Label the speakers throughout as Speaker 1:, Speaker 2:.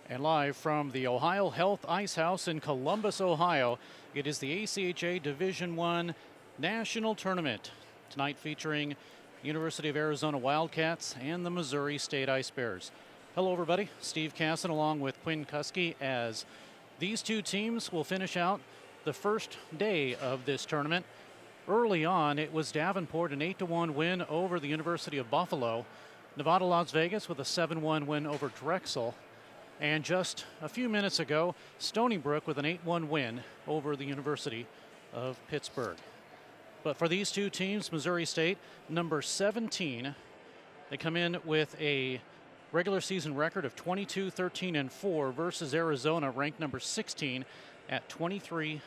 Speaker 1: And live from the Ohio Health Ice House in Columbus, Ohio, it is the ACHA Division I National Tournament. Tonight featuring University of Arizona Wildcats and the Missouri State Ice Bears. Hello everybody, Steve Casson along with Quinn Kuski as these two teams will finish out the first day of this tournament. Early on, it was Davenport, an 8-1 win over the University of Buffalo. Nevada, Las Vegas with a 7-1 win over Drexel. And just a few minutes ago, Stony Brook with an 8-1 win over the University of Pittsburgh. But for these two teams, Missouri State, number 17, they come in with a regular season record of 22-13-4 versus Arizona, ranked number 16 at 23-11-3.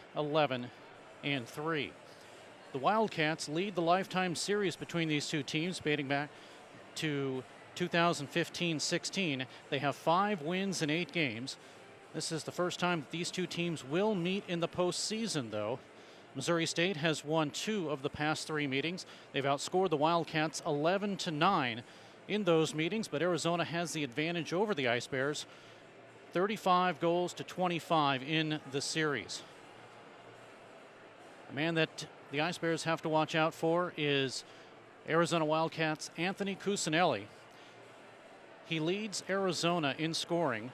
Speaker 1: The Wildcats lead the lifetime series between these two teams, dating back to 2015-16. They have 5 wins in 8 games. This is the first time these two teams will meet in the postseason, though. Missouri State has won 2 of the past 3 meetings. They've outscored the Wildcats 11-9 in those meetings, but Arizona has the advantage over the Ice Bears, 35 goals to 25 in the series. The man that the Ice Bears have to watch out for is Arizona Wildcats' Anthony Cusinelli. He leads Arizona in scoring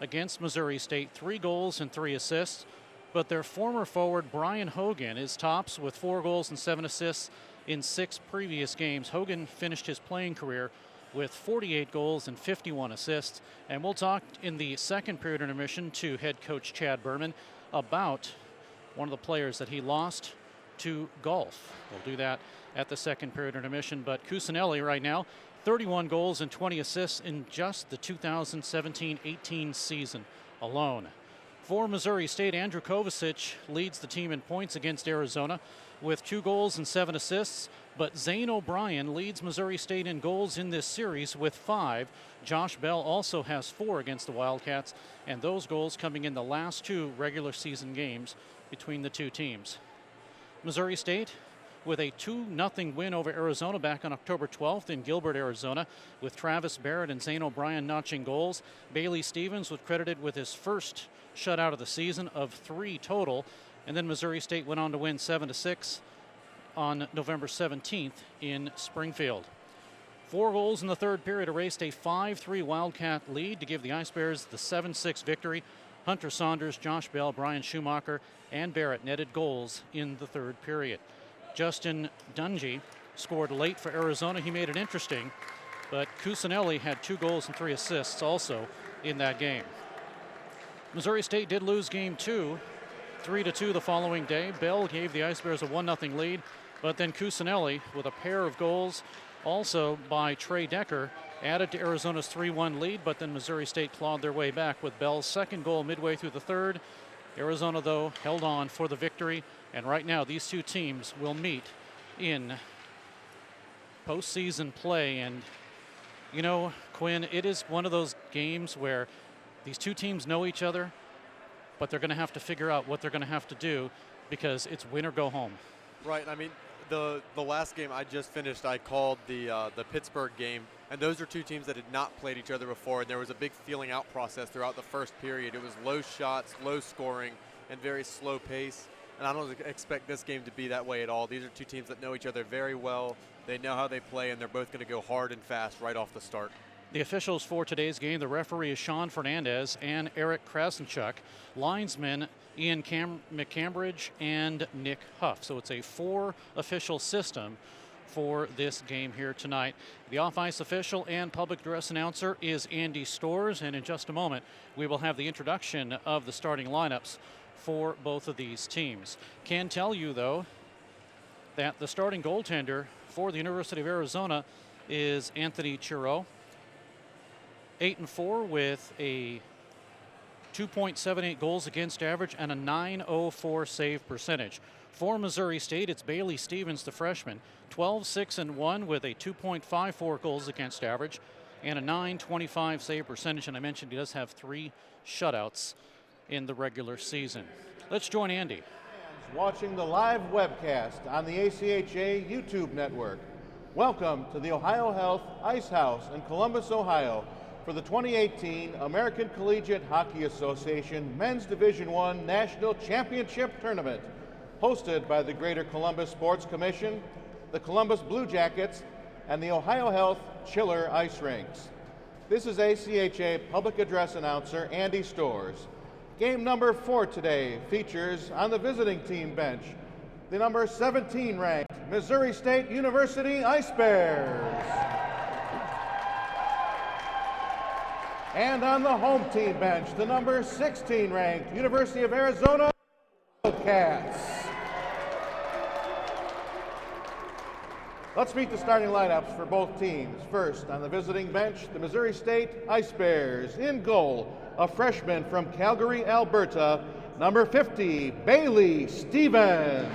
Speaker 1: against Missouri State, 3 goals and 3 assists. But their former forward, Brian Hogan, is tops with 4 goals and 7 assists in 6 previous games. Hogan finished his playing career with 48 goals and 51 assists. And we'll talk in the second period intermission to head coach Chad Berman about one of the players that he lost to golf. We'll do that at the second period intermission. But Cusinelli right now, 31 goals and 20 assists in just the 2017-18 season alone. For Missouri State, Andrew Kovacic leads the team in points against Arizona with 2 goals and 7 assists, but Zane O'Brien leads Missouri State in goals in this series with 5. Josh Bell also has 4 against the Wildcats, and those goals coming in the last 2 regular season games between the two teams. Missouri State with a 2-0 win over Arizona back on October 12th in Gilbert, Arizona, with Travis Barrett and Zane O'Brien notching goals. Bailey Stevens was credited with his first shutout of the season of 3 total, and then Missouri State went on to win 7-6 on November 17th in Springfield. 4 goals in the third period erased a 5-3 Wildcat lead to give the Ice Bears the 7-6 victory. Hunter Saunders, Josh Bell, Brian Schumacher, and Barrett netted goals in the third period. Justin Dungy scored late for Arizona. He made it interesting, but Cusinelli had 2 goals and 3 assists also in that game. Missouri State did lose game 2, 3-2 the following day. Bell gave the Ice Bears a 1-0 lead, but then Cusinelli with a pair of goals also by Trey Decker added to Arizona's 3-1 lead, but then Missouri State clawed their way back with Bell's second goal midway through the third. Arizona, though, held on for the victory, and right now these two teams will meet in postseason play. And, you know, Quinn, it is one of those games where these two teams know each other, but they're going to have to figure out what they're going to have to do because it's win or go home.
Speaker 2: Right. I mean, the last game I just finished, I called the Pittsburgh game, and those are two teams that had not played each other before, and there was a big feeling out process throughout the first period. It was low shots, low scoring, and very slow pace, and I don't expect this game to be that way at all. These are two teams that know each other very well. They know how they play, and they're both going to go hard and fast right off the start.
Speaker 1: The officials for today's game, the referee is Sean Fernandez and Eric Krasenchuk. Linesmen Ian McCambridge and Nick Huff. So it's a 4-official system for this game here tonight. The off-ice official and public address announcer is Andy Storrs, and in just a moment we will have the introduction of the starting lineups for both of these teams. Can tell you, though, that the starting goaltender for the University of Arizona is Anthony Chiro. 8-4 with a 2.78 goals against average and a .904 save percentage. For Missouri State, it's Bailey Stevens, the freshman, 12-6-1 with a 2.54 goals against average and a .925 save percentage. And I mentioned he does have 3 shutouts in the regular season. Let's join Andy.
Speaker 3: Watching the live webcast on the ACHA YouTube network. Welcome to the Ohio Health Ice House in Columbus, Ohio, for the 2018 American Collegiate Hockey Association Men's Division I National Championship Tournament, hosted by the Greater Columbus Sports Commission, the Columbus Blue Jackets, and the Ohio Health Chiller Ice Rinks. This is ACHA Public Address Announcer Andy Storrs. Game number 4 today features on the visiting team bench the number 17 ranked Missouri State University Ice Bears. And on the home team bench, the number 16 ranked University of Arizona Wildcats. Let's meet the starting lineups for both teams. First, on the visiting bench, the Missouri State Ice Bears. In goal, a freshman from Calgary, Alberta, number 50, Bailey Stevens.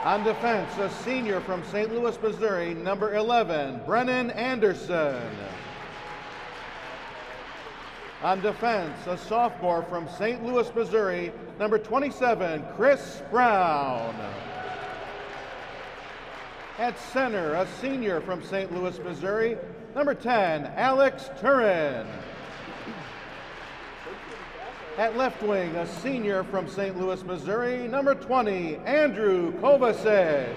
Speaker 3: On defense, a senior from St. Louis, Missouri, number 11, Brennan Anderson. On defense, a sophomore from St. Louis, Missouri, number 27, Chris Brown. At center, a senior from St. Louis, Missouri, number 10, Alex Turin. At left wing, a senior from St. Louis, Missouri, number 20, Andrew Kovacic.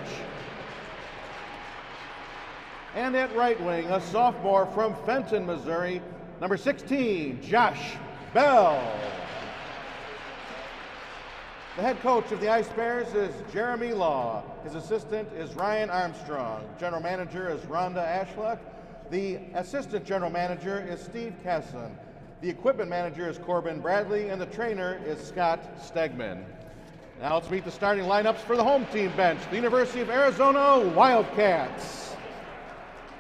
Speaker 3: And at right wing, a sophomore from Fenton, Missouri, number 16, Josh Bell. The head coach of the Ice Bears is Jeremy Law. His assistant is Ryan Armstrong. General manager is Rhonda Ashluck. The assistant general manager is Steve Kesson. The equipment manager is Corbin Bradley, and the trainer is Scott Stegman. Now let's meet the starting lineups for the home team bench. The University of Arizona Wildcats.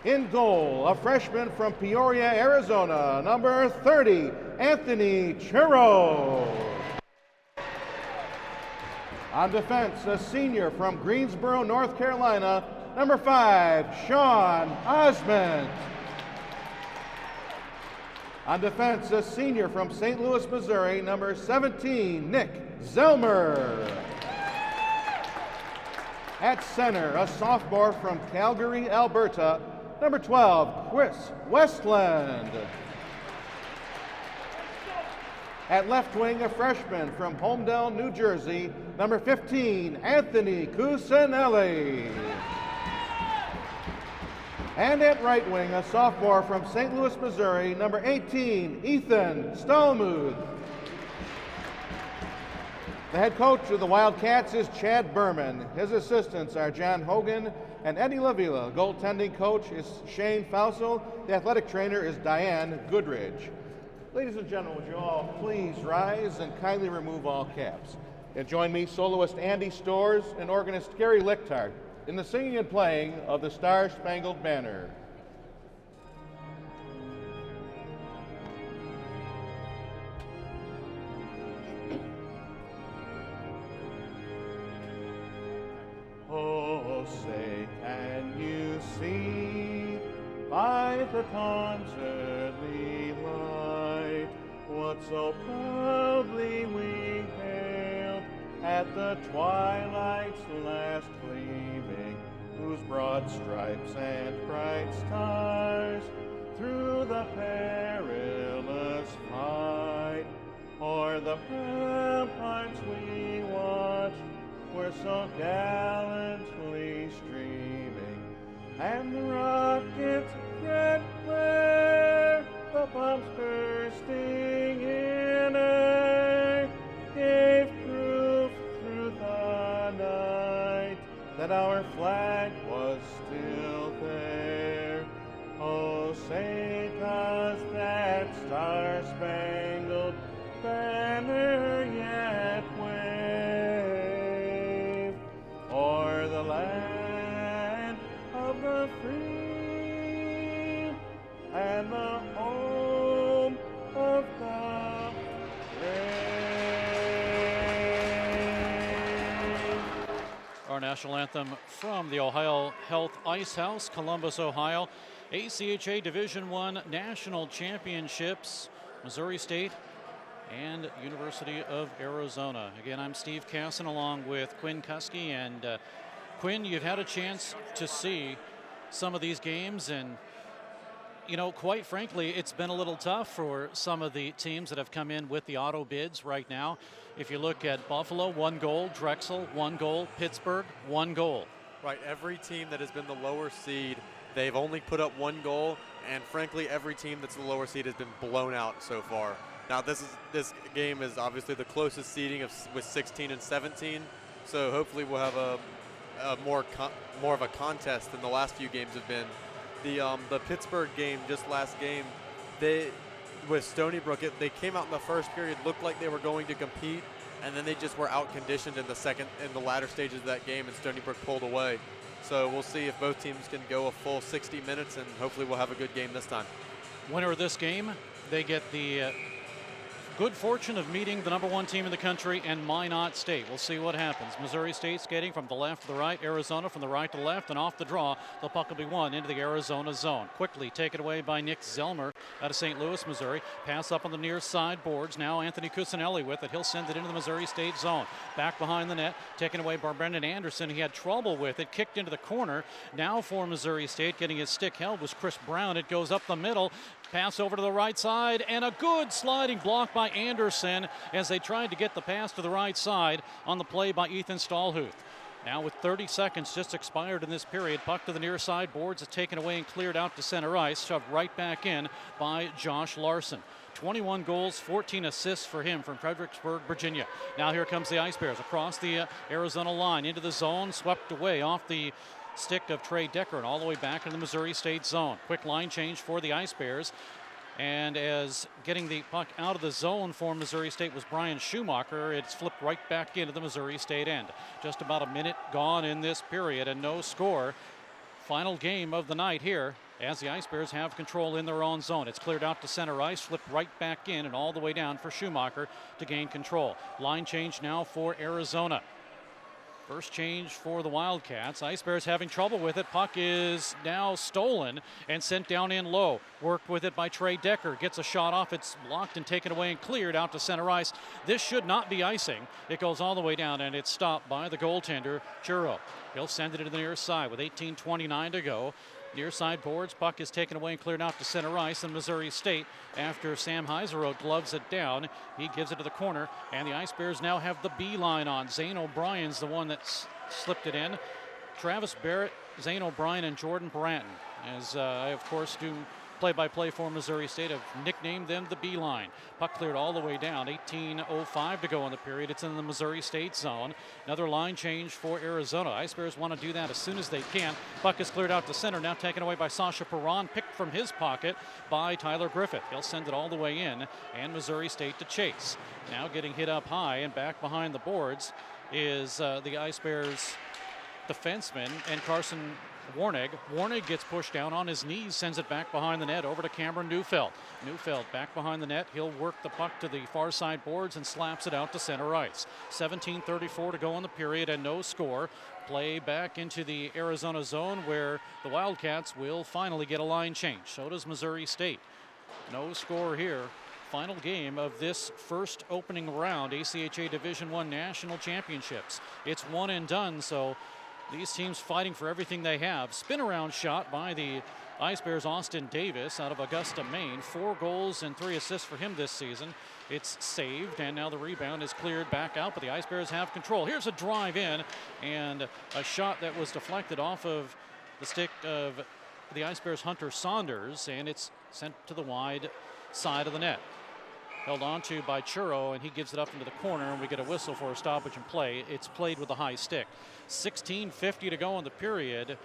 Speaker 3: In goal, a freshman from Peoria, Arizona, number 30, Anthony Churro. On defense, a senior from Greensboro, North Carolina, number 5, Sean Osment. On defense, a senior from St. Louis, Missouri, number 17, Nick Zelmer. At center, a sophomore from Calgary, Alberta, number 12, Chris Westland. At left wing, a freshman from Homedale, New Jersey, number 15, Anthony Cusinelli. And at right wing, a sophomore from St. Louis, Missouri, number 18, Ethan Stallmuth. The head coach of the Wildcats is Chad Berman. His assistants are John Hogan and Eddie Lavilla. Goaltending coach is Shane Fausel. The athletic trainer is Diane Goodridge. Ladies and gentlemen, would you all please rise and kindly remove all caps. And join me, soloist Andy Storrs and organist Gary Lichtart, in the singing and playing of the Star-Spangled Banner. Oh, say, can you see by the dawn's early light what so proudly we hailed at the twilight's last gleaming, whose broad stripes and bright stars through the perilous fight o'er the ramparts we watched were so gallantly streaming, and the rockets' red glare, the bombs bursting in air, gave proof through the night that our flag was still there. Oh, say does that star-spangled banner yet wave o'er the land of the free and the home of the brave?
Speaker 1: Our national anthem from the Ohio Health Ice House, Columbus, Ohio. ACHA Division I National Championships, Missouri State and University of Arizona. Again, I'm Steve Casson along with Quinn Kuski. And Quinn, you've had a chance to see some of these games, and you know, quite frankly, it's been a little tough for some of the teams that have come in with the auto bids right now. If you look at Buffalo, 1 goal, Drexel, 1 goal, Pittsburgh, 1 goal.
Speaker 2: Right, every team that has been the lower seed, they've only put up 1 goal, and frankly, every team that's the lower seed has been blown out so far. Now, this game is obviously the closest seeding with 16 and 17, so hopefully we'll have a more of a contest than the last few games have been. The Pittsburgh game, just last game, with Stony Brook, they came out in the first period, looked like they were going to compete, and then they just were out-conditioned in the latter stages of that game, and Stony Brook pulled away. So we'll see if both teams can go a full 60 minutes, and hopefully we'll have a good game this time.
Speaker 1: Winner of this game, they get the good fortune of meeting the #1 team in the country and Minot State. We'll see what happens. Missouri State skating from the left to the right, Arizona from the right to the left, and off the draw, the puck will be won into the Arizona zone. Quickly taken away by Nick Zellmer out of St. Louis, Missouri. Pass up on the near side boards. Now Anthony Cusinelli with it. He'll send it into the Missouri State zone. Back behind the net, taken away by Brendan Anderson. He had trouble with it, kicked into the corner. Now for Missouri State, getting his stick held was Chris Brown. It goes up the middle. Pass over to the right side, and a good sliding block by Anderson as they tried to get the pass to the right side on the play by Ethan Stallhuth. Now with 30 seconds just expired in this period, puck to the near side boards is taken away and cleared out to center ice, shoved right back in by Josh Larson. 21 goals, 14 assists for him from Fredericksburg, Virginia. Now here comes the Ice Bears across the Arizona line into the zone, swept away off the stick of Trey Decker and all the way back into the Missouri State zone. Quick line change for the Ice Bears. And as getting the puck out of the zone for Missouri State was Brian Schumacher, it's flipped right back into the Missouri State end. Just about a minute gone in this period and no score. Final game of the night here as the Ice Bears have control in their own zone. It's cleared out to center ice, flipped right back in and all the way down for Schumacher to gain control. Line change now for Arizona. First change for the Wildcats. Ice Bears having trouble with it. Puck is now stolen and sent down in low. Worked with it by Trey Decker. Gets a shot off. It's blocked and taken away and cleared out to center ice. This should not be icing. It goes all the way down and it's stopped by the goaltender, Churro. He'll send it to the near side with 18:29 to go. Near side boards, puck is taken away and cleared out to center ice in Missouri State after Sam Heiseroth gloves it down. He gives it to the corner, and the Ice Bears now have the B line on. Zane O'Brien's the one that slipped it in. Travis Barrett, Zane O'Brien, and Jordan Branton. As I, of course, do play-by-play for Missouri State, have nicknamed them the B line. Puck cleared all the way down, 18:05 to go in the period. It's in the Missouri State zone. Another line change for Arizona. Ice Bears want to do that as soon as they can. Puck is cleared out to center, now taken away by Sasha Perron, picked from his pocket by Tyler Griffith. He'll send it all the way in, and Missouri State to chase. Now getting hit up high and back behind the boards is the Ice Bears defenseman and Carson Warnig. Warnig gets pushed down on his knees, sends it back behind the net over to Cameron Neufeld. Neufeld back behind the net. He'll work the puck to the far side boards and slaps it out to center ice. 17:34 to go in the period and no score. Play back into the Arizona zone where the Wildcats will finally get a line change. So does Missouri State. No score here. Final game of this first opening round, ACHA Division I National Championships. It's one and done, so these teams fighting for everything they have. Spin around shot by the Ice Bears' Austin Davis out of Augusta, Maine. 4 goals and 3 assists for him this season. It's saved, and now the rebound is cleared back out, but the Ice Bears have control. Here's a drive in, and a shot that was deflected off of the stick of the Ice Bears' Hunter Saunders, and it's sent to the wide side of the net. Held on to by Churro, and he gives it up into the corner, and we get a whistle for a stoppage in play. It's played with a high stick. 16:50 to go in the period.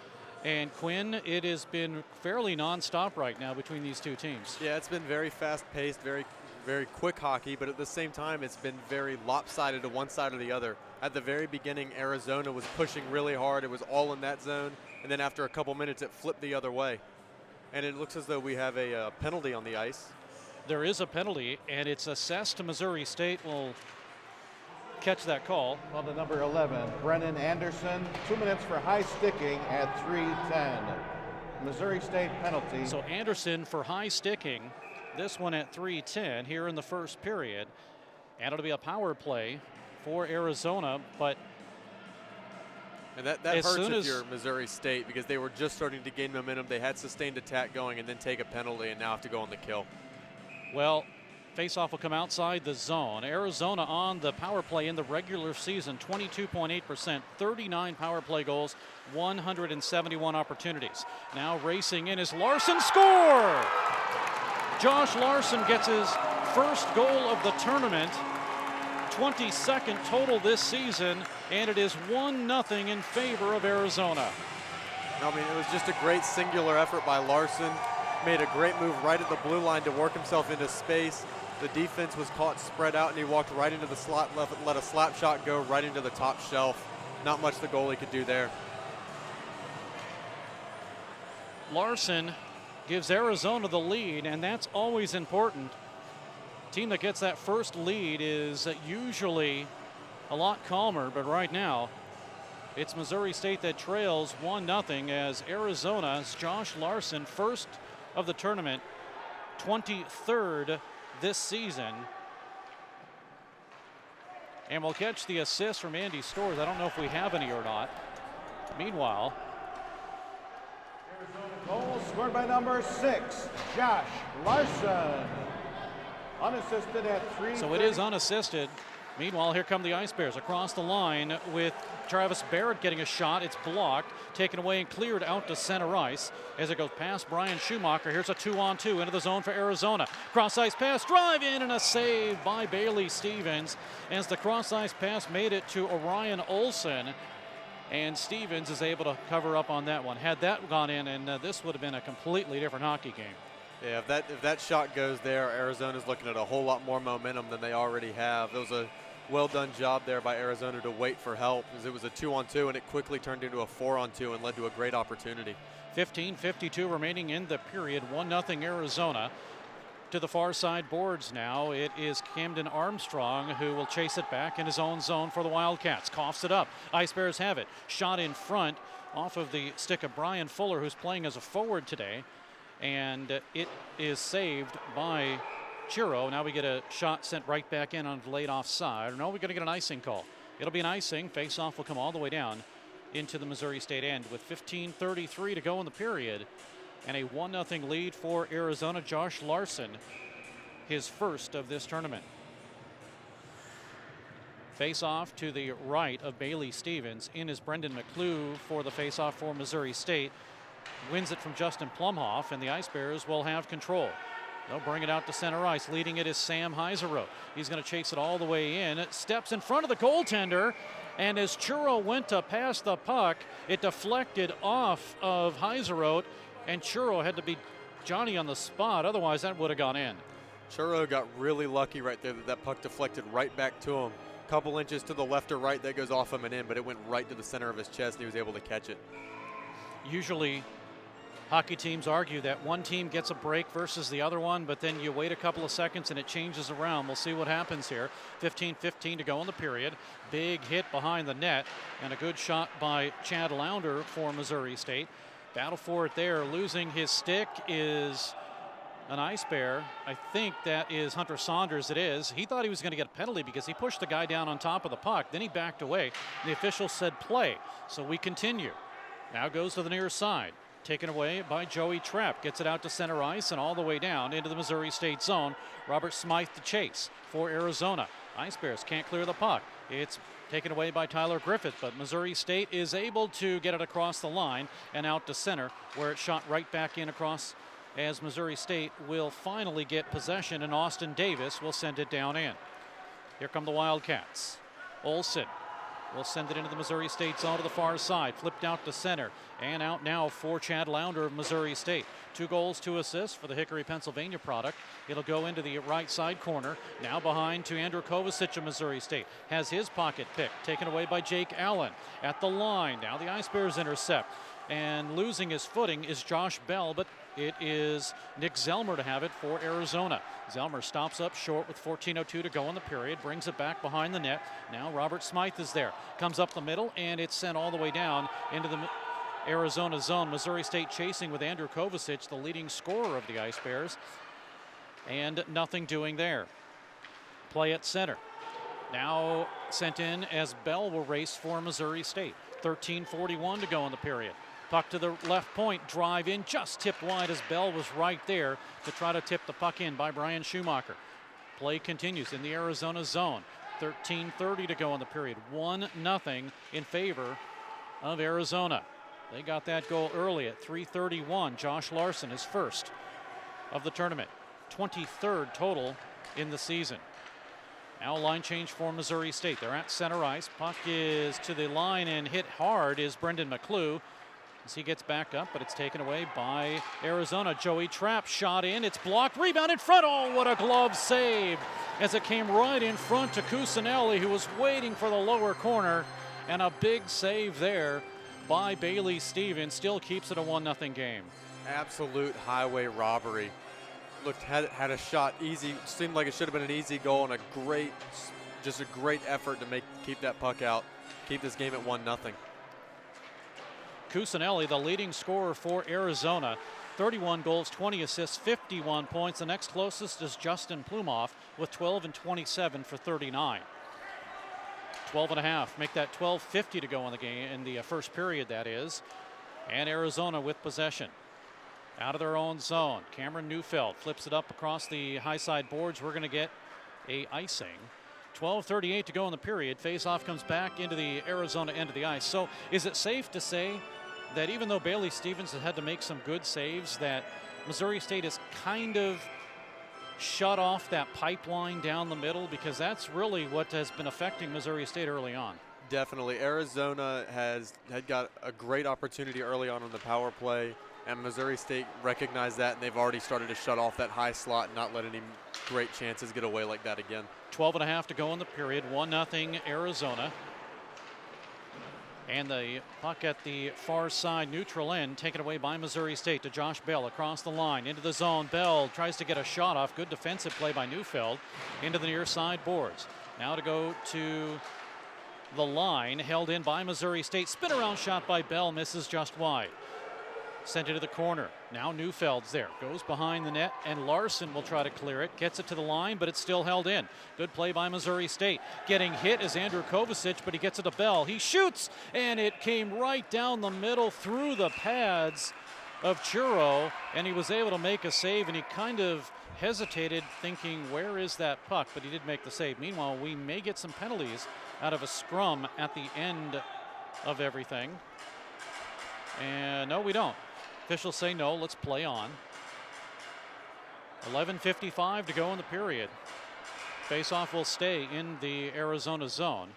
Speaker 1: And Quinn, it has been fairly nonstop right now between these two teams.
Speaker 2: Yeah, it's been very fast-paced, very quick hockey, but at the same time, it's been very lopsided to one side or the other. At the very beginning, Arizona was pushing really hard. It was all in that zone, and then after a couple minutes, it flipped the other way. And it looks as though we have a penalty on the ice.
Speaker 1: There is a penalty, and it's assessed to Missouri State. Will catch that call.
Speaker 3: Well, to number 11, Brennan Anderson, 2 minutes for high sticking at 3:10. Missouri State penalty.
Speaker 1: So Anderson for high sticking, this one at 3:10 here in the first period. And it'll be a power play for Arizona, but
Speaker 2: And that hurts if you're Missouri State, because they were just starting to gain momentum. They had sustained attack going and then take a penalty and now have to go on the kill.
Speaker 1: Well, faceoff will come outside the zone. Arizona on the power play in the regular season, 22.8%, 39 power play goals, 171 opportunities. Now racing in is Larson. Score! Josh Larson gets his first goal of the tournament, 22nd total this season, and it is 1-0 in favor of Arizona.
Speaker 2: I mean, it was just a great singular effort by Larson. Made a great move right at the blue line to work himself into space. The defense was caught spread out, and he walked right into the slot, let a slap shot go right into the top shelf. Not much the goalie could do there.
Speaker 1: Larson gives Arizona the lead, and that's always important. Team that gets that first lead is usually a lot calmer, but right now it's Missouri State that trails 1-0 as Arizona's Josh Larson, first of the tournament, 23rd this season. And we'll catch the assist from Andy Stores. I don't know if we have any or not. Meanwhile,
Speaker 3: goal scored by number 6, Josh Larson. Unassisted at 3.
Speaker 1: so it is unassisted. Meanwhile, here come the Ice Bears across the line with Travis Barrett getting a shot. It's blocked, taken away and cleared out to center ice as it goes past Brian Schumacher. Here's a 2-on-2 into the zone for Arizona. Cross ice pass, drive in, and a save by Bailey Stevens as the cross ice pass made it to Orion Olson. And Stevens is able to cover up on that one. Had that gone in, and this would have been a completely different hockey game.
Speaker 2: Yeah, if that shot goes there, Arizona's looking at a whole lot more momentum than they already have. It was a well-done job there by Arizona to wait for help, as it was a 2-on-2, and it quickly turned into a 4-on-2 and led to a great opportunity.
Speaker 1: 15:52 remaining in the period, 1-0 Arizona. To the far side boards now, it is Camden Armstrong who will chase it back in his own zone for the Wildcats. Coughs it up. Ice Bears have it. Shot in front off of the stick of Brian Fuller, who's playing as a forward today. And it is saved by Chiro. Now we get a shot sent right back in on delayed offside. No, we're going to get an icing call. It'll be an icing. Face-off will come all the way down into the Missouri State end with 15:33 to go in the period. And a 1-0 lead for Arizona. Josh Larson, his first of this tournament. Face-off to the right of Bailey Stevens. In is Brendan McClue for the face-off for Missouri State. Wins it from Justin Plumhoff, and the Ice Bears will have control. They'll bring it out to center ice. Leading it is Sam Heiseroth. He's going to chase it all the way in. It steps in front of the goaltender, and as Churro went to pass the puck, it deflected off of Heiseroth, and Churro had to be Johnny on the spot. Otherwise, that would have gone in.
Speaker 2: Churro got really lucky right there that puck deflected right back to him. Couple inches to the left or right, that goes off him and in, but it went right to the center of his chest, and he was able to catch it. Usually,
Speaker 1: hockey teams argue that one team gets a break versus the other one, but then you wait a couple of seconds and it changes around. We'll see what happens here. 15:15 to go in the period. Big hit behind the net and a good shot by Chad Lounder for Missouri State. Battle for it there. Losing his stick is an Ice Bear. I think that is Hunter Saunders. It is. He thought he was going to get a penalty because he pushed the guy down on top of the puck. Then he backed away. The official said play. So we continue. Now goes to the near side. Taken away by Joey Trapp. Gets it out to center ice and all the way down into the Missouri State zone. Robert Smythe to chase for Arizona. Ice Bears can't clear the puck. It's taken away by Tyler Griffith, but Missouri State is able to get it across the line and out to center, where it shot right back in across, as Missouri State will finally get possession, and Austin Davis will send it down in. Here come the Wildcats. Olson will send it into the Missouri State zone to the far side. Flipped out to center. And out now for Chad Lounder of Missouri State. 2 goals, 2 assists for the Hickory, Pennsylvania product. It'll go into the right side corner. Now behind to Andrew Kovacic of Missouri State. Has his pocket picked. Taken away by Jake Allen. At the line. Now the Ice Bears intercept. And losing his footing is Josh Bell, but it is Nick Zelmer to have it for Arizona. Zelmer stops up short with 14:02 to go in the period, brings it back behind the net. Now Robert Smythe is there, comes up the middle, and it's sent all the way down into the Arizona zone. Missouri State chasing with Andrew Kovacic, the leading scorer of the Ice Bears, and nothing doing there. Play at center. Now sent in as Bell will race for Missouri State. 13:41 to go in the period. Puck to the left point, drive in, just tipped wide as Bell was right there to try to tip the puck in by Brian Schumacher. Play continues in the Arizona zone. 13:30 to go in the period. 1-0 in favor of Arizona. They got that goal early at 3:31. Josh Larson, his first of the tournament. 23rd total in the season. Now a line change for Missouri State. They're at center ice. Puck is to the line and hit hard is Brendan McClue as he gets back up, but it's taken away by Arizona. Joey Trapp shot in. It's blocked. Rebound in front. Oh, what a glove save as it came right in front to Cusinelli, who was waiting for the lower corner. And a big save there by Bailey Stevens. Still keeps it a 1-0 game.
Speaker 2: Absolute highway robbery. Looked, had a shot easy. Seemed like it should have been an easy goal, and just a great effort to keep that puck out, keep this game at 1-0.
Speaker 1: Cusinelli, the leading scorer for Arizona, 31 goals, 20 assists, 51 points. The next closest is Justin Plumoff with 12 and 27 for 39. 12.5, make that 12:50 to go in the game, in the first period, that is. And Arizona with possession. Out of their own zone. Cameron Neufeld flips it up across the high side boards. We're going to get a icing. 12:38 to go in the period. Face-off comes back into the Arizona end of the ice. So is it safe to say that even though Bailey Stevens has had to make some good saves, that Missouri State has kind of shut off that pipeline down the middle? Because that's really what has been affecting Missouri State early on.
Speaker 2: Definitely. Arizona had got a great opportunity early on in the power play, and Missouri State recognized that, and they've already started to shut off that high slot and not let any great chances get away like that again.
Speaker 1: 12.5 to go in the period. 1-0 Arizona. And the puck at the far side neutral end, taken away by Missouri State to Josh Bell across the line into the zone. Bell tries to get a shot off. Good defensive play by Neufeld into the near side boards. Now to go to the line, held in by Missouri State. Spin around shot by Bell, misses just wide. Sent it to the corner. Now Neufeld's there. Goes behind the net, and Larson will try to clear it. Gets it to the line, but it's still held in. Good play by Missouri State. Getting hit is Andrew Kovacic, but he gets it to Bell. He shoots, and it came right down the middle through the pads of Churro, and he was able to make a save, and he kind of hesitated, thinking, where is that puck? But he did make the save. Meanwhile, we may get some penalties out of a scrum at the end of everything. And no, we don't. Officials say no, let's play on. 11:55 to go in the period. Faceoff will stay in the Arizona zone.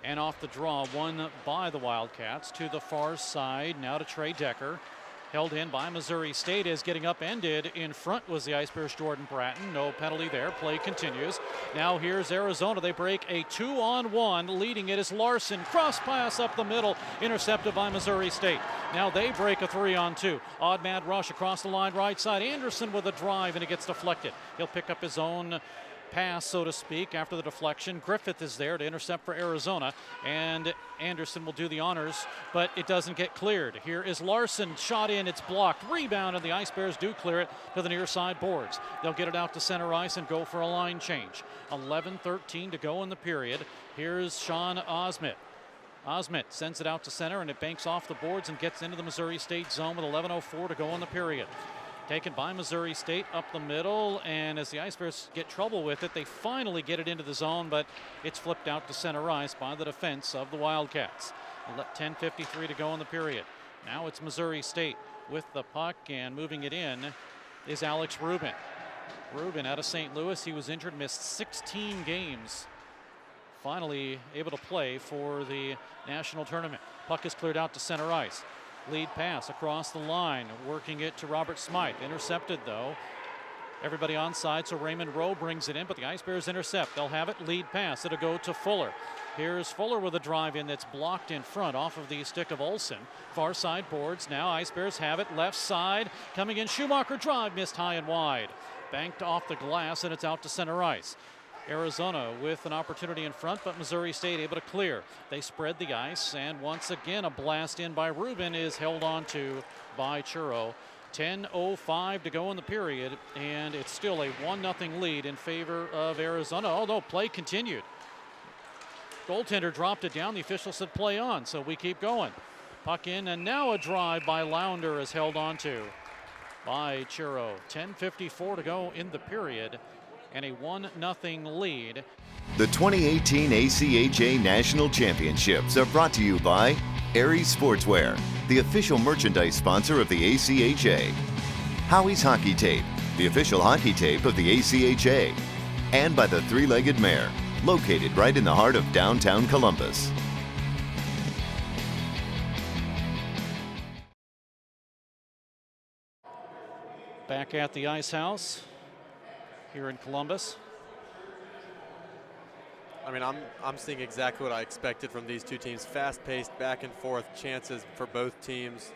Speaker 1: And off the draw, won by the Wildcats to the far side. Now to Trey Decker. Held in by Missouri State as getting upended. In front was the Ice Bears' Jordan Bratton. No penalty there. Play continues. Now here's Arizona. They break a 2-on-1. Leading it is Larson. Cross pass up the middle. Intercepted by Missouri State. Now they break a 3-on-2. Odd man rush across the line right side. Anderson with a drive, and it gets deflected. He'll pick up his own pass, so to speak, after the deflection. Griffith is there to intercept for Arizona, and Anderson will do the honors, but it doesn't get cleared. Here is Larson, shot in, it's blocked. Rebound, and the Ice Bears do clear it to the near side boards. They'll get it out to center ice and go for a line change. 11:13 to go in the period. Here's Sean Osmit. Osmit sends it out to center, and it banks off the boards and gets into the Missouri State zone with 11:04 to go in the period. Taken by Missouri State up the middle, and as the Ice Bears get trouble with it, they finally get it into the zone, but it's flipped out to center ice by the defense of the Wildcats. 10:53 to go in the period. Now it's Missouri State with the puck, and moving it in is Alex Rubin. Rubin out of St. Louis. He was injured, missed 16 games. Finally able to play for the national tournament. Puck is cleared out to center ice. Lead pass across the line, working it to Robert Smythe. Intercepted, though. Everybody onside, so Raymond Rowe brings it in, but the Ice Bears intercept. They'll have it, lead pass. It'll go to Fuller. Here's Fuller with a drive in that's blocked in front off of the stick of Olsen. Far side boards. Now Ice Bears have it, left side. Coming in, Schumacher drive, missed high and wide. Banked off the glass, and it's out to center ice. Arizona with an opportunity in front, but Missouri State able to clear. They spread the ice, and once again a blast in by Rubin is held on to by Churro. 10:05 to go in the period, and it's still a 1-0 lead in favor of Arizona, although play continued. Goaltender dropped it down. The official said play on, so we keep going. Puck in, and now a drive by Lounder is held onto by Chiro. 10:54 to go in the period, and a 1-0 lead.
Speaker 4: The 2018 ACHA National Championships are brought to you by Aries Sportswear, the official merchandise sponsor of the ACHA. Howie's Hockey Tape, the official hockey tape of the ACHA. And by the Three-Legged Mare, located right in the heart of downtown Columbus.
Speaker 1: Back at the Ice House here in Columbus.
Speaker 2: I mean, I'm seeing exactly what I expected from these two teams. Fast-paced, back and forth chances for both teams.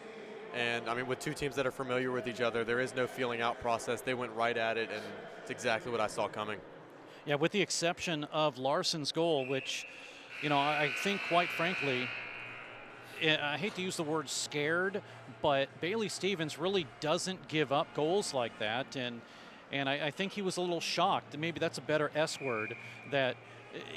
Speaker 2: And I mean, with two teams that are familiar with each other, there is no feeling out process. They went right at it, and it's exactly what I saw coming.
Speaker 1: Yeah, with the exception of Larson's goal, which, you know, I think quite frankly, I hate to use the word scared, but Bailey Stevens really doesn't give up goals like that. And I think he was a little shocked. Maybe that's a better S word, that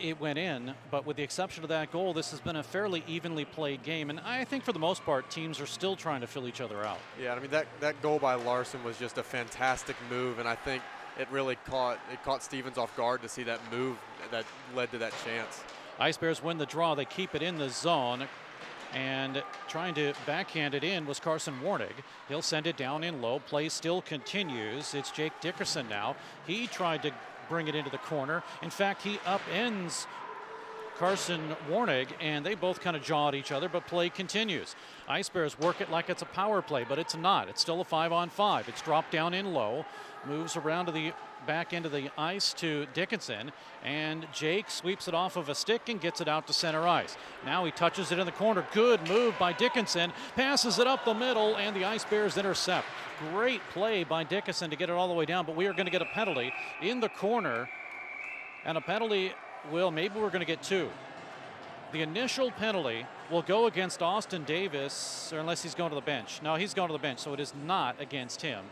Speaker 1: it went in. But with the exception of that goal, this has been a fairly evenly played game. And I think for the most part, teams are still trying to fill each other out.
Speaker 2: Yeah, I mean, that goal by Larson was just a fantastic move. And I think it really caught Stevens off guard to see that move that led to that chance.
Speaker 1: Ice Bears win the draw. They keep it in the zone. And trying to backhand it in was Carson Warnig. He'll send it down in low. Play still continues. It's Jake Dickerson now. He tried to bring it into the corner. In fact, he upends Carson Warnig, and they both kind of jaw at each other, but play continues. Ice Bears work it like it's a power play, but it's not. It's still a 5-on-5. It's dropped down in low, moves around to the back end of the ice to Dickinson, and Jake sweeps it off of a stick and gets it out to center ice. Now he touches it in the corner. Good move by Dickinson, passes it up the middle, and the Ice Bears intercept. Great play by Dickinson to get it all the way down, but we are going to get a penalty in the corner, and a penalty maybe we're going to get two. The initial penalty will go against Austin Davis, or unless he's going to the bench. No, he's going to the bench, so it is not against him.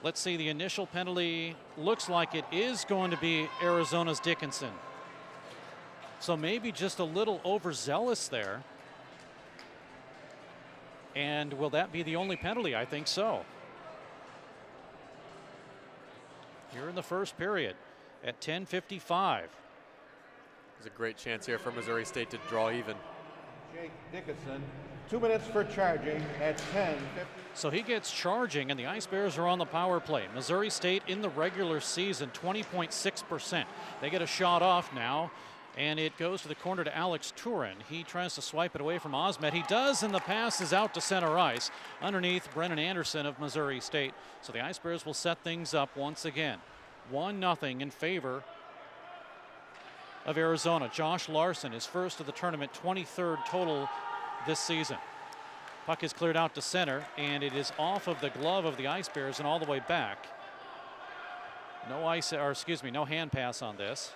Speaker 1: Let's see, the initial penalty looks like it is going to be Arizona's Dickinson. So maybe just a little overzealous there. And will that be the only penalty? I think so. Here in the first period at 10:55.
Speaker 2: There's a great chance here for Missouri State to draw even.
Speaker 3: Jake Dickinson, 2 minutes for charging at 10:50.
Speaker 1: So he gets charging, and the Ice Bears are on the power play. Missouri State in the regular season, 20.6%. They get a shot off now, and it goes to the corner to Alex Turin. He tries to swipe it away from Osmed. He does, and the pass is out to center ice underneath Brennan Anderson of Missouri State. So the Ice Bears will set things up once again. 1-0 in favor of Arizona. Josh Larson, his first of the tournament, 23rd total this season. Puck is cleared out to center, and it is off of the glove of the Ice Bears and all the way back. No hand pass on this.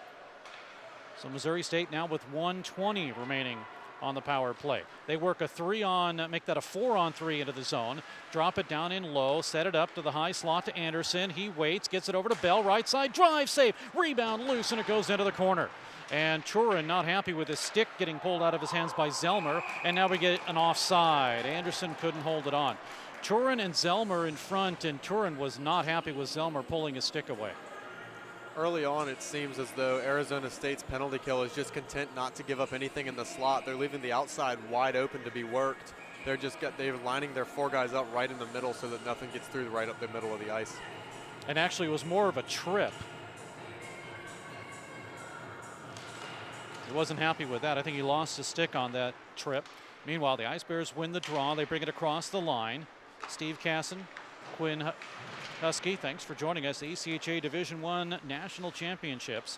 Speaker 1: So Missouri State now with 1:20 remaining on the power play. They work a 3-on, make that a 4-on-3 into the zone. Drop it down in low, set it up to the high slot to Anderson. He waits, gets it over to Bell, right side, drive, save, rebound, loose, and it goes into the corner. And Turin not happy with his stick getting pulled out of his hands by Zelmer, and now we get an offside. Anderson couldn't hold it on. Turin and Zelmer in front, and Turin was not happy with Zelmer pulling his stick away.
Speaker 2: Early on, it seems as though Arizona State's penalty kill is just content not to give up anything in the slot. They're leaving the outside wide open to be worked. They're lining their four guys up right in the middle so that nothing gets through right up the middle of the ice.
Speaker 1: And actually it was more of a trip. He wasn't happy with that. I think he lost his stick on that trip. Meanwhile, the Ice Bears win the draw. They bring it across the line. Steve Casson, Quinn Husky, thanks for joining us. The ACHA Division I National Championships.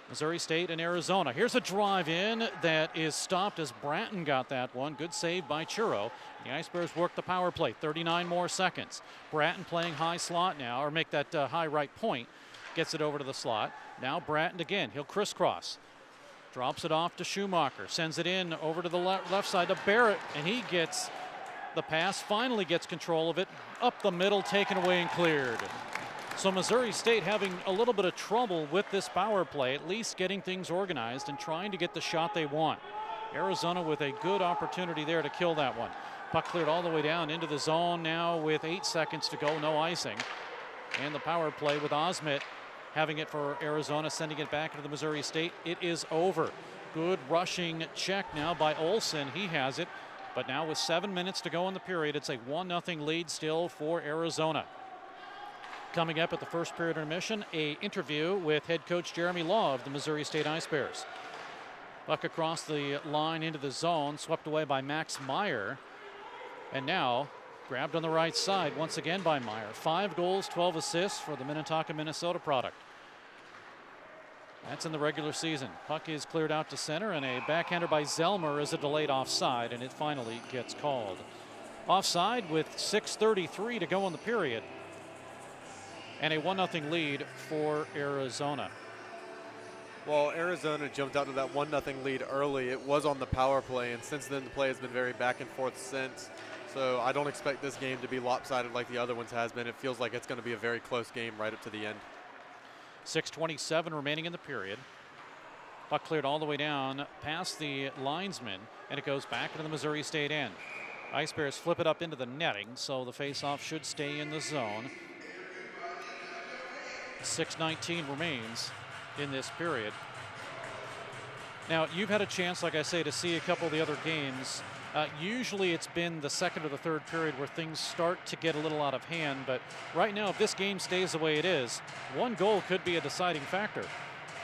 Speaker 1: Missouri State and Arizona. Here's a drive in that is stopped as Bratton got that one. Good save by Chiro. The Ice Bears work the power play. 39 more seconds. Bratton playing high slot now, or make that high right point. Gets it over to the slot. Now Bratton again. He'll crisscross. Drops it off to Schumacher. Sends it in over to the left side to Barrett, and he gets the pass, finally gets control of it. Up the middle, taken away and cleared. So Missouri State having a little bit of trouble with this power play, at least getting things organized and trying to get the shot they want. Arizona with a good opportunity there to kill that one. Puck cleared all the way down into the zone now with 8 seconds to go, no icing. And the power play with Osmet having it for Arizona, sending it back into the Missouri State. It is over. Good rushing check now by Olsen. He has it. But now with 7 minutes to go in the period, it's a 1-0 lead still for Arizona. Coming up at the first period intermission, an interview with head coach Jeremy Law of the Missouri State Ice Bears. Puck across the line into the zone, swept away by Max Meyer. And now grabbed on the right side once again by Meyer. 5 goals, 12 assists for the Minnetonka, Minnesota product. That's in the regular season. Puck is cleared out to center, and a backhander by Zellmer is a delayed offside, and it finally gets called. Offside with 6:33 to go in the period. And a 1-0 lead for Arizona.
Speaker 2: Well, Arizona jumped out to that 1-0 lead early. It was on the power play, and since then the play has been very back and forth since. So I don't expect this game to be lopsided like the other ones has been. It feels like it's going to be a very close game right up to the end.
Speaker 1: 6:27 remaining in the period. Puck cleared all the way down past the linesman, and it goes back into the Missouri State end. Ice Bears flip it up into the netting, so the faceoff should stay in the zone. 6:19 remains in this period. Now, you've had a chance, like I say, to see a couple of the other games. Usually it's been the second or the third period where things start to get a little out of hand, but right now, if this game stays the way it is, 1 goal could be a deciding factor.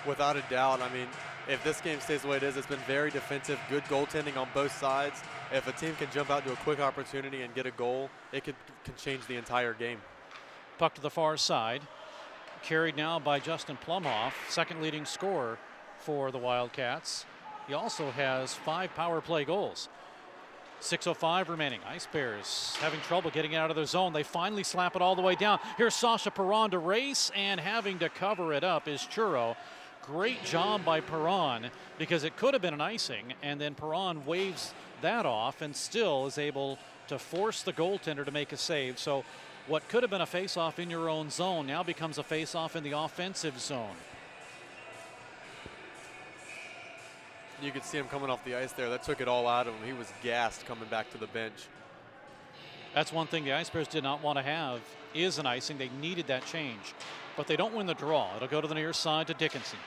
Speaker 2: Without a doubt. I mean, if this game stays the way it is, it's been very defensive, good goaltending on both sides. If a team can jump out to a quick opportunity and get a goal, it can change the entire game.
Speaker 1: Puck to the far side. Carried now by Justin Plumhoff, second leading scorer for the Wildcats. He also has 5 power play goals. 6:05 remaining. Ice Bears having trouble getting out of their zone. They finally slap it all the way down. Here's Sasha Perron to race, and having to cover it up is Churro. Great job by Perron, because it could have been an icing, and then Perron waves that off and still is able to force the goaltender to make a save. So what could have been a face-off in your own zone now becomes a face-off in the offensive zone.
Speaker 2: You could see him coming off the ice there. That took it all out of him. He was gassed coming back to the bench.
Speaker 1: That's one thing the Ice Bears did not want to have, is an icing. They needed that change. But they don't win the draw. It'll go to the near side to Dickinson.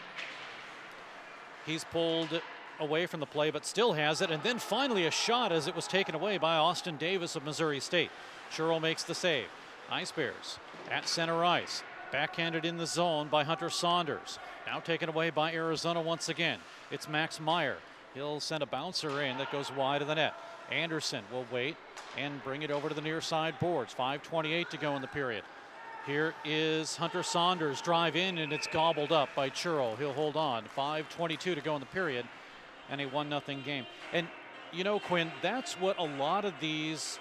Speaker 1: He's pulled away from the play, but still has it. And then finally a shot as it was taken away by Austin Davis of Missouri State. Churro makes the save. Ice Bears at center ice. Backhanded in the zone by Hunter Saunders. Now taken away by Arizona once again. It's Max Meyer. He'll send a bouncer in that goes wide of the net. Anderson will wait and bring it over to the near side boards. 5:28 to go in the period. Here is Hunter Saunders, drive in, and it's gobbled up by Churro. He'll hold on. 5:22 to go in the period, and a 1-0 game. And you know, Quinn, that's what a lot of these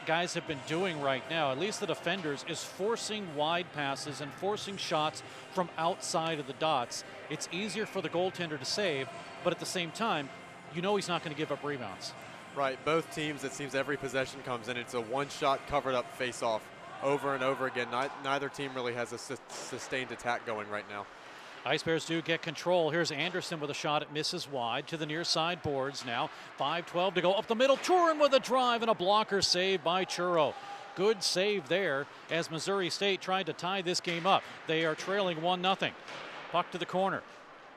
Speaker 1: guys have been doing right now, at least the defenders, is forcing wide passes and forcing shots from outside of the dots. It's easier for the goaltender to save, but at the same time, you know he's not going to give up rebounds.
Speaker 2: Right, both teams, it seems every possession comes in, it's a one-shot covered-up face-off over and over again. Neither team really has a sustained attack going right now.
Speaker 1: Ice Bears do get control. Here's Anderson with a shot. It misses wide to the near side boards now. 5:12 to go up the middle. Turin with a drive and a blocker save by Churro. Good save there as Missouri State tried to tie this game up. They are trailing 1-0. Puck to the corner.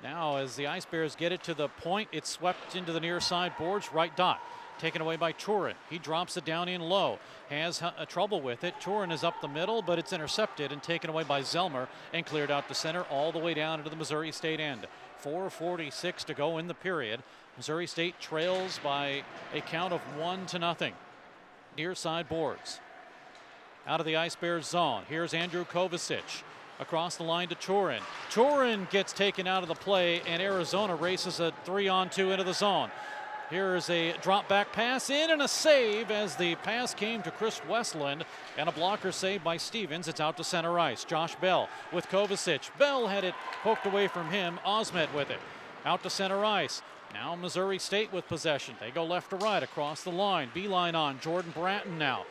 Speaker 1: Now as the Ice Bears get it to the point, it's swept into the near side boards, right dot. Taken away by Turin. He drops it down in low. Has trouble with it. Turin is up the middle, but it's intercepted and taken away by Zellmer and cleared out to center all the way down into the Missouri State end. 4:46 to go in the period. Missouri State trails by a count of 1-0. Near side boards. Out of the Ice Bears zone. Here's Andrew Kovacic. Across the line to Turin. Turin gets taken out of the play, and Arizona races a 3-on-2 into the zone. Here's a drop back pass in and a save as the pass came to Chris Westland, and a blocker save by Stevens. It's out to center ice. Josh Bell with Kovacic. Bell had it poked away from him. Osmet with it. Out to center ice. Now Missouri State with possession. They go left to right across the line. Beeline on. Jordan Bratton now.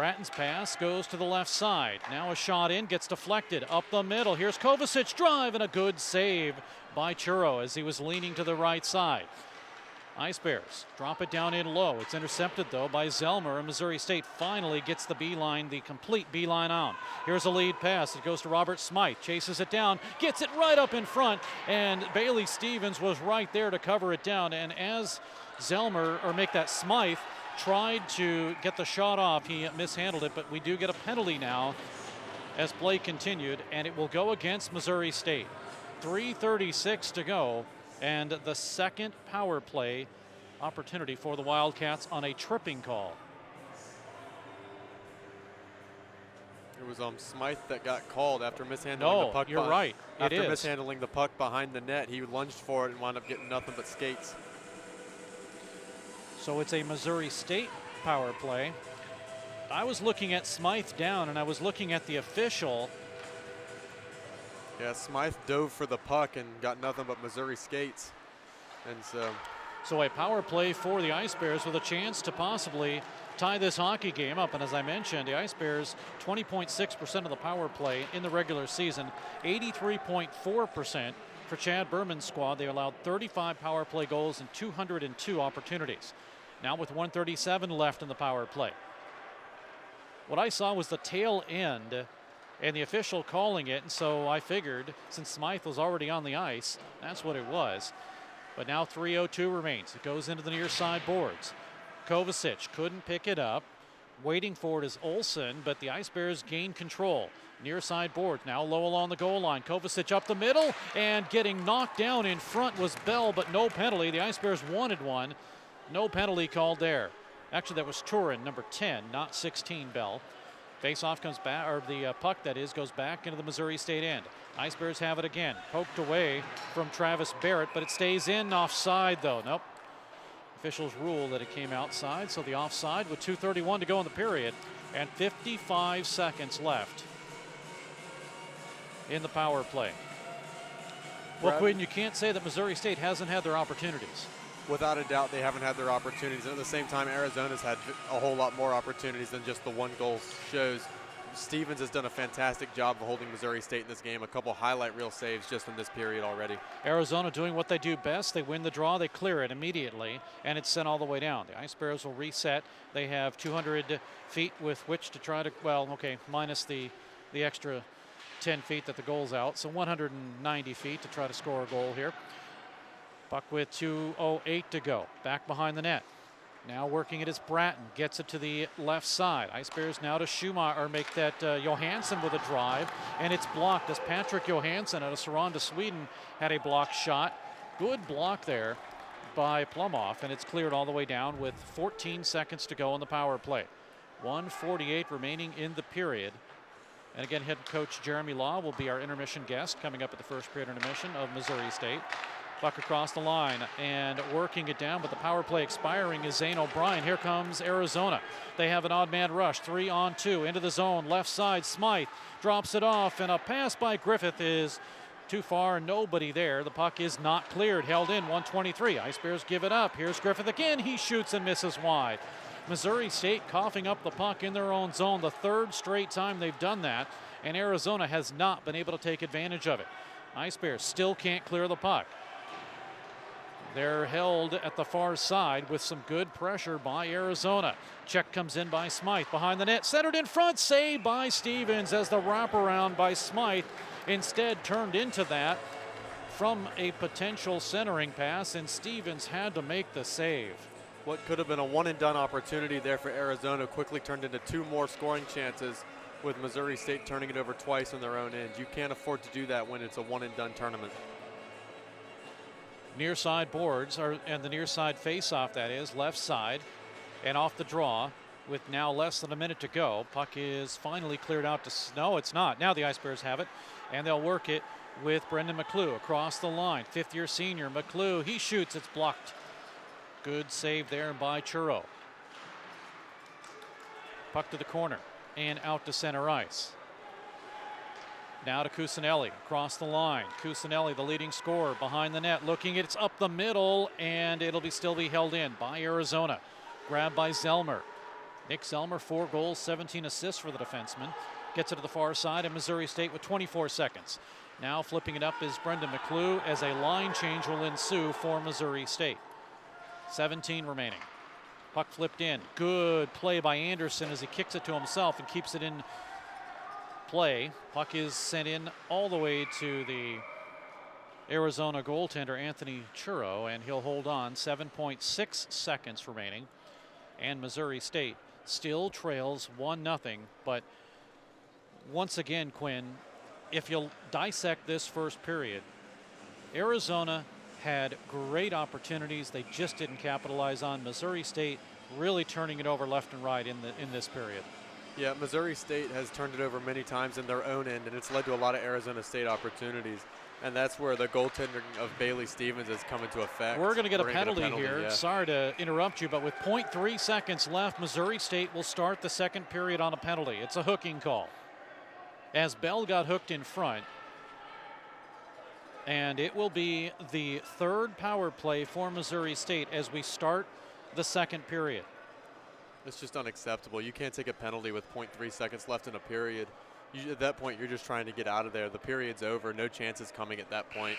Speaker 1: Bratton's pass goes to the left side. Now a shot in, gets deflected up the middle. Here's Kovacic drive and a good save by Churro as he was leaning to the right side. Ice Bears drop it down in low. It's intercepted though by Zelmer, and Missouri State finally gets the beeline, the complete beeline out. Here's a lead pass. It goes to Robert Smythe, chases it down, gets it right up in front, and Bailey Stevens was right there to cover it down. And as Smythe tried to get the shot off, he mishandled it, but we do get a penalty now as play continued, and it will go against Missouri State. 3:36 to go. And the second power play opportunity for the Wildcats on a tripping call.
Speaker 2: It was Smythe that got called after mishandling the puck.
Speaker 1: You're right.
Speaker 2: After mishandling the puck behind the net, he lunged for it and wound up getting nothing but skates.
Speaker 1: So it's a Missouri State power play. I was looking at Smythe down, and I was looking at the official.
Speaker 2: Yeah, Smythe dove for the puck and got nothing but Missouri skates. And
Speaker 1: so a power play for the Ice Bears with a chance to possibly tie this hockey game up. And as I mentioned, the Ice Bears 20.6% of the power play in the regular season, 83.4% for Chad Berman's squad. They allowed 35 power play goals and 202 opportunities. Now with 137 left in the power play. What I saw was the tail end and the official calling it, and so I figured since Smythe was already on the ice, that's what it was. But now 3:02 remains. It goes into the near side boards. Kovacic couldn't pick it up. Waiting for it is Olsen, but the Ice Bears gain control. Near side boards, now low along the goal line. Kovacic up the middle, and getting knocked down in front was Bell, but no penalty. The Ice Bears wanted one. No penalty called there. Actually, that was Turin, number 10, not 16, Bell. Face-off comes back, or the puck that is, goes back into the Missouri State end. Ice Bears have it again. Poked away from Travis Barrett, but it stays in offside though. Nope. Officials rule that it came outside, so the offside with 2:31 to go in the period and 55 seconds left in the power play. Well, Quinn, you can't say that Missouri State hasn't had their opportunities.
Speaker 2: Without a doubt, they haven't had their opportunities. And at the same time, Arizona's had a whole lot more opportunities than just the one goal shows. Stevens has done a fantastic job of holding Missouri State in this game. A couple highlight reel saves just in this period already.
Speaker 1: Arizona doing what they do best. They win the draw, they clear it immediately, and it's sent all the way down. The Ice Bears will reset. They have 200 feet with which to try to, well, okay, minus the extra 10 feet that the goal's out, so 190 feet to try to score a goal here. Puck with 2:08 to go. Back behind the net. Now working it is Bratton. Gets it to the left side. Ice Bears now to Schumacher, or make that Johansson with a drive. And it's blocked as Patrick Johansson out of Saranda, Sweden, had a blocked shot. Good block there by Plumoff, and it's cleared all the way down with 14 seconds to go on the power play. 1:48 remaining in the period. And again, head coach Jeremy Law will be our intermission guest coming up at the first period intermission of Missouri State. Puck across the line and working it down, but the power play expiring is Zane O'Brien. Here comes Arizona. They have an odd man rush, 3-on-2 into the zone. Left side, Smythe drops it off, and a pass by Griffith is too far. Nobody there. The puck is not cleared, held in, 1:23. Ice Bears give it up. Here's Griffith again. He shoots and misses wide. Missouri State coughing up the puck in their own zone, the third straight time they've done that, and Arizona has not been able to take advantage of it. Ice Bears still can't clear the puck. They're held at the far side with some good pressure by Arizona. Check comes in by Smythe behind the net, centered in front, saved by Stevens as the wraparound by Smythe instead turned into that from a potential centering pass, and Stevens had to make the save.
Speaker 2: What could have been a one-and-done opportunity there for Arizona quickly turned into two more scoring chances, with Missouri State turning it over twice on their own end. You can't afford to do that when it's a one-and-done tournament.
Speaker 1: Near side boards, and the near side face-off, that is, left side, and off the draw with now less than a minute to go. Puck is finally cleared out to, no, it's not. Now the Ice Bears have it, and they'll work it with Brendan McClue across the line. Fifth-year senior McClue, he shoots, it's blocked. Good save there by Churro. Puck to the corner and out to center ice. Now to Cusinelli across the line. Cusinelli, the leading scorer, behind the net, looking, it's up the middle, and it'll still be held in by Arizona. Grabbed by Zelmer. Nick Selmer, 4 goals, 17 assists for the defenseman. Gets it to the far side, and Missouri State with 24 seconds. Now flipping it up is Brendan McClue as a line change will ensue for Missouri State. 17 remaining. Puck flipped in. Good play by Anderson as he kicks it to himself and keeps it in play. Puck is sent in all the way to the Arizona goaltender Anthony Churro, and he'll hold on. 7.6 seconds remaining. And Missouri State still trails 1-0. But once again, Quinn, if you'll dissect this first period, Arizona had great opportunities. They just didn't capitalize on. Missouri State really turning it over left and right in this period.
Speaker 2: Yeah, Missouri State has turned it over many times in their own end, and it's led to a lot of Arizona State opportunities. And that's where the goaltending of Bailey Stevens has come into effect.
Speaker 1: We're going to get a penalty here.
Speaker 2: Yeah.
Speaker 1: Sorry to interrupt you, but with 0.3 seconds left, Missouri State will start the second period on a penalty. It's a hooking call, as Bell got hooked in front. And it will be the third power play for Missouri State as we start the second period.
Speaker 2: It's just unacceptable. You can't take a penalty with 0.3 seconds left in a period. At that point, you're just trying to get out of there. The period's over. No chances coming at that point.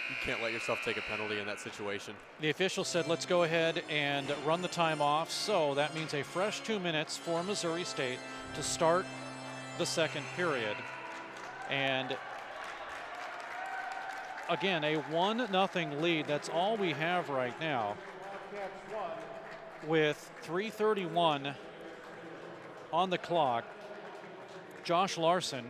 Speaker 2: You can't let yourself take a penalty in that situation.
Speaker 1: The official said, let's go ahead and run the time off. So that means a fresh 2 minutes for Missouri State to start the second period. And again, a 1-0 lead. That's all we have right now. With 3:31 on the clock, Josh Larson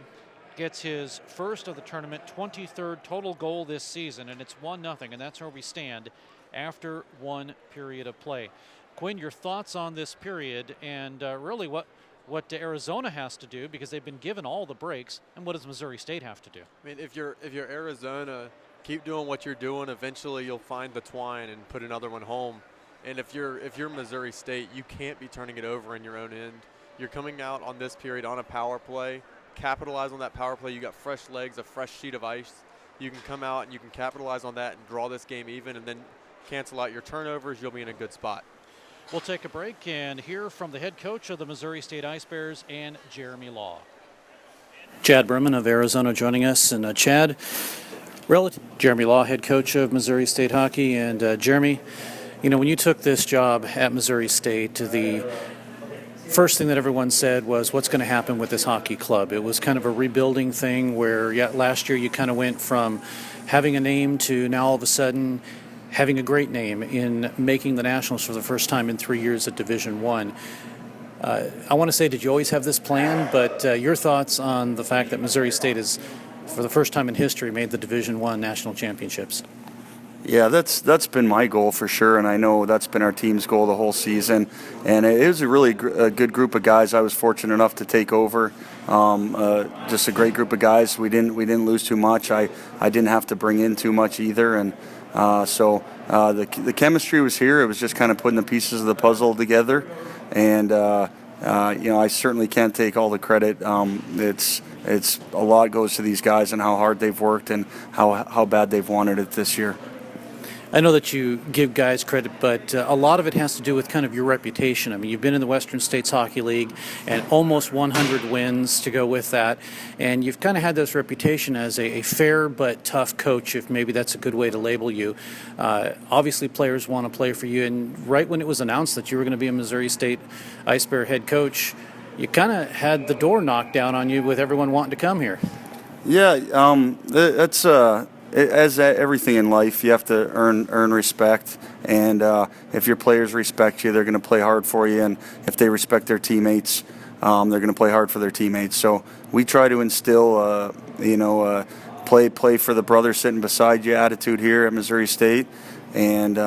Speaker 1: gets his first of the tournament, 23rd total goal this season, and it's 1-0, and that's where we stand after one period of play. Quinn, your thoughts on this period and really what Arizona has to do, because they've been given all the breaks, and what does Missouri State have to do?
Speaker 2: I mean, if you're Arizona, keep doing what you're doing. Eventually, you'll find the twine and put another one home. And if you're Missouri State, you can't be turning it over in your own end. You're coming out on this period on a power play. Capitalize on that power play. You got fresh legs, a fresh sheet of ice. You can come out and you can capitalize on that and draw this game even, and then cancel out your turnovers. You'll be in a good spot.
Speaker 1: We'll take a break and hear from the head coach of the Missouri State Ice Bears and Jeremy Law. Chad Berman of Arizona joining us. And Chad, Jeremy Law, head coach of Missouri State Hockey. And Jeremy, you know, when you took this job at Missouri State, the first thing that everyone said was, what's going to happen with this hockey club? It was kind of a rebuilding thing where, last year you kind of went from having a name to now all of a sudden having a great name in making the Nationals for the first time in 3 years at Division I. I want to say, did you always have this plan? But your thoughts on the fact that Missouri State has, for the first time in history, made the Division I national championships?
Speaker 5: Yeah, that's been my goal for sure, and I know that's been our team's goal the whole season. And it was a really good group of guys. I was fortunate enough to take over. Just a great group of guys. We didn't lose too much. I didn't have to bring in too much either, and so the chemistry was here. It was just kind of putting the pieces of the puzzle together, and I certainly can't take all the credit. It's a lot goes to these guys and how hard they've worked and how bad they've wanted it this year.
Speaker 1: I know that you give guys credit, but a lot of it has to do with kind of your reputation. I mean, you've been in the Western States Hockey League and almost 100 wins to go with that, and you've kind of had this reputation as a fair but tough coach, if maybe that's a good way to label you. Obviously, players want to play for you, and right when it was announced that you were going to be a Missouri State Ice Bear head coach, you kind of had the door knocked down on you with everyone wanting to come here.
Speaker 5: Yeah, that's as everything in life, you have to earn respect, and if your players respect you, they're going to play hard for you, and if they respect their teammates, they're going to play hard for their teammates. So we try to instill, play for the brother sitting beside you attitude here at Missouri State, and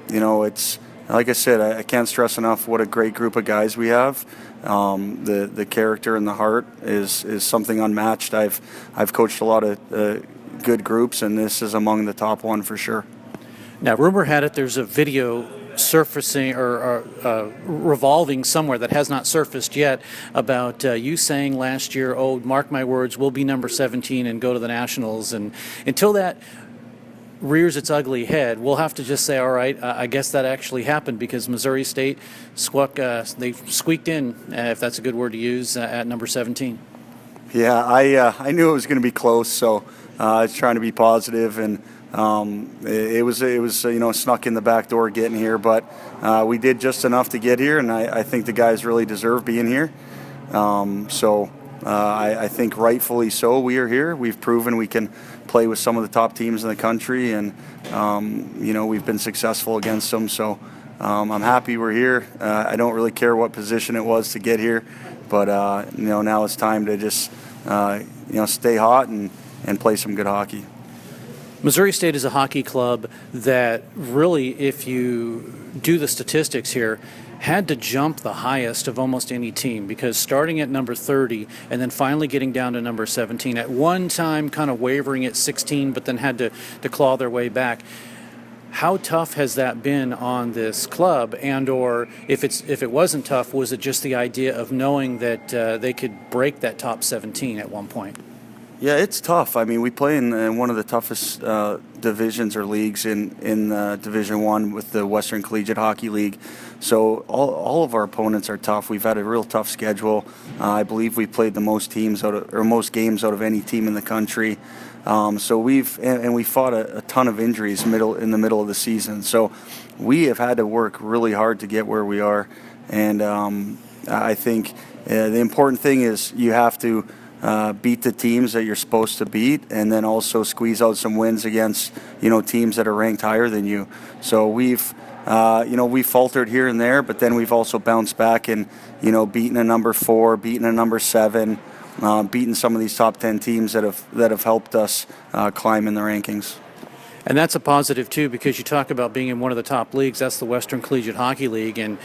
Speaker 5: it's like I said, I can't stress enough what a great group of guys we have. The character and the heart is something unmatched. I've coached a lot of good groups, and this is among the top one for sure.
Speaker 1: Now, rumor had it there's a video surfacing or revolving somewhere that has not surfaced yet about you saying last year, "Oh, mark my words, we'll be number 17 and go to the Nationals." And until that rears its ugly head, we'll have to just say, all right, I guess that actually happened because Missouri State they squeaked in, if that's a good word to use, at number 17.
Speaker 5: Yeah, I knew it was going to be close, so I was trying to be positive, and it was snuck in the back door getting here, but we did just enough to get here, and I think the guys really deserve being here. I think rightfully so we are here. We've proven we can play with some of the top teams in the country, and we've been successful against them. So I'm happy we're here. I don't really care what position it was to get here, but now it's time to just stay hot and play some good hockey.
Speaker 1: Missouri State is a hockey club that really, if you do the statistics here, had to jump the highest of almost any team, because starting at number 30 and then finally getting down to number 17, at one time kind of wavering at 16, but then had to claw their way back. How tough has that been on this club? And or if it wasn't tough, was it just the idea of knowing that they could break that top 17 at one point?
Speaker 5: Yeah, it's tough. I mean, we play in one of the toughest divisions or leagues in Division I with the Western Collegiate Hockey League. So all of our opponents are tough. We've had a real tough schedule. I believe we played the most games out of any team in the country. So we fought a ton of injuries in the middle of the season. So we have had to work really hard to get where we are. And I think the important thing is you have to beat the teams that you're supposed to beat, and then also squeeze out some wins against teams that are ranked higher than you. So we've faltered here and there, but then we've also bounced back and beaten a number 4, beaten a number 7, beaten some of these top 10 teams that have helped us climb in the rankings.
Speaker 1: And that's a positive too, because you talk about being in one of the top leagues. That's the Western Collegiate Hockey League, and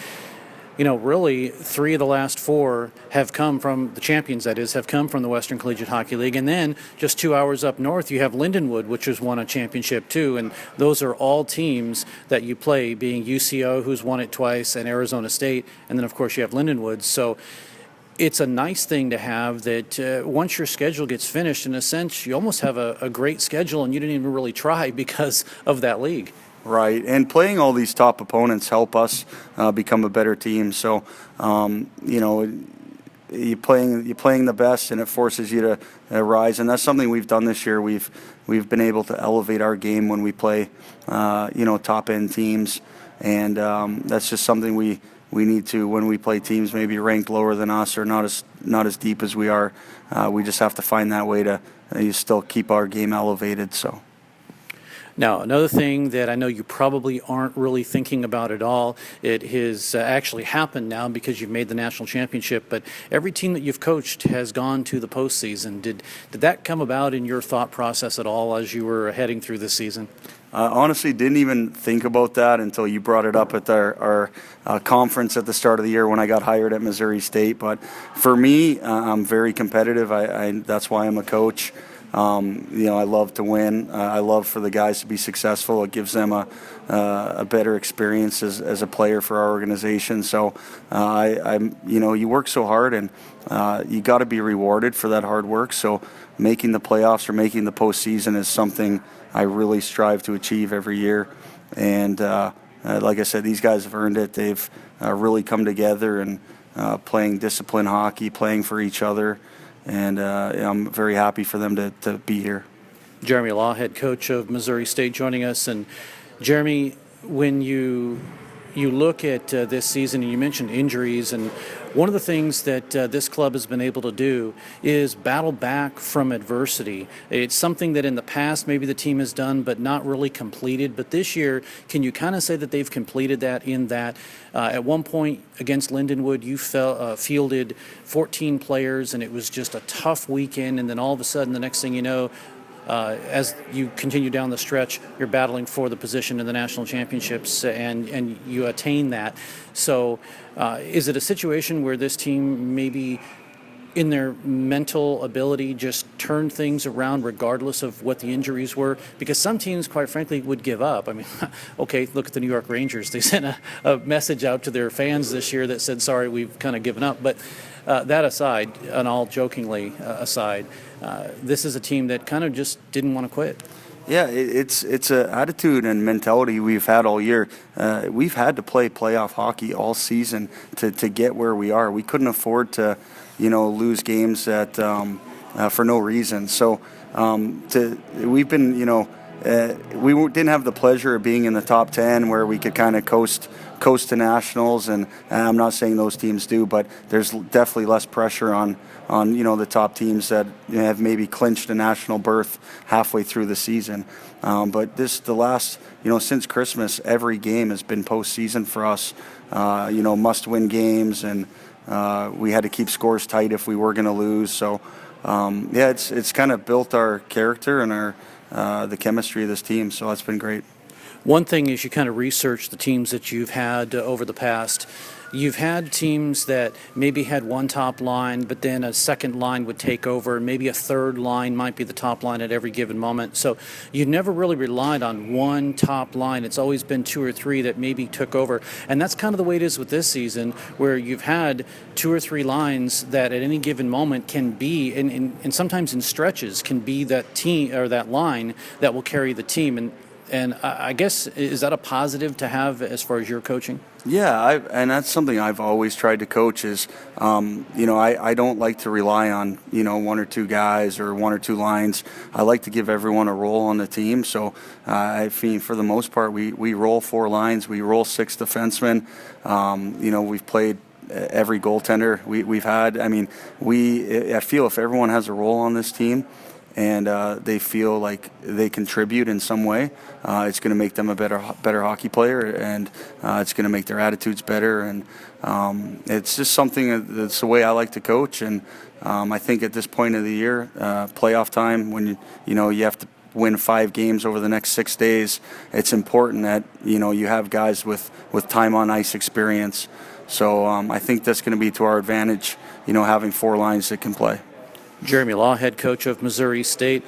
Speaker 1: really 3 of the last 4 have come from the champions, have come from the Western Collegiate Hockey League. And then just 2 hours up north, you have Lindenwood, which has won a championship too. And those are all teams that you play, being UCO, who's won it twice, and Arizona State. And then, of course, you have Lindenwood. So it's a nice thing to have that once your schedule gets finished, in a sense, you almost have a great schedule, and you didn't even really try because of that league.
Speaker 5: Right, and playing all these top opponents help us become a better team. So, you're playing the best, and it forces you to rise. And that's something we've done this year. We've been able to elevate our game when we play, top end teams, and that's just something we need to, when we play teams maybe ranked lower than us or not as deep as we are. We just have to find that way to still keep our game elevated. So.
Speaker 1: Now, another thing that I know you probably aren't really thinking about at all, it has actually happened now because you've made the national championship, but every team that you've coached has gone to the postseason. Did that come about in your thought process at all as you were heading through this season?
Speaker 5: Honestly, didn't even think about that until you brought it up at our conference at the start of the year when I got hired at Missouri State. But for me, I'm very competitive. That's why I'm a coach. I love to win. I love for the guys to be successful. It gives them a better experience as a player for our organization. So you work so hard, and you got to be rewarded for that hard work. So making the playoffs or making the postseason is something I really strive to achieve every year. And like I said, these guys have earned it. They've really come together and playing disciplined hockey, playing for each other. And I'm very happy for them to be here.
Speaker 1: Jeremy Law, head coach of Missouri State, joining us. And Jeremy, when you look at this season, and you mentioned injuries, and one of the things that this club has been able to do is battle back from adversity. It's something that in the past maybe the team has done but not really completed. But this year, can you kind of say that they've completed that, in that at one point against Lindenwood, you fielded 14 players, and it was just a tough weekend, and then all of a sudden the next thing you know, as you continue down the stretch, you're battling for the position in the national championships, and you attain that. So is it a situation where this team maybe in their mental ability just turned things around regardless of what the injuries were? Because some teams, quite frankly, would give up. I mean, okay, look at the New York Rangers. They sent a message out to their fans this year that said, sorry, we've kind of given up. But that aside, and all jokingly aside, this is a team that kind of just didn't want to quit.
Speaker 5: Yeah, it's an attitude and mentality we've had all year. We've had to play playoff hockey all season to get where we are. We couldn't afford to, lose games that for no reason. So we've been, we didn't have the pleasure of being in the top 10 where we could kind of coast to nationals, and I'm not saying those teams do, but there's definitely less pressure on the top teams that have maybe clinched a national berth halfway through the season. But the last, since Christmas, every game has been postseason for us. Must-win games, and we had to keep scores tight if we were going to lose. So, it's kind of built our character and the chemistry of this team. So that's been great.
Speaker 1: One thing is you kind of research the teams that you've had over the past. You've had teams that maybe had one top line, but then a second line would take over, and maybe a third line might be the top line at every given moment. So you never really relied on one top line. It's always been two or three that maybe took over. And that's kind of the way it is with this season, where you've had two or three lines that at any given moment can be, and sometimes in stretches, can be that team or that line that will carry the team. And I guess, is that a positive to have as far as your coaching?
Speaker 5: Yeah, and that's something I've always tried to coach is, I don't like to rely on, one or two guys or one or two lines. I like to give everyone a role on the team. So, I mean, for the most part, we roll four lines. We roll six defensemen. We've played every goaltender we've had. I mean, I feel if everyone has a role on this team, and they feel like they contribute in some way, it's going to make them a better hockey player, and it's going to make their attitudes better. And it's just something that's the way I like to coach. And I think at this point of the year, playoff time, when you have to win 5 games over the next 6 days, it's important that you have guys with time on ice experience. So I think that's going to be to our advantage, having 4 lines that can play.
Speaker 1: Jeremy Law, head coach of Missouri State.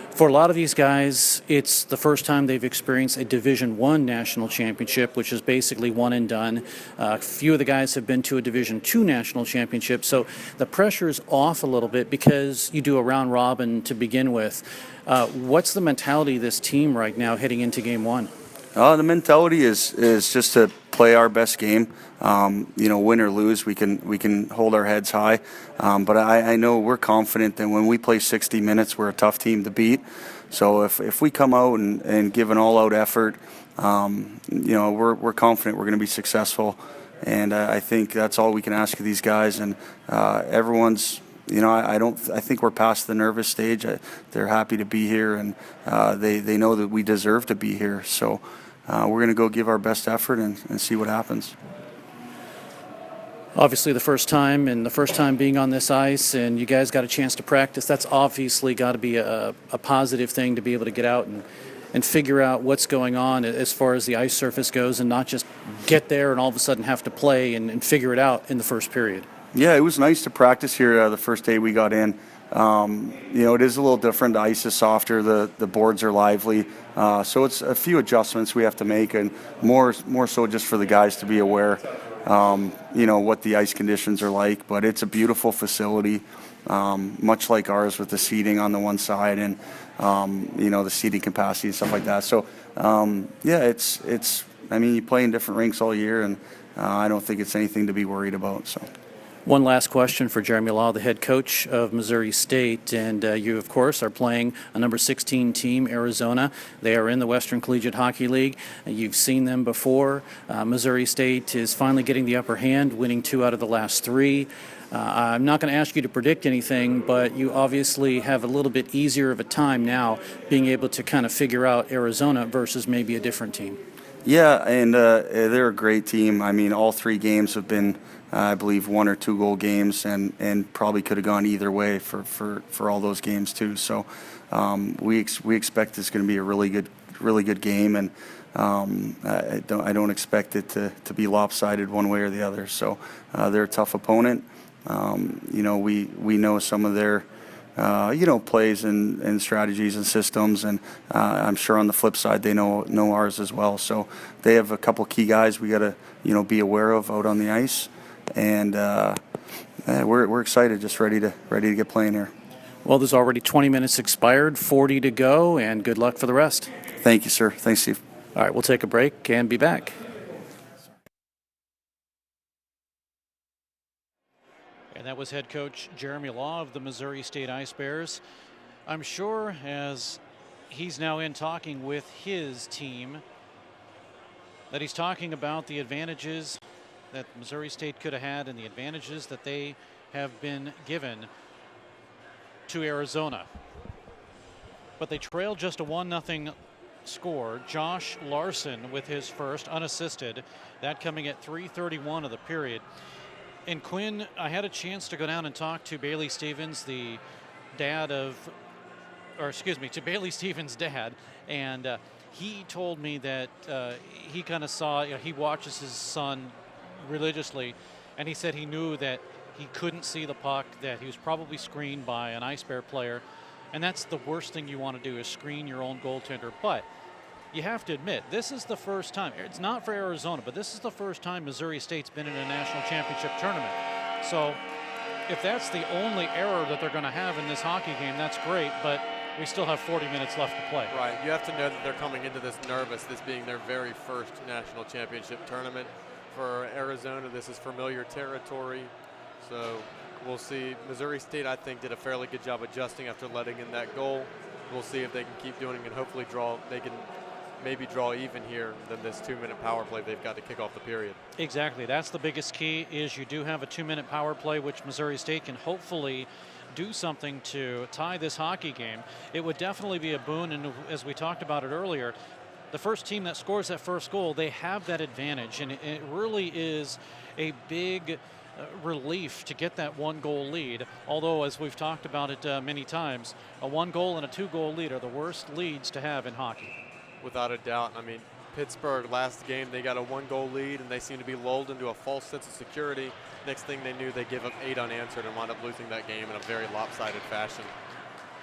Speaker 1: For a lot of these guys, it's the first time they've experienced a Division I national championship, which is basically one and done. A few of the guys have been to a Division II national championship, so the pressure's off a little bit because you do a round robin to begin with. What's the mentality of this team right now heading into Game 1?
Speaker 5: The mentality is just to play our best game. Win or lose, we can hold our heads high. But I know we're confident that when we play 60 minutes, we're a tough team to beat. So if we come out and give an all-out effort, we're confident we're going to be successful. And I think that's all we can ask of these guys. And everyone's. I think we're past the nervous stage. They're happy to be here, and they know that we deserve to be here. So we're going to go give our best effort and see what happens.
Speaker 1: Obviously the first time being on this ice, and you guys got a chance to practice, that's obviously got to be a positive thing to be able to get out and figure out what's going on as far as the ice surface goes, and not just get there and all of a sudden have to play and figure it out in the first period.
Speaker 5: Yeah, it was nice to practice here the first day we got in. It is a little different. The ice is softer. The boards are lively. So it's a few adjustments we have to make, and more so just for the guys to be aware, what the ice conditions are like. But it's a beautiful facility, much like ours with the seating on the one side and, the seating capacity and stuff like that. So, you play in different rinks all year, and I don't think it's anything to be worried about. So.
Speaker 1: One last question for Jeremy Law, the head coach of Missouri State, and you, of course, are playing a number 16 team, Arizona. They are in the Western Collegiate Hockey League. You've seen them before. Missouri State is finally getting the upper hand, winning 2 out of the last 3. I'm not going to ask you to predict anything, but you obviously have a little bit easier of a time now being able to kind of figure out Arizona versus maybe a different team.
Speaker 5: Yeah, and they're a great team. I mean, all 3 games have been, I believe, 1 or 2 goal games, and probably could have gone either way for all those games too. So we expect it's going to be a really good game, and I don't expect it to be lopsided one way or the other. So they're a tough opponent. We know some of their plays and strategies and systems, and I'm sure on the flip side they know ours as well. So they have a couple key guys we got to be aware of out on the ice. And we're excited, just ready to get playing here.
Speaker 1: Well, there's already 20 minutes expired, 40 to go, and good luck for the rest.
Speaker 5: Thank you, sir. Thanks, Steve.
Speaker 1: All right, we'll take a break and be back. And that was head coach Jeremy Law of the Missouri State Ice Bears. I'm sure as he's now in talking with his team that he's talking about the advantages that Missouri State could have had and the advantages that they have been given to Arizona. But they trailed just a 1-0 score. Josh Larson with his first unassisted, that coming at 3:31 of the period. And Quinn, I had a chance to go down and talk to Bailey Stevens, the dad of, or excuse me, to Bailey Stevens' dad, and he told me that he kind of saw, he watches his son religiously, and he said he knew that he couldn't see the puck, that he was probably screened by an Ice Bear player, and that's the worst thing you want to do is screen your own goaltender. But you have to admit, this is the first time, it's not for Arizona, but this is the first time Missouri State's been in a national championship tournament. So if that's the only error that they're going to have in this hockey game, that's great, but we still have 40 minutes left to play.
Speaker 2: Right, you have to know that they're coming into this nervous, this being their very first national championship tournament. For Arizona, this is familiar territory. So we'll see. Missouri State, I think, did a fairly good job adjusting after letting in that goal. We'll see if they can keep doing it and hopefully they can maybe draw even here than this 2-minute power play they've got to kick off the period.
Speaker 1: Exactly. That's the biggest key, is you do have a 2-minute power play, which Missouri State can hopefully do something to tie this hockey game. It would definitely be a boon, and as we talked about it earlier, the first team that scores that first goal, they have that advantage, and it really is a big relief to get that 1-goal lead. Although, as we've talked about it many times, a 1-goal and a 2-goal lead are the worst leads to have in hockey.
Speaker 2: Without a doubt. I mean, Pittsburgh last game, they got a 1-goal lead and they seemed to be lulled into a false sense of security. Next thing they knew, they gave up 8 unanswered and wound up losing that game in a very lopsided fashion.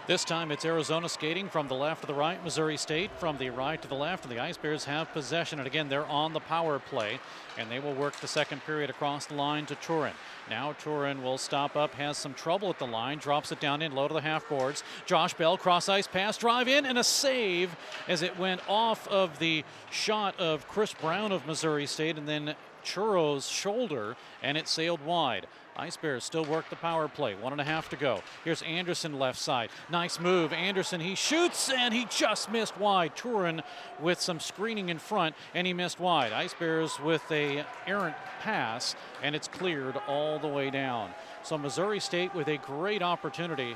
Speaker 1: This time it's Arizona skating from the left to the right, Missouri State from the right to the left, and the Ice Bears have possession. And again, they're on the power play, and they will work the second period across the line to Turin. Now Turin will stop up, has some trouble at the line, drops it down in low to the half boards. Josh Bell, cross ice pass, drive in, and a save as it went off of the shot of Chris Brown of Missouri State, and then Churro's shoulder, and it sailed wide. Ice Bears still work the power play. 1.5 to go. Here's Anderson left side. Nice move. Anderson, he shoots, and he just missed wide. Turin with some screening in front, and he missed wide. Ice Bears with a errant pass, and it's cleared all the way down. So Missouri State with a great opportunity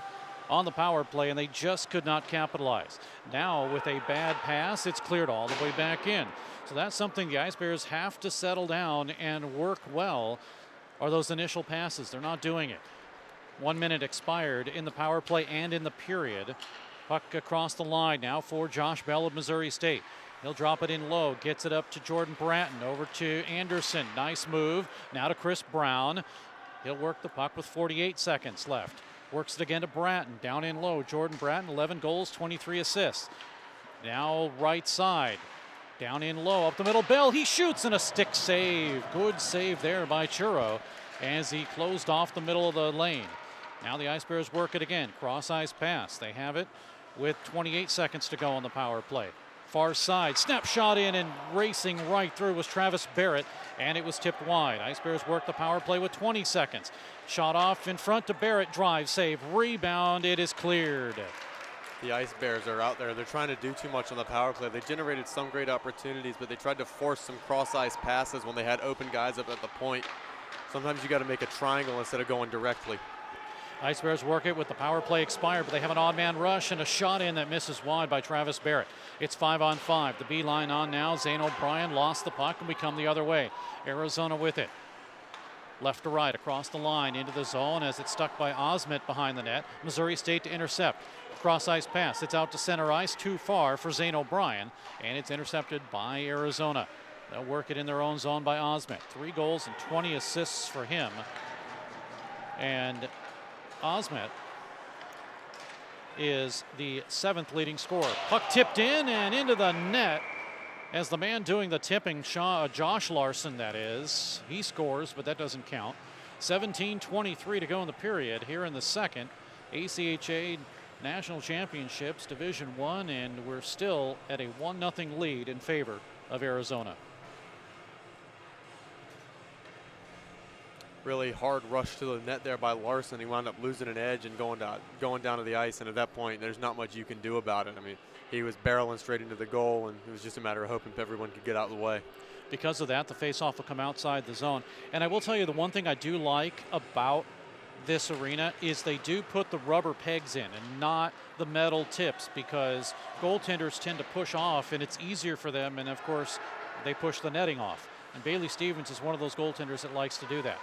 Speaker 1: on the power play, and they just could not capitalize. Now with a bad pass, it's cleared all the way back in. So that's something the Ice Bears have to settle down and work well, are those initial passes. They're not doing it. 1 minute expired in the power play and in the period. Puck across the line now for Josh Bell of Missouri State. He'll drop it in low, gets it up to Jordan Bratton, over to Anderson. Nice move. Now to Chris Brown. He'll work the puck with 48 seconds left. Works it again to Bratton, down in low. Jordan Bratton, 11 goals, 23 assists. Now right side. Down in low, up the middle, Bell, he shoots, and a stick save. Good save there by Churro as he closed off the middle of the lane. Now the Ice Bears work it again. Cross ice pass. They have it with 28 seconds to go on the power play. Far side, snapshot in, and racing right through was Travis Barrett, and it was tipped wide. Ice Bears work the power play with 20 seconds. Shot off in front to Barrett, drive, save, rebound, it is cleared.
Speaker 2: The Ice Bears are out there. They're trying to do too much on the power play. They generated some great opportunities, but they tried to force some cross-ice passes when they had open guys up at the point. Sometimes you got to make a triangle instead of going directly.
Speaker 1: Ice Bears work it with the power play expired, but they have an odd man rush and a shot in that misses wide by Travis Barrett. It's 5-on-5. The B line on now. Zane O'Brien lost the puck and we come the other way. Arizona with it. Left to right across the line into the zone as it's stuck by Osment behind the net. Missouri State to intercept. Cross ice pass. It's out to center ice, too far for Zane O'Brien, and it's intercepted by Arizona. They'll work it in their own zone by Osment. 3 goals and 20 assists for him. And Osment is the 7th leading scorer. Puck tipped in and into the net as the man doing the tipping, Josh Larson, that is. He scores, but that doesn't count. 17:23 to go in the period here in the second. ACHA National Championships Division I, and we're still at a 1-0 lead in favor of Arizona.
Speaker 2: Really hard rush to the net there by Larson. He wound up losing an edge and going down to the ice, and at that point there's not much you can do about it. I mean, he was barreling straight into the goal, and it was just a matter of hoping everyone could get out of the way.
Speaker 1: Because of that, the faceoff will come outside the zone. And I will tell you, the one thing I do like about this arena is they do put the rubber pegs in and not the metal tips, because goaltenders tend to push off and it's easier for them, and of course they push the netting off. And Bailey Stevens is one of those goaltenders that likes to do that.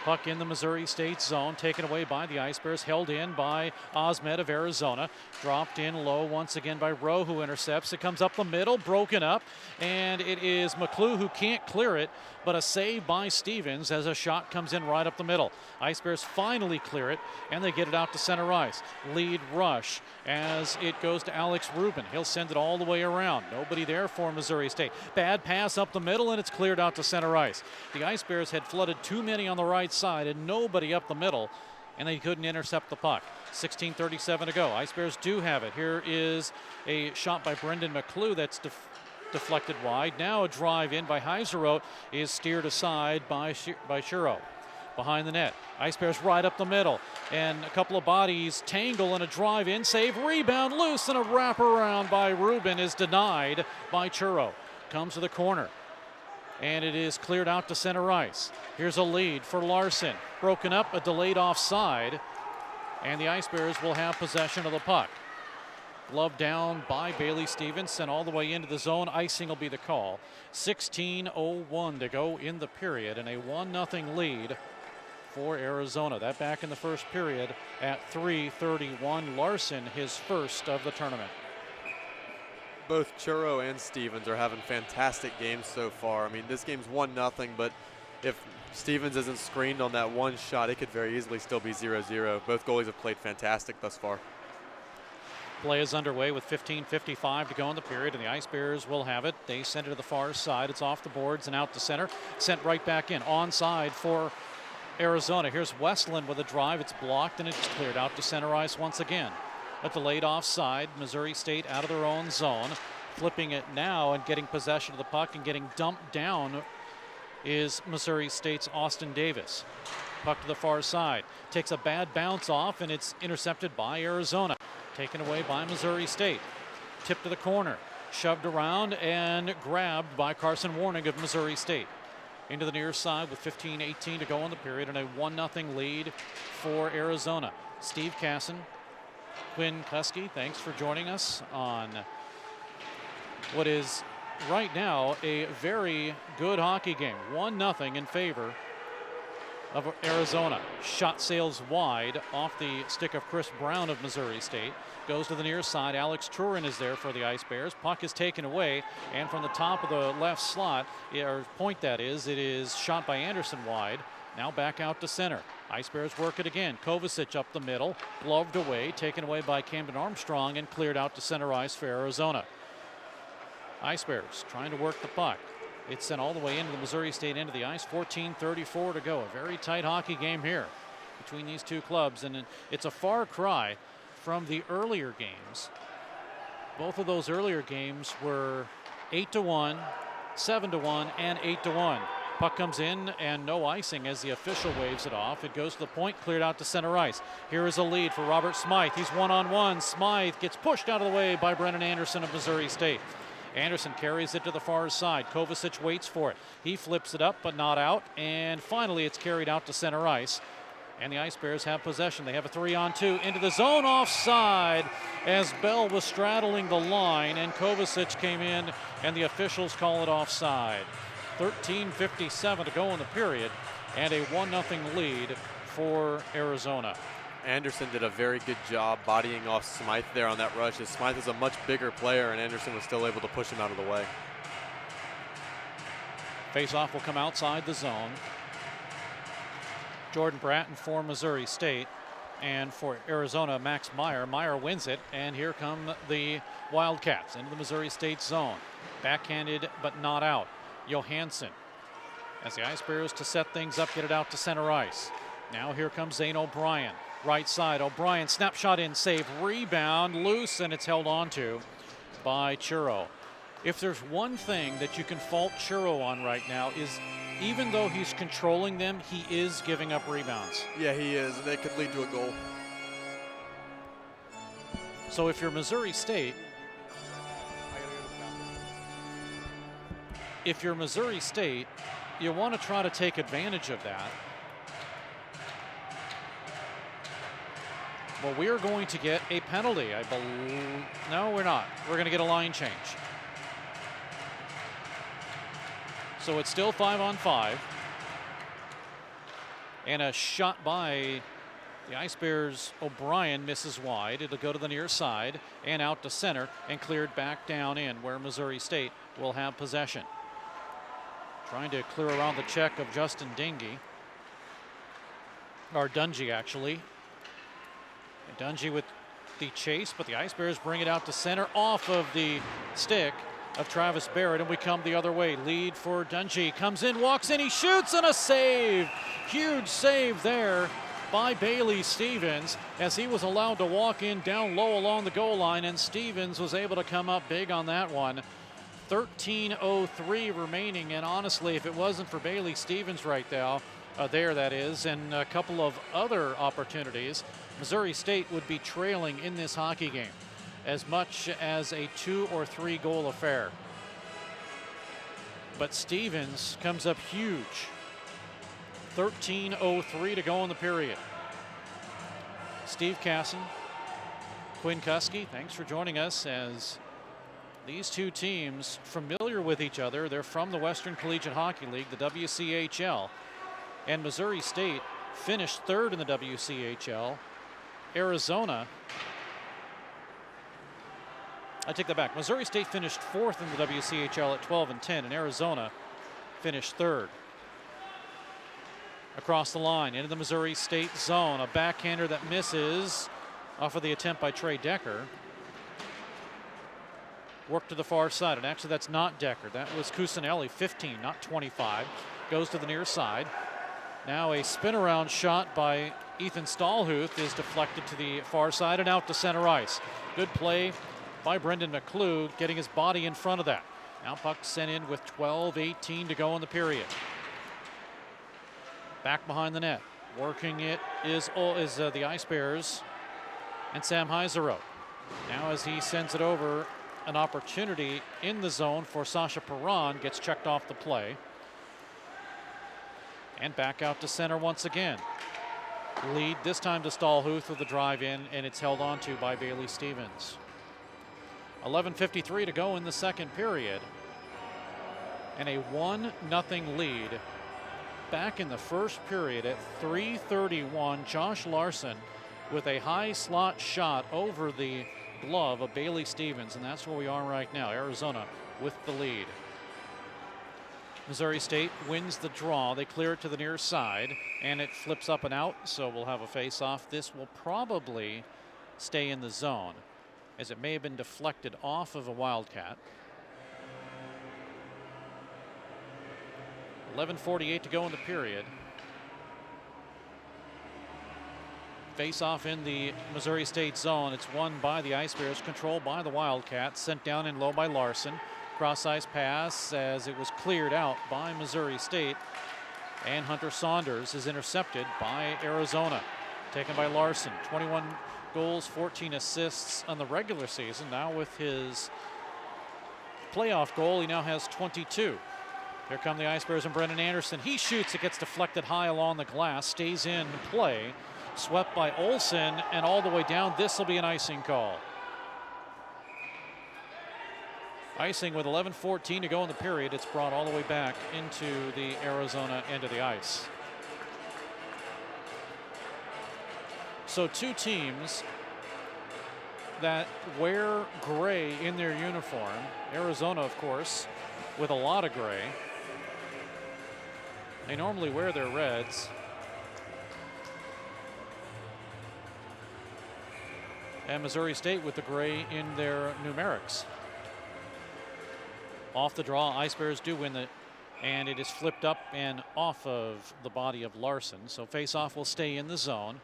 Speaker 1: Puck in the Missouri State zone, taken away by the Ice Bears, held in by Osmed of Arizona. Dropped in low once again by Rowe, who intercepts. It comes up the middle, broken up, and it is McClue who can't clear it, but a save by Stevens as a shot comes in right up the middle. Ice Bears finally clear it, and they get it out to center ice. Lead rush as it goes to Alex Rubin. He'll send it all the way around. Nobody there for Missouri State. Bad pass up the middle, and it's cleared out to center ice. The Ice Bears had flooded too many on the right side and nobody up the middle, and they couldn't intercept the puck. 16:37 to go. Ice Bears do have it. Here is a shot by Brendan McClue that's deflected wide. Now a drive in by Heiseroth is steered aside by Shiro. Behind the net. Ice Bears right up the middle, and a couple of bodies tangle in a drive in save. Rebound loose, and a wraparound by Rubin is denied by Churro. Comes to the corner, and it is cleared out to center ice. Here's a lead for Larson. Broken up, a delayed offside, and the Ice Bears will have possession of the puck. Glove down by Bailey Stevens, sent all the way into the zone. Icing will be the call. 16:01 to go in the period, and a 1-0 lead for Arizona. That back in the first period at 3:31. Larson, his first of the tournament.
Speaker 2: Both Churro and Stevens are having fantastic games so far. I mean, this game's 1-0, but if Stevens isn't screened on that one shot, it could very easily still be 0-0. Both goalies have played fantastic thus far.
Speaker 1: Play is underway with 15:55 to go in the period, and the Ice Bears will have it. They send it to the far side. It's off the boards and out to center. Sent right back in. Onside for Arizona. Here's Westland with a drive. It's blocked, and it's cleared out to center ice once again. A delayed offside. Missouri State out of their own zone. Flipping it now and getting possession of the puck and getting dumped down is Missouri State's Austin Davis. Puck to the far side. Takes a bad bounce off, and it's intercepted by Arizona. Taken away by Missouri State. Tipped to the corner. Shoved around and grabbed by Carson Warning of Missouri State. Into the near side with 15:18 to go in the period, and a 1-0 lead for Arizona. Steve Casson, Quinn Kuski, thanks for joining us on what is right now a very good hockey game. 1-0 in favor of Arizona. Shot sails wide off the stick of Chris Brown of Missouri State. Goes to the near side. Alex Turin is there for the Ice Bears. Puck is taken away, and from the top of the left slot, or point that is, it is shot by Anderson wide. Now back out to center. Ice Bears work it again. Kovacic up the middle, gloved away, taken away by Camden Armstrong, and cleared out to center ice for Arizona. Ice Bears trying to work the puck. It's sent all the way into the Missouri State end of the ice. 14:34 to go. A very tight hockey game here between these two clubs, and it's a far cry from the earlier games. Both of those earlier games were 8-1, 7-1, and 8-1. Puck comes in and no icing as the official waves it off. It goes to the point, cleared out to center ice. Here is a lead for Robert Smythe. He's one-on-one. Smythe gets pushed out of the way by Brennan Anderson of Missouri State. Anderson carries it to the far side. Kovacic waits for it. He flips it up, but not out. And finally, it's carried out to center ice. And the Ice Bears have possession. They have a 3-on-2 into the zone, offside as Bell was straddling the line, and Kovacic came in, and the officials call it offside. 13:57 to go in the period, and a 1-0 lead for Arizona.
Speaker 2: Anderson did a very good job bodying off Smythe there on that rush, as Smythe is a much bigger player, and Anderson was still able to push him out of the way.
Speaker 1: Face-off will come outside the zone. Jordan Bratton for Missouri State, and for Arizona, Max Meyer. Meyer wins it, and here come the Wildcats into the Missouri State zone. Backhanded, but not out. Johansson, as the Ice Bears to set things up, get it out to center ice. Now here comes Zane O'Brien. right side. O'Brien, snapshot in, save, rebound, loose, and it's held on to by Churro. If there's one thing that you can fault Churro on right now is even though he's controlling them, he is giving up rebounds.
Speaker 2: Yeah, he is, and that could lead to a goal.
Speaker 1: So if you're Missouri State, you want to try to take advantage of that. Well, we are going to get a penalty, I believe. No, we're not. We're going to get a line change. So it's still 5-on-5. And a shot by the Ice Bears. O'Brien misses wide. It'll go to the near side and out to center and cleared back down in where Missouri State will have possession. Trying to clear around the check of Justin Dingy. Or Dungy, actually. And Dungy with the chase, but the Ice Bears bring it out to center off of the stick of Travis Barrett, and we come the other way. Lead for Dungy. Comes in, walks in, he shoots, and a save. Huge save there by Bailey Stevens as he was allowed to walk in down low along the goal line, and Stevens was able to come up big on that one. 13:03 remaining, and honestly, if it wasn't for Bailey Stevens right now, that is, and a couple of other opportunities, Missouri State would be trailing in this hockey game as much as a 2 or 3 goal affair. But Stevens comes up huge. 13:03 to go in the period. Steve Casson, Quinn Kuski, thanks for joining us as these two teams familiar with each other. They're from the Western Collegiate Hockey League, the WCHL, and Missouri State finished 3rd in the WCHL. Arizona, I take that back. Missouri State finished 4th in the WCHL at 12-10, and Arizona finished 3rd. Across the line, into the Missouri State zone. A backhander that misses off of the attempt by Trey Decker. Work to the far side, and actually that's not Decker. That was Cusinelli, 15, not 25. Goes to the near side. Now a spin around shot by Ethan Stallhuth is deflected to the far side and out to center ice. Good play by Brendan McClue, getting his body in front of that. Now puck sent in with 12:18 to go in the period. Back behind the net. Working it is the Ice Bears and Sam Heiseroth. Now as he sends it over, an opportunity in the zone for Sasha Perron gets checked off the play. And back out to center once again. Lead this time to Stallhuth with the drive in, and it's held on to by Bailey Stevens. 11:53 to go in the second period. And a 1-0 lead. Back in the first period at 3:31, Josh Larson with a high slot shot over the glove of Bailey Stevens, and that's where we are right now. Arizona with the lead. Missouri State wins the draw. They clear it to the near side, and it flips up and out, so we'll have a face-off. This will probably stay in the zone, as it may have been deflected off of a Wildcat. 11:48 to go in the period. Face-off in the Missouri State zone. It's won by the Ice Bears, controlled by the Wildcats, sent down in low by Larson. Cross-ice pass as it was cleared out by Missouri State, and Hunter Saunders is intercepted by Arizona. Taken by Larson. 21 goals, 14 assists on the regular season. Now with his playoff goal, he now has 22. Here come the Ice Bears and Brendan Anderson. He shoots, it gets deflected high along the glass, stays in play. Swept by Olsen and all the way down. This will be an icing call. Icing with 11:14 to go in the period. It's brought all the way back into the Arizona end of the ice. So two teams that wear gray in their uniform. Arizona, of course, with a lot of gray. They normally wear their reds. And Missouri State with the gray in their numerics. Off the draw, Ice Bears do win it, and it is flipped up and off of the body of Larson. So face-off will stay in the zone.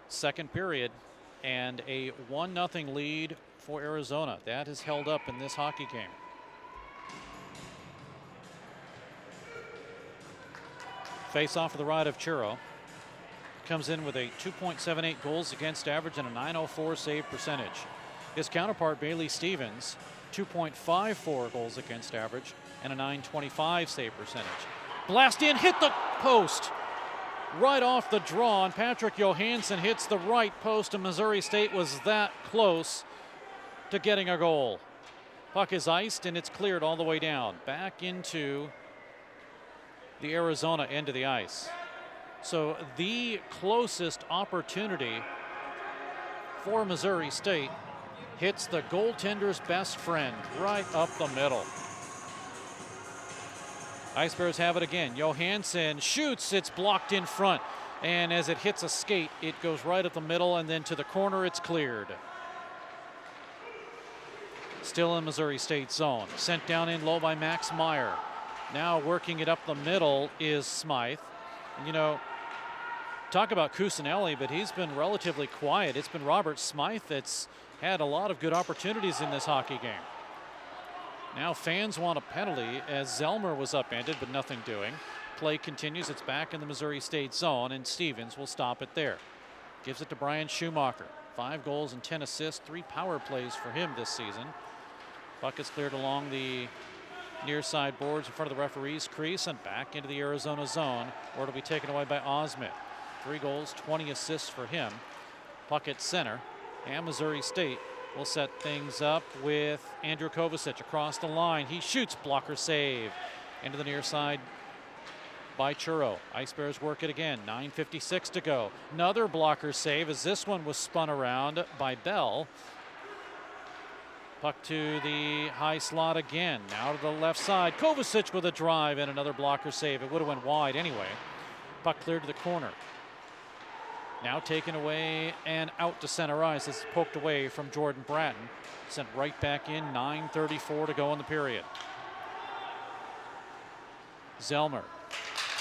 Speaker 1: second period, and a 1-0 lead for Arizona. That is held up in this hockey game. Face off to the right of Churro. Comes in with a 2.78 goals against average and a 904 save percentage. His counterpart, Bailey Stevens, 2.54 goals against average and a 925 save percentage. Blast in, hit the post. Right off the draw, and Patrick Johansson hits the right post, and Missouri State was that close to getting a goal. Puck is iced, and it's cleared all the way down, back into the Arizona end of the ice. So the closest opportunity for Missouri State hits the goaltender's best friend right up the middle. Ice Bears have it again. Johansson shoots, it's blocked in front. And as it hits a skate, it goes right up the middle, and then to the corner, it's cleared. Still in Missouri State zone. Sent down in low by Max Meyer. Now working it up the middle is Smythe. And, you know, talk about Cusinelli, but he's been relatively quiet. It's been Robert Smythe that's had a lot of good opportunities in this hockey game. Now fans want a penalty as Zellmer was upended, but nothing doing. Play continues. It's back in the Missouri State zone, and Stevens will stop it there. Gives it to Brian Schumacher. 5 goals and 10 assists, 3 power plays for him this season. Puck is cleared along the near side boards in front of the referee's crease and back into the Arizona zone, where it'll be taken away by Osmond. 3 goals, 20 assists for him. Puck at center, and Missouri State will set things up with Andrew Kovacic across the line. He shoots, blocker save. Into the near side by Churro. Ice Bears work it again. 9:56 to go. Another blocker save as this one was spun around by Bell. Puck to the high slot again. Now to the left side. Kovacic with a drive and another blocker save. It would have went wide anyway. Puck cleared to the corner. Now taken away and out to center ice. This is poked away from Jordan Bratton. Sent right back in. 9:34 to go in the period. Zellmer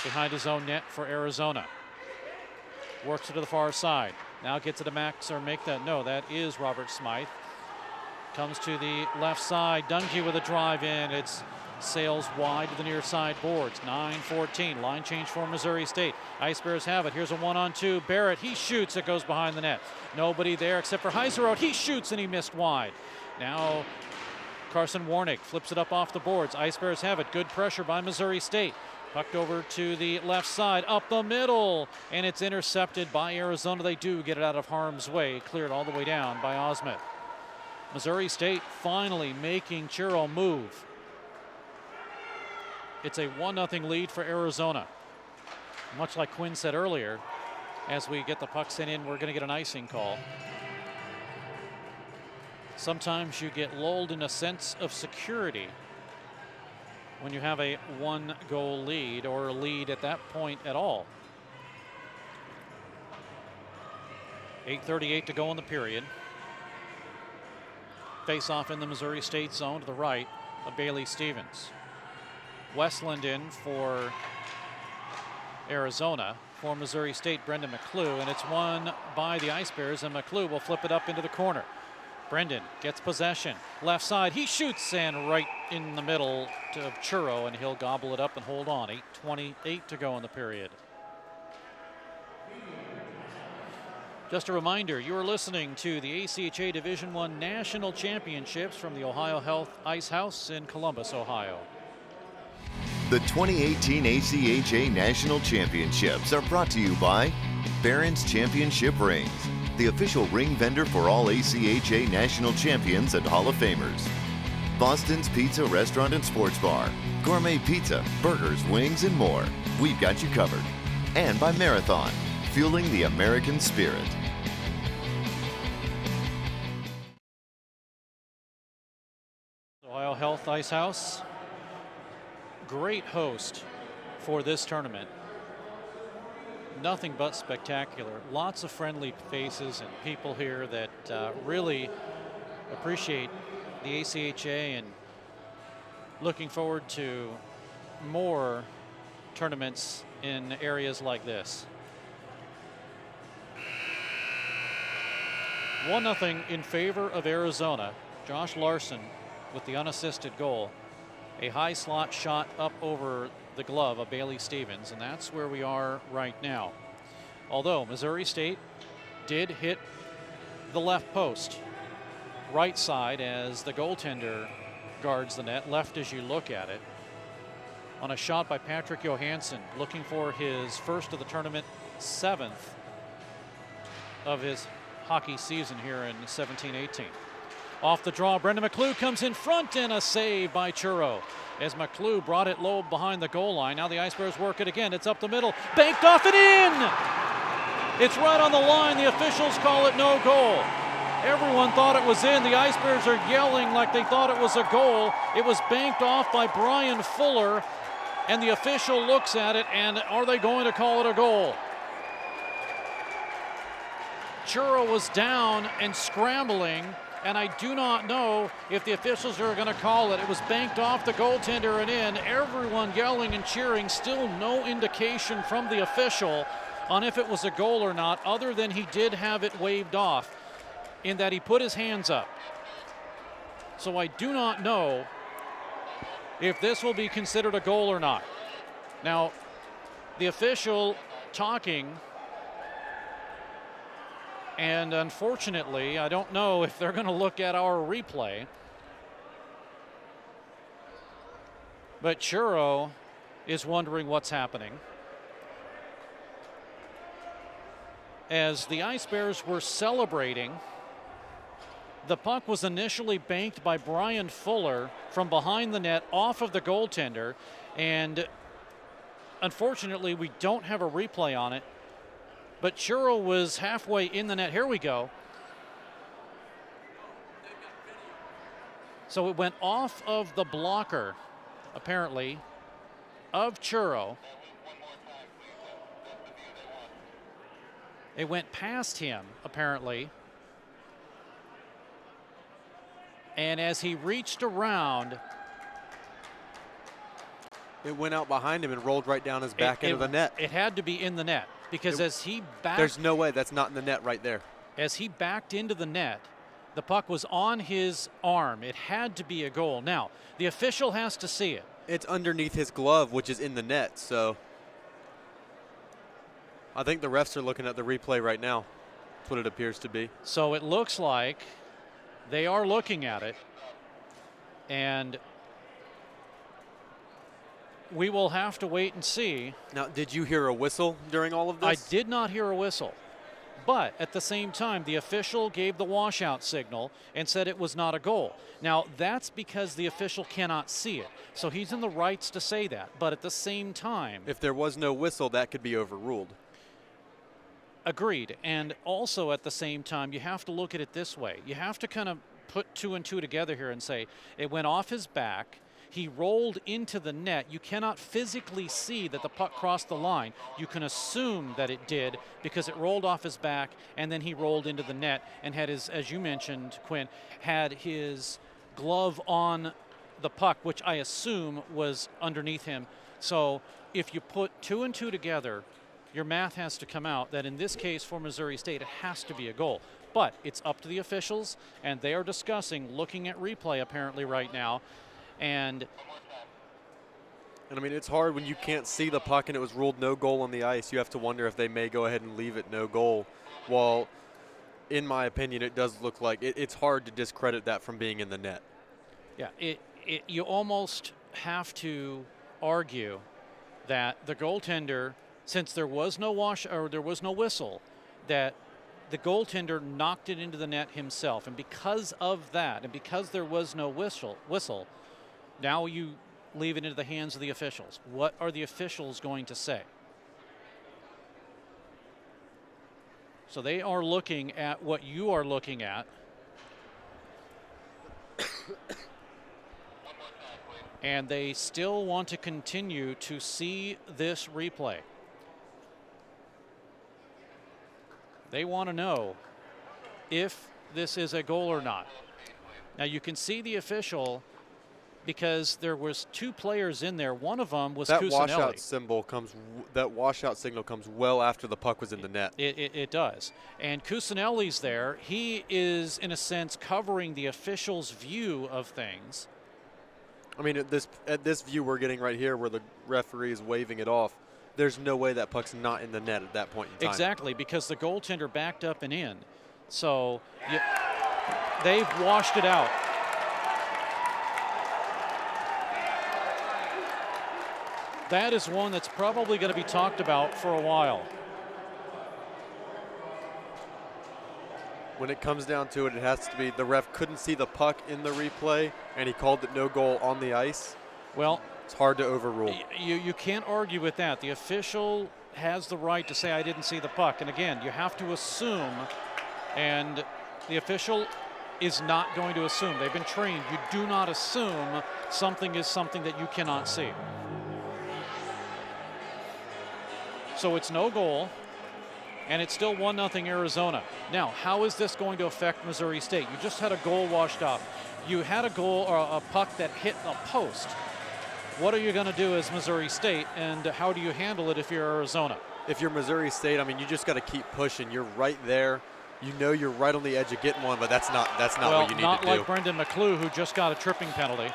Speaker 1: behind his own net for Arizona. Works it to the far side. Now gets it to Max, or make that. No, that is Robert Smythe. Comes to the left side. Dungy with a drive in. It's sails wide to the near side boards. 9:14. Line change for Missouri State. Ice Bears have it. Here's a 1-on-2. Barrett, he shoots. It goes behind the net. Nobody there except for Heiseroth. He shoots and he missed wide. Now Carson Warnick flips it up off the boards. Ice Bears have it. Good pressure by Missouri State. Pucked over to the left side, up the middle, and it's intercepted by Arizona. They do get it out of harm's way. Cleared all the way down by Osmond. Missouri State finally making Churro move. It's a 1-0 lead for Arizona. Much like Quinn said earlier, as we get the puck sent in, we're going to get an icing call. Sometimes you get lulled in a sense of security when you have a 1-goal lead, or a lead at that point at all. 8:38 to go in the period. Face off in the Missouri State zone to the right of Bailey Stevens. Westland in for Arizona. For Missouri State, Brendan McClue, and it's won by the Ice Bears, and McClue will flip it up into the corner. Brendan gets possession. Left side, he shoots, and right in the middle of Churro, and he'll gobble it up and hold on. 8:28 to go in the period. Just a reminder, you are listening to the ACHA Division I National Championships from the Ohio Health Ice House in Columbus, Ohio.
Speaker 4: The 2018 ACHA National Championships are brought to you by Barron's Championship Rings, the official ring vendor for all ACHA National Champions and Hall of Famers. Boston's Pizza Restaurant and Sports Bar, gourmet pizza, burgers, wings, and more. We've got you covered. And by Marathon, fueling the American spirit.
Speaker 1: Ohio Health Ice House, great host for this tournament. Nothing but spectacular. Lots of friendly faces and people here that really appreciate the ACHA, and looking forward to more tournaments in areas like this. 1-0 in favor of Arizona. Josh Larson with the unassisted goal. A high slot shot up over the glove of Bailey Stevens, and that's where we are right now. Although Missouri State did hit the left post, right side as the goaltender guards the net, left as you look at it, on a shot by Patrick Johansson, looking for his first of the tournament, 7th of his hockey season here in 17-18. Off the draw, Brendan McClue comes in front, and a save by Churro as McClue brought it low behind the goal line. Now the Ice Bears work it again. It's up the middle, banked off and in! It's right on the line. The officials call it no goal. Everyone thought it was in. The Ice Bears are yelling like they thought it was a goal. It was banked off by Brian Fuller, and the official looks at it, and are they going to call it a goal? Churro was down and scrambling, and I do not know if the officials are going to call it. It was banked off the goaltender and in. Everyone yelling and cheering. Still no indication from the official on if it was a goal or not, other than he did have it waved off in that he put his hands up. So I do not know if this will be considered a goal or not. Now, the official talking, and unfortunately, I don't know if they're going to look at our replay. But Churro is wondering what's happening. As the Ice Bears were celebrating, the puck was initially banked by Brian Fuller from behind the net off of the goaltender, and unfortunately we don't have a replay on it, but Churro was halfway in the net. Here we go. So it went off of the blocker, apparently, of Churro. It went past him, apparently. And as he reached around,
Speaker 2: it went out behind him and rolled right down his back into the net.
Speaker 1: It had to be in the net because as he backed,
Speaker 2: there's no way that's not in the net right there.
Speaker 1: As he backed into the net, the puck was on his arm. It had to be a goal. Now, the official has to see it.
Speaker 2: It's underneath his glove, which is in the net, so I think the refs are looking at the replay right now. That's what it appears to be.
Speaker 1: So it looks like they are looking at it, and we will have to wait and see.
Speaker 2: Now, did you hear a whistle during all of this?
Speaker 1: I did not hear a whistle, but at the same time, the official gave the washout signal and said it was not a goal. Now, that's because the official cannot see it, so he's in the rights to say that, but at the same time,
Speaker 2: if there was no whistle, that could be overruled.
Speaker 1: Agreed. And also at the same time, you have to look at it this way. You have to kind of put 2 and 2 together here and say it went off his back. He rolled into the net. You cannot physically see that the puck crossed the line. You can assume that it did because it rolled off his back and then he rolled into the net and had his, as you mentioned, Quinn, had his glove on the puck, which I assume was underneath him. So if you put 2 and 2 together, your math has to come out that in this case for Missouri State, it has to be a goal. But it's up to the officials, and they are discussing, looking at replay apparently right now. And
Speaker 2: I mean, it's hard when you can't see the puck and it was ruled no goal on the ice. You have to wonder if they may go ahead and leave it no goal. While, in my opinion, it does look like it's hard to discredit that from being in the net.
Speaker 1: Yeah, you almost have to argue that the goaltender, since there was no whistle, that the goaltender knocked it into the net himself. And because of that, and because there was no whistle, now you leave it into the hands of the officials. What are the officials going to say? So they are looking at what you are looking at. And they still want to continue to see this replay. They want to know if this is a goal or not. Now you can see the official because there was 2 players in there. One of them was
Speaker 2: that
Speaker 1: Cusinelli.
Speaker 2: That washout signal comes well after the puck was in the net.
Speaker 1: It does. And Cusinelli's there. He is, in a sense, covering the official's view of things.
Speaker 2: I mean, at this view we're getting right here where the referee is waving it off, there's no way that puck's not in the net at that point in time.
Speaker 1: Exactly, because the goaltender backed up and in. So they've washed it out. That is one that's probably going to be talked about for a while.
Speaker 2: When it comes down to it, it has to be the ref couldn't see the puck in the replay, and he called it no goal on the ice.
Speaker 1: Well,
Speaker 2: it's hard to overrule.
Speaker 1: You can't argue with that. The official has the right to say, I didn't see the puck. And again, you have to assume, and the official is not going to assume. They've been trained. You do not assume something is something that you cannot see. So it's no goal, and it's still 1-0 Arizona. Now, how is this going to affect Missouri State? You just had a goal washed up. You had a goal or a puck that hit a post. What are you going to do as Missouri State, and how do you handle it if you're Arizona?
Speaker 2: If you're Missouri State, I mean, you just got to keep pushing. You're right there. You know you're right on the edge of getting one, but that's not what you need to do.
Speaker 1: Not like Brendan McClue, who just got a tripping penalty.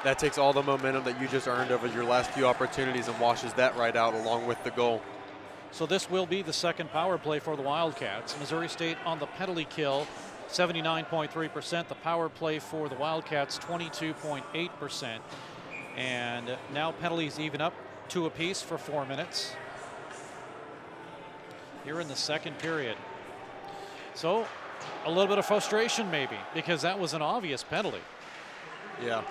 Speaker 2: That takes all the momentum that you just earned over your last few opportunities and washes that right out along with the goal.
Speaker 1: So this will be the second power play for the Wildcats. Missouri State on the penalty kill, 79.3%. The power play for the Wildcats, 22.8%. And now penalties even up 2 apiece for 4 minutes here in the second period. So a little bit of frustration maybe, because that was an obvious penalty.
Speaker 2: Yeah.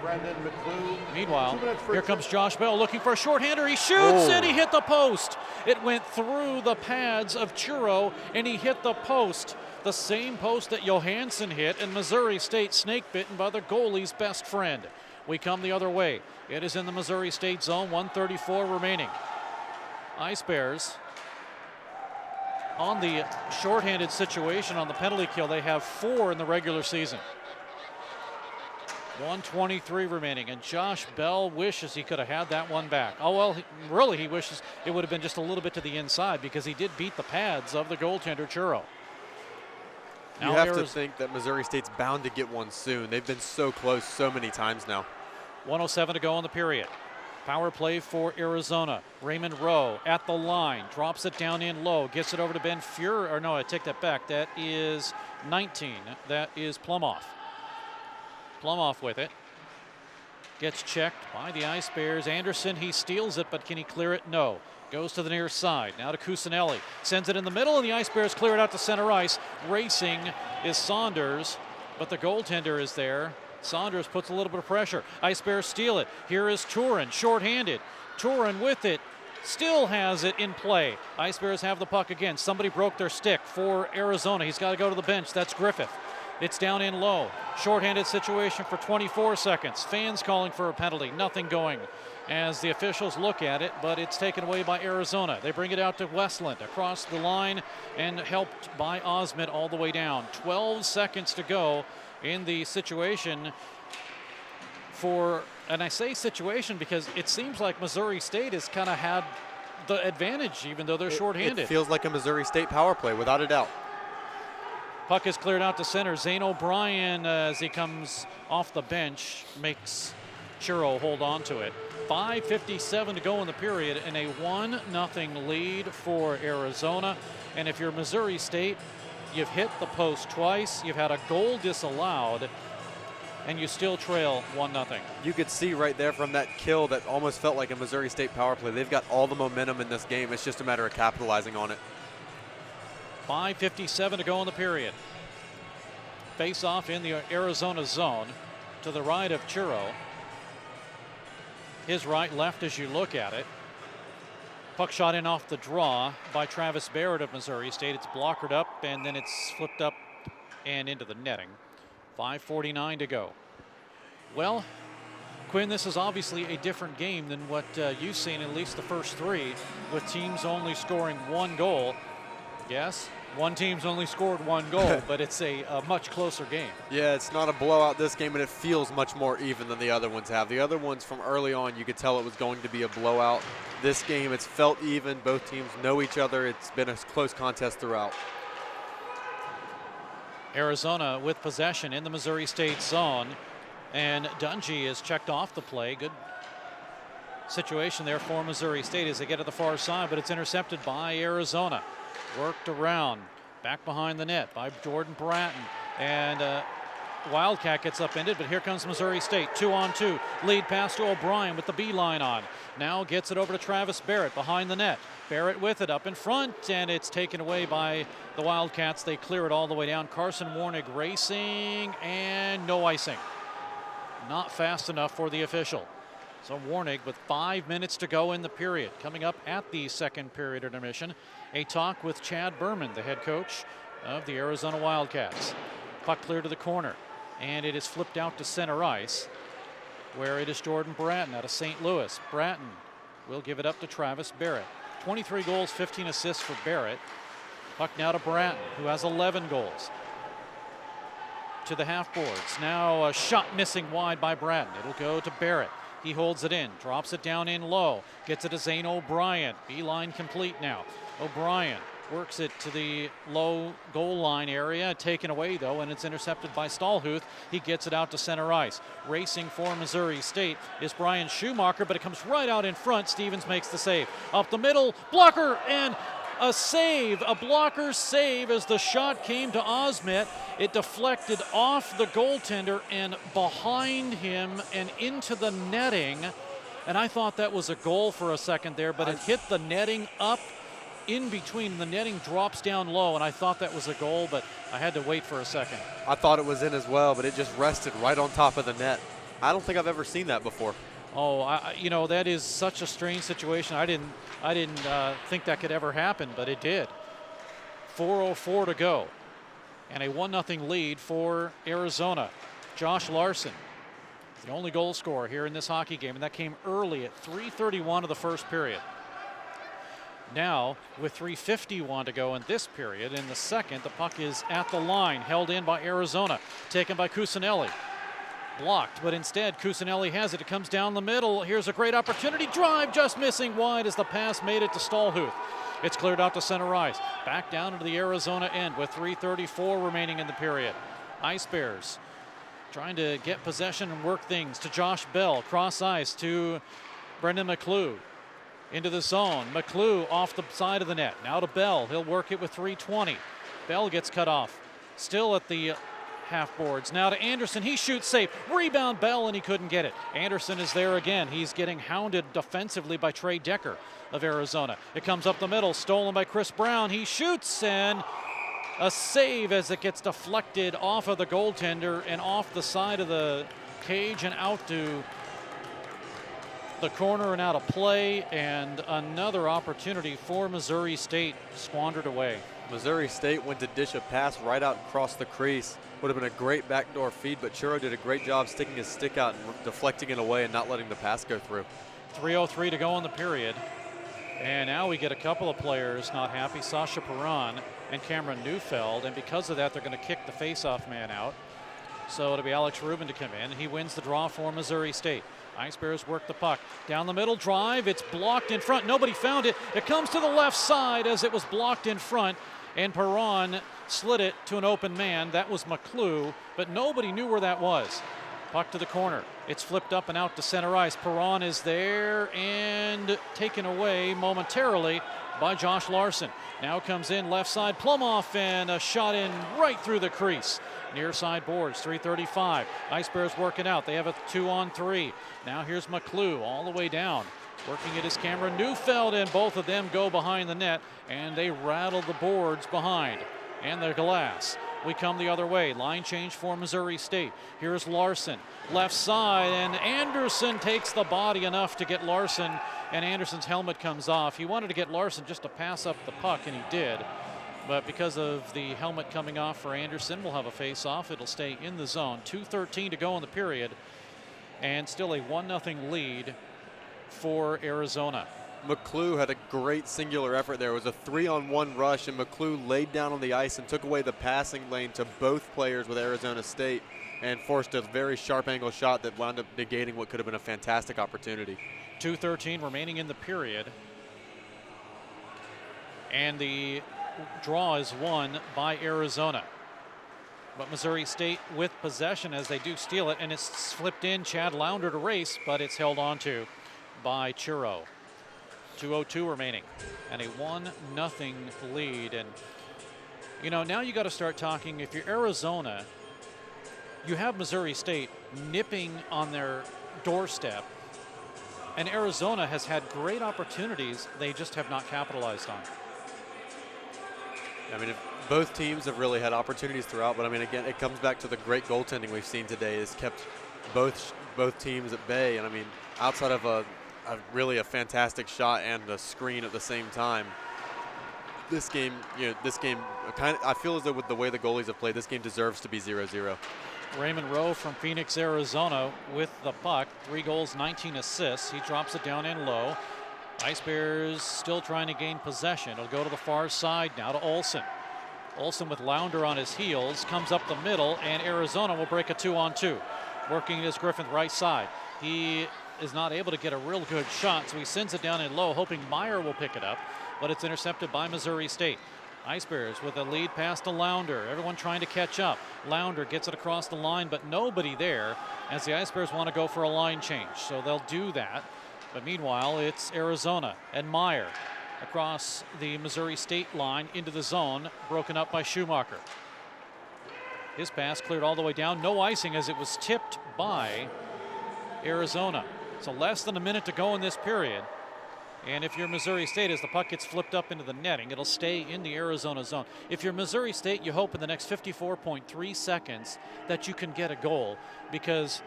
Speaker 3: Brendan McClue.
Speaker 1: Meanwhile, here comes Josh Bell looking for a shorthander. He shoots and he hit the post. It went through the pads of Churro and he hit the post. The same post that Johansson hit, and Missouri State snake bitten by the goalie's best friend. We come the other way. It is in the Missouri State zone, 1:34 remaining. Ice Bears on the shorthanded situation on the penalty kill. They have 4 in the regular season. 1:23 remaining, and Josh Bell wishes he could have had that one back. Oh, well, really, he wishes it would have been just a little bit to the inside, because he did beat the pads of the goaltender, Churro.
Speaker 2: You have to think that Missouri State's bound to get one soon. They've been so close so many times now.
Speaker 1: 1:07 to go in the period. Power play for Arizona. Raymond Rowe at the line, drops it down in low, gets it over to Ben Fuhr, or no, I take that back. That is 19. That is Plumoff. Plumoff with it. Gets checked by the Ice Bears. Anderson, he steals it, but can he clear it? No. Goes to the near side. Now to Cusinelli. Sends it in the middle, and the Ice Bears clear it out to center ice. Racing is Saunders, but the goaltender is there. Saunders puts a little bit of pressure. Ice Bears steal it. Here is Turin, shorthanded. Turin with it. Still has it in play. Ice Bears have the puck again. Somebody broke their stick for Arizona. He's got to go to the bench. That's Griffith. It's down in low. Shorthanded situation for 24 seconds. Fans calling for a penalty. Nothing going as the officials look at it, but it's taken away by Arizona. They bring it out to Westland across the line and helped by Osmond all the way down. 12 seconds to go in the situation for, and I say situation because it seems like Missouri State has kind of had the advantage, even though they're shorthanded.
Speaker 2: It feels like a Missouri State power play, without a doubt.
Speaker 1: Puck is cleared out to center. Zane O'Brien, as he comes off the bench, makes Churro hold on to it. 5:57 to go in the period, and a 1-0 lead for Arizona. And if you're Missouri State, you've hit the post twice, you've had a goal disallowed, and you still trail 1-0.
Speaker 2: You could see right there from that kill that almost felt like a Missouri State power play. They've got all the momentum in this game. It's just a matter of capitalizing on it.
Speaker 1: 5:57 to go in the period. Face off in the Arizona zone to the right of Churro. His right, left as you look at it. Puck shot in off the draw by Travis Barrett of Missouri State. It's blockered up, and then it's flipped up and into the netting. 5:49 to go. Well, Quinn, this is obviously a different game than what you've seen, at least the first 3, with teams only scoring 1 goal. Yes? One team's only scored one goal, but it's a much closer game.
Speaker 2: Yeah, it's not a blowout this game, and it feels much more even than the other ones have. The other ones from early on, you could tell it was going to be a blowout. This game, it's felt even. Both teams know each other. It's been a close contest throughout.
Speaker 1: Arizona with possession in the Missouri State zone, and Dungy is checked off the play. Good situation there for Missouri State as they get to the far side, but it's intercepted by Arizona. Worked around, back behind the net by Jordan Bratton, and Wildcat gets upended, but here comes Missouri State. 2-on-2, lead pass to O'Brien with the B-line on. Now gets it over to Travis Barrett behind the net. Barrett with it up in front, and it's taken away by the Wildcats. They clear it all the way down. Carson Warnig racing, and no icing. Not fast enough for the official. So Warnig with 5 minutes to go in the period. Coming up at the second period intermission, a talk with Chad Berman, the head coach of the Arizona Wildcats. Puck clear to the corner, and it is flipped out to center ice, where it is Jordan Bratton out of St. Louis. Bratton will give it up to Travis Barrett. 23 goals, 15 assists for Barrett. Puck now to Bratton, who has 11 goals. To the half boards. Now a shot missing wide by Bratton. It'll go to Barrett. He holds it in, drops it down in low, gets it to Zane O'Brien. B-line complete now. O'Brien works it to the low goal line area, taken away though, and it's intercepted by Stallhuth. He gets it out to center ice. Racing for Missouri State is Brian Schumacher, but it comes right out in front. Stevens makes the save. Up the middle, blocker, and a save, a blocker save as the shot came to Osmet. It deflected off the goaltender and behind him and into the netting. And I thought that was a goal for a second there, but it hit the netting up in between. The netting drops down low, and I thought that was a goal, but I had to wait for a second.
Speaker 2: I thought it was in as well, but it just rested right on top of the net. I don't think I've ever seen that before.
Speaker 1: Oh, you know, that is such a strange situation. I didn't think that could ever happen, but it did. 4:04 to go, and a 1-0 lead for Arizona. Josh Larson, the only goal scorer here in this hockey game, and that came early at 3:31 of the first period. Now, with 3:51 to go in this period, in the second, the puck is at the line, held in by Arizona, taken by Cusinelli. Blocked, but instead Cusinelli has it. It comes down the middle. Here's a great opportunity. Drive just missing wide as the pass made it to Stallhuth. It's cleared out to center ice. Back down into the Arizona end with 3:34 remaining in the period. Ice Bears trying to get possession and work things to Josh Bell. Cross ice to Brendan McClue. Into the zone. McClue off the side of the net. Now to Bell. He'll work it with 3:20. Bell gets cut off. Still at the half boards. Now to Anderson. He shoots safe. Rebound Bell, and he couldn't get it. Anderson is there again. He's getting hounded defensively by Trey Decker of Arizona. It comes up the middle. Stolen by Chris Brown. He shoots, and a save as it gets deflected off of the goaltender and off the side of the cage and out to the corner and out of play, and another opportunity for Missouri State squandered away.
Speaker 2: Missouri State went to dish a pass right out across the crease. Would have been a great backdoor feed, but Churro did a great job sticking his stick out and deflecting it away and not letting the pass go through.
Speaker 1: 3:03 to go in the period. And now we get a couple of players not happy, Sasha Perron and Cameron Neufeld, and because of that, they're going to kick the face-off man out. So it'll be Alex Rubin to come in. He wins the draw for Missouri State. Ice Bears work the puck. Down the middle, drive. It's blocked in front. Nobody found it. It comes to the left side as it was blocked in front, and Perron slid it to an open man. That was McClue, but nobody knew where that was. Puck to the corner. It's flipped up and out to center ice. Perron is there and taken away momentarily by Josh Larson. Now comes in left side, Plumoff, and a shot in right through the crease. Near side boards, 3:35. Ice Bears working out. They have a 2-on-3. Now here's McClue all the way down. Working it is Cameron Neufeld, and both of them go behind the net, and they rattle the boards behind and the glass. We come the other way. Line change for Missouri State. Here's Larson, left side, and Anderson takes the body enough to get Larson, and Anderson's helmet comes off. He wanted to get Larson just to pass up the puck, and he did. But because of the helmet coming off for Anderson, we'll have a face-off. It'll stay in the zone. 2:13 to go in the period, and still a 1-0 lead for Arizona.
Speaker 2: McClue had a great singular effort there. It was a 3-on-1 rush, and McClue laid down on the ice and took away the passing lane to both players with Arizona State and forced a very sharp angle shot that wound up negating what could have been a fantastic opportunity.
Speaker 1: 2:13 remaining in the period. And the draw is won by Arizona. But Missouri State with possession as they do steal it, and it's flipped in. Chad Lounder to race, but it's held on to by Churro. 2:02 remaining, and a 1-0 lead. And, you know, now you got to start talking. If you're Arizona, you have Missouri State nipping on their doorstep, and Arizona has had great opportunities. They just have not capitalized on.
Speaker 2: I mean, both teams have really had opportunities throughout, but I mean, again, it comes back to the great goaltending we've seen today. It's kept both teams at bay, and I mean, outside of a really fantastic shot and a screen at the same time, this game I feel as though with the way the goalies have played, this game deserves to be 0-0.
Speaker 1: Raymond Rowe from Phoenix, Arizona with the puck. 3 goals, 19 assists. He drops it down in low. Ice Bears still trying to gain possession. It'll go to the far side now to Olsen. Olsen with Lounder on his heels, comes up the middle, and Arizona will break a 2-on-2. Working his Griffith right side. He is not able to get a real good shot, so he sends it down in low, hoping Meyer will pick it up, but it's intercepted by Missouri State. Ice Bears with a lead pass to Lounder. Everyone trying to catch up. Lounder gets it across the line, but nobody there as the Ice Bears want to go for a line change, so they'll do that. But meanwhile, it's Arizona and Meyer across the Missouri State line into the zone, broken up by Schumacher. His pass cleared all the way down. No icing as it was tipped by Arizona. So less than a minute to go in this period. And if you're Missouri State, as the puck gets flipped up into the netting, it'll stay in the Arizona zone. If you're Missouri State, you hope in the next 54.3 seconds that you can get a goal, because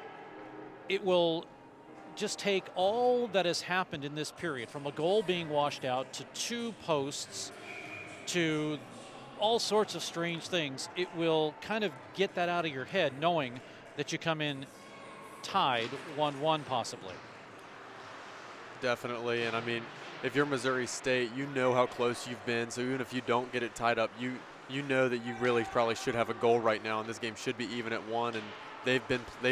Speaker 1: it will just take all that has happened in this period, from a goal being washed out to 2 posts to all sorts of strange things. It will kind of get that out of your head, knowing that you come in tied 1-1 possibly.
Speaker 2: Definitely, and I mean, if you're Missouri State, you know how close you've been, so even if you don't get it tied up, you know that you really probably should have a goal right now, and this game should be even at 1, and they've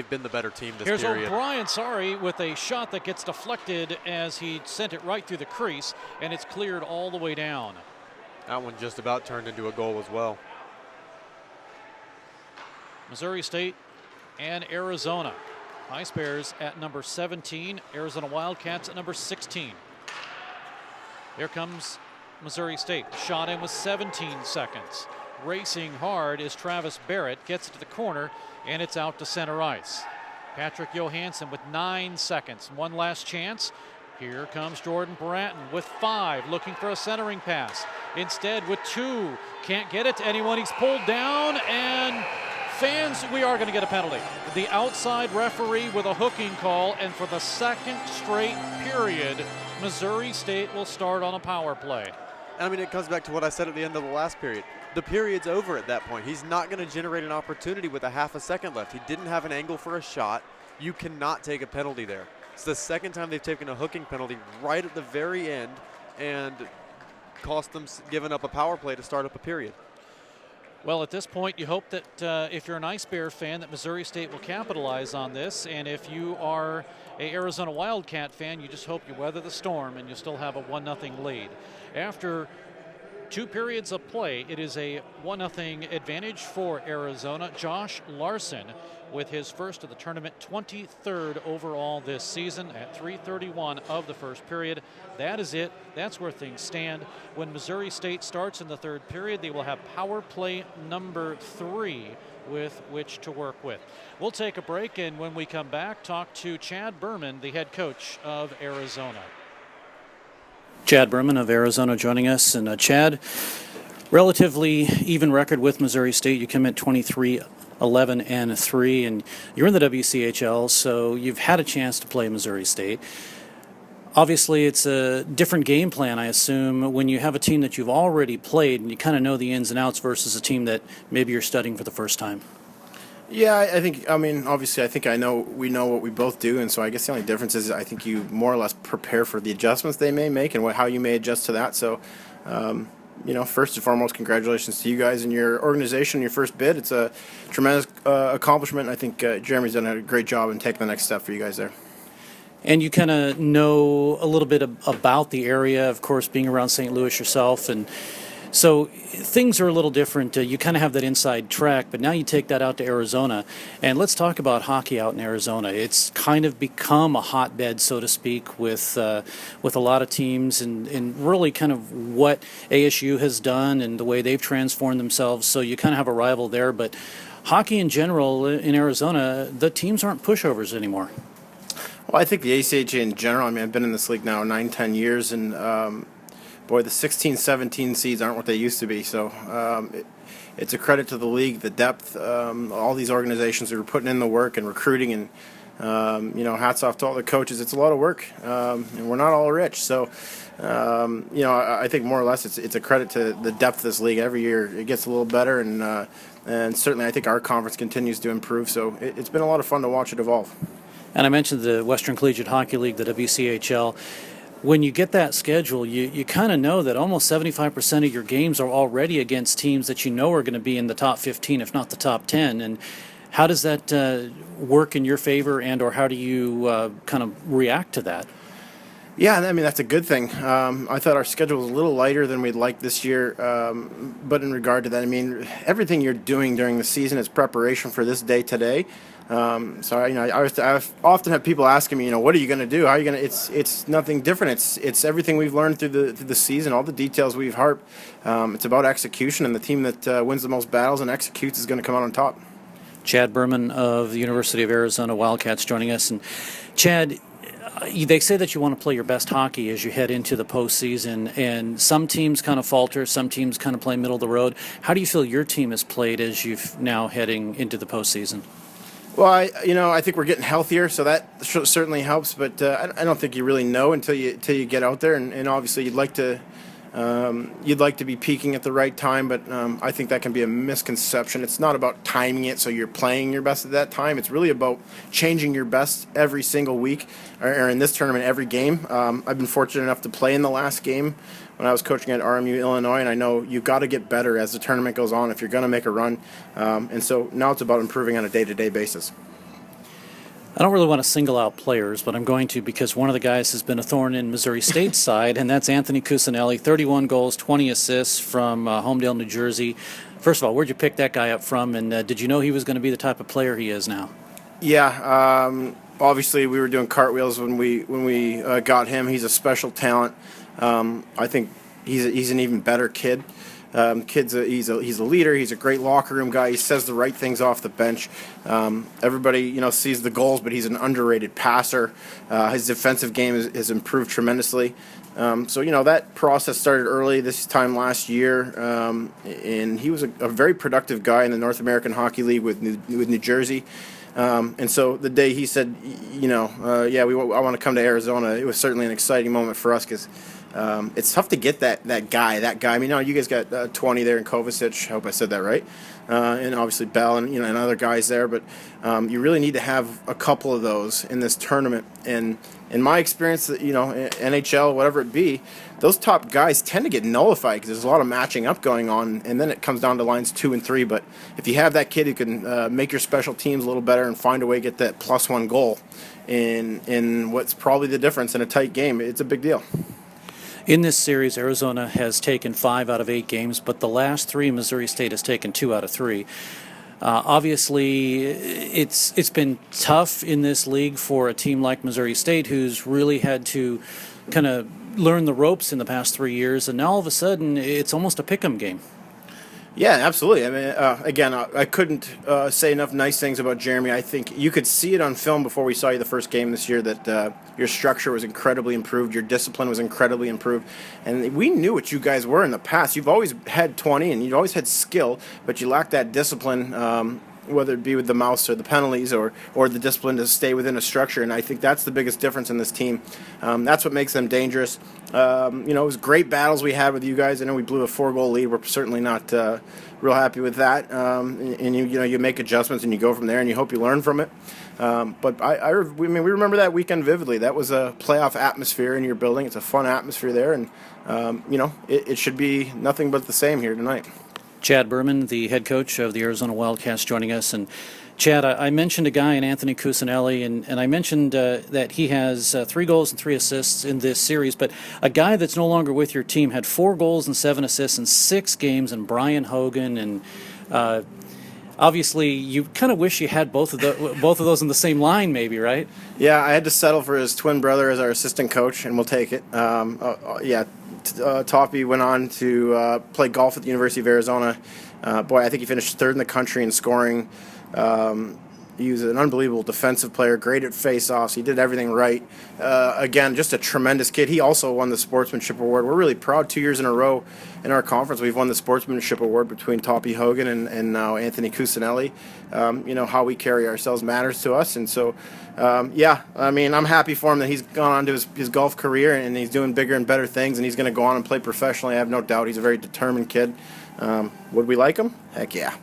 Speaker 2: been the better team this period.
Speaker 1: Here's O'Brien, with a shot that gets deflected as he sent it right through the crease, and it's cleared all the way down.
Speaker 2: That one just about turned into a goal as well.
Speaker 1: Missouri State and Arizona. Ice Bears at number 17, Arizona Wildcats at number 16. Here comes Missouri State. Shot in with 17 seconds. Racing hard is Travis Barrett, gets it to the corner, and it's out to center ice. Patrick Johansson with 9 seconds. One last chance. Here comes Jordan Bratton with 5, looking for a centering pass. Instead with 2, can't get it to anyone. He's pulled down, and fans, we are going to get a penalty. The outside referee with a hooking call, and for the second straight period, Missouri State will start on a power play.
Speaker 2: I mean, it comes back to what I said at the end of the last period. The period's over at that point. He's not going to generate an opportunity with a half a second left. He didn't have an angle for a shot. You cannot take a penalty there. It's the second time they've taken a hooking penalty right at the very end and cost them giving up a power play to start up a period.
Speaker 1: Well, at this point, you hope that if you're an Ice Bear fan, that Missouri State will capitalize on this. And if you are a Arizona Wildcat fan, you just hope you weather the storm and you still have a 1-0 lead. After 2 periods of play, it is a 1-0 advantage for Arizona. Josh Larson with his first of the tournament, 23rd overall this season at 3:31 of the first period. That is it. That's where things stand. When Missouri State starts in the 3rd period, they will have power play number 3 with which to work with. We'll take a break, and when we come back, talk to Chad Berman, the head coach of Arizona. Chad Berman of Arizona joining us. And Chad, relatively even record with Missouri State. You come at 23-11-3, and you're in the WCHL, so you've had a chance to play Missouri State. Obviously, it's a different game plan, I assume, when you have a team that you've already played and you kind of know the ins and outs versus a team that maybe you're studying for the first time.
Speaker 6: Yeah, I think. I mean, obviously, I think we know what we both do, and so I guess the only difference is I think you more or less prepare for the adjustments they may make and how you may adjust to that. So, first and foremost, congratulations to you guys and your organization, your first bid. It's a tremendous accomplishment. I think Jeremy's done a great job in taking the next step for you guys there.
Speaker 1: And you kind of know a little bit about the area, of course, being around St. Louis yourself, and so things are a little different. You kind of have that inside track, but now you take that out to Arizona. And let's talk about hockey out in Arizona. It's kind of become a hotbed, so to speak, with a lot of teams and really kind of what ASU has done and the way they've transformed themselves. So you kind of have a rival there. But hockey in general in Arizona, the teams aren't pushovers anymore.
Speaker 6: Well, I think the ACHA in general, I mean, I've been in this league now 9-10 years, and boy, the 16-17 seeds aren't what they used to be. So it's a credit to the league, the depth, all these organizations who are putting in the work and recruiting, and hats off to all the coaches. It's a lot of work, and we're not all rich. So I think more or less it's a credit to the depth of this league. Every year it gets a little better, and certainly I think our conference continues to improve. So it's been a lot of fun to watch it evolve.
Speaker 1: And I mentioned the Western Collegiate Hockey League, the WCHL. When you get that schedule, you kind of know that almost 75% of your games are already against teams that you know are going to be in the top 15, if not the top 10. And how does that work in your favor, and or how do you kind of react to that?
Speaker 6: Yeah, I mean, that's a good thing. I thought our schedule was a little lighter than we'd like this year. But in regard to that, I mean, everything you're doing during the season is preparation for this day today. I often have people asking me, what are you going to do? How are you going to? It's nothing different. It's everything we've learned through the season, all the details we've harped. It's about execution, and the team that wins the most battles and executes is going to come out on top.
Speaker 1: Chad Berman of the University of Arizona Wildcats joining us. And Chad, they say that you want to play your best hockey as you head into the postseason, and some teams kind of falter, some teams kind of play middle of the road. How do you feel your team has played as you've now heading into the postseason?
Speaker 6: Well, I think we're getting healthier, so that certainly helps. But I don't think you really know until you get out there, and obviously you'd like to be peaking at the right time. But I think that can be a misconception. It's not about timing it so you're playing your best at that time. It's really about changing your best every single week, or in this tournament every game. I've been fortunate enough to play in the last game when I was coaching at RMU Illinois, and I know you've got to get better as the tournament goes on if you're going to make a run. And so now it's about improving on a day-to-day basis.
Speaker 1: I don't really want to single out players, but I'm going to, because one of the guys has been a thorn in Missouri State's side, and that's Anthony Cusinelli, 31 goals, 20 assists from Homedale, New Jersey. First of all, where'd you pick that guy up from, and did you know he was going to be the type of player he is now?
Speaker 6: Yeah, obviously we were doing cartwheels when we got him. He's a special talent. I think he's an even better kid. He's a leader. He's a great locker room guy. He says the right things off the bench. Everybody sees the goals, but he's an underrated passer. His defensive game has improved tremendously. So that process started early this time last year, and he was a very productive guy in the North American Hockey League with New Jersey. And so the day he said, I want to come to Arizona, it was certainly an exciting moment for us because it's tough to get that guy. I mean, you guys got 20 there in Kovacic. I hope I said that right. And obviously Bell and and other guys there. But you really need to have a couple of those in this tournament. And in my experience, NHL, whatever it be, those top guys tend to get nullified because there's a lot of matching up going on, and then it comes down to lines 2 and 3. But if you have that kid who can make your special teams a little better and find a way to get that +1 goal in what's probably the difference in a tight game, it's a big deal.
Speaker 1: In this series, Arizona has taken 5 out of 8 games, but the last 3, Missouri State has taken 2 out of 3. Obviously, it's been tough in this league for a team like Missouri State, who's really had to kind of learn the ropes in the past 3 years, and now all of a sudden it's almost a pick'em game.
Speaker 6: Yeah, absolutely. I mean, again, I couldn't say enough nice things about Jeremy. I think you could see it on film before we saw you the first game this year that your structure was incredibly improved, your discipline was incredibly improved, and we knew what you guys were in the past. You've always had 20 and you've always had skill, but you lacked that discipline whether it be with the mouse or the penalties or the discipline to stay within a structure. And I think that's the biggest difference in this team. That's what makes them dangerous. It was great battles we had with you guys. I know we blew a 4-goal lead. We're certainly not real happy with that. And you make adjustments and you go from there and you hope you learn from it. But we remember that weekend vividly. That was a playoff atmosphere in your building. It's a fun atmosphere there, and it should be nothing but the same here tonight.
Speaker 1: Chad Berman, the head coach of the Arizona Wildcats, joining us. And Chad, I mentioned a guy in Anthony Cusinelli, and I mentioned that he has 3 goals and 3 assists in this series, but a guy that's no longer with your team had 4 goals and 7 assists in 6 games, and Brian Hogan, and obviously you kind of wish you had both of those in the same line, maybe, right?
Speaker 6: Yeah, I had to settle for his twin brother as our assistant coach, and we'll take it. Toppy went on to play golf at the University of Arizona. I think he finished 3rd in the country in scoring. He was an unbelievable defensive player, great at face-offs. He did everything right. Again, just a tremendous kid. He also won the Sportsmanship Award. We're really proud 2 years in a row in our conference. We've won the Sportsmanship Award between Toppy Hogan and now Anthony Cusinelli. How we carry ourselves matters to us. And so, I'm happy for him that he's gone on to his golf career and he's doing bigger and better things, and he's going to go on and play professionally. I have no doubt. He's a very determined kid. Would we like him? Heck yeah.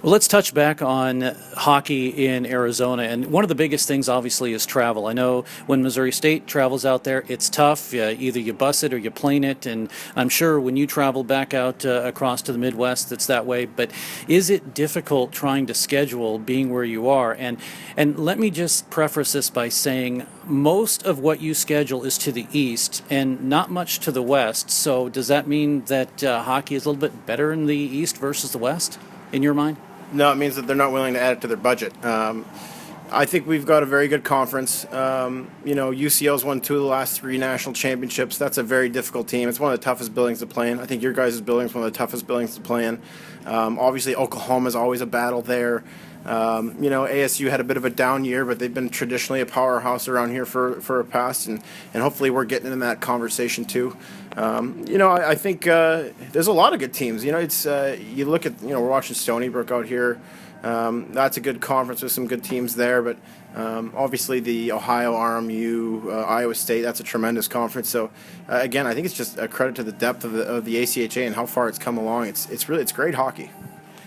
Speaker 1: Well, let's touch back on hockey in Arizona. And one of the biggest things, obviously, is travel. I know when Missouri State travels out there, it's tough. Either you bus it or you plane it. And I'm sure when you travel back out across to the Midwest, it's that way. But is it difficult trying to schedule being where you are? And let me just preface this by saying most of what you schedule is to the east and not much to the west. So does that mean that hockey is a little bit better in the east versus the west, in your mind?
Speaker 6: No, it means that they're not willing to add it to their budget. I think we've got a very good conference. UCL's won 2 of the last 3 national championships. That's a very difficult team. It's one of the toughest buildings to play in. I think your guys' building is one of the toughest buildings to play in. Obviously, Oklahoma's always a battle there. ASU had a bit of a down year, but they've been traditionally a powerhouse around here for a past, and hopefully we're getting in that conversation too. I think there's a lot of good teams. It's you look at we're watching Stony Brook out here. That's a good conference with some good teams there, but obviously the Ohio, RMU, Iowa State, that's a tremendous conference. So again, I think it's just a credit to the depth of the ACHA and how far it's come along. It's great hockey.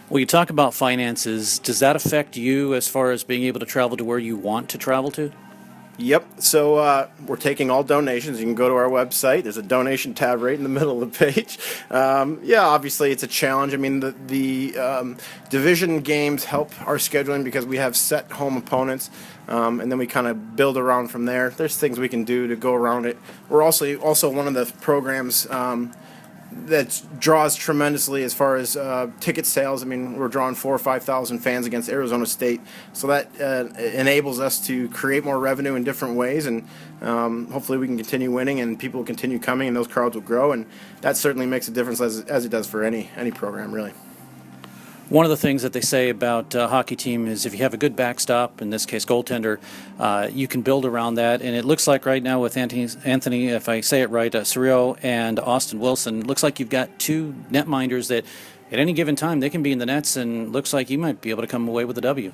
Speaker 1: Well, you talk about finances. Does that affect you as far as being able to travel to where you want to travel to?
Speaker 6: Yep. So we're taking all donations. You can go to our website. There's a donation tab right in the middle of the page. Obviously it's a challenge. I mean, the division games help our scheduling because we have set home opponents, and then we kind of build around from there. There's things we can do to go around it. We're also one of the programs that draws tremendously as far as ticket sales. I mean, we're drawing 4,000 or 5,000 fans against Arizona State, so that enables us to create more revenue in different ways, and hopefully we can continue winning and people will continue coming and those crowds will grow, and that certainly makes a difference as it does for any program, really.
Speaker 1: One of the things that they say about a hockey team is if you have a good backstop, in this case goaltender, you can build around that. And it looks like right now with Anthony, if I say it right, Cirio and Austin Wilson, looks like you've got 2 netminders that at any given time they can be in the nets, and looks like you might be able to come away with a W.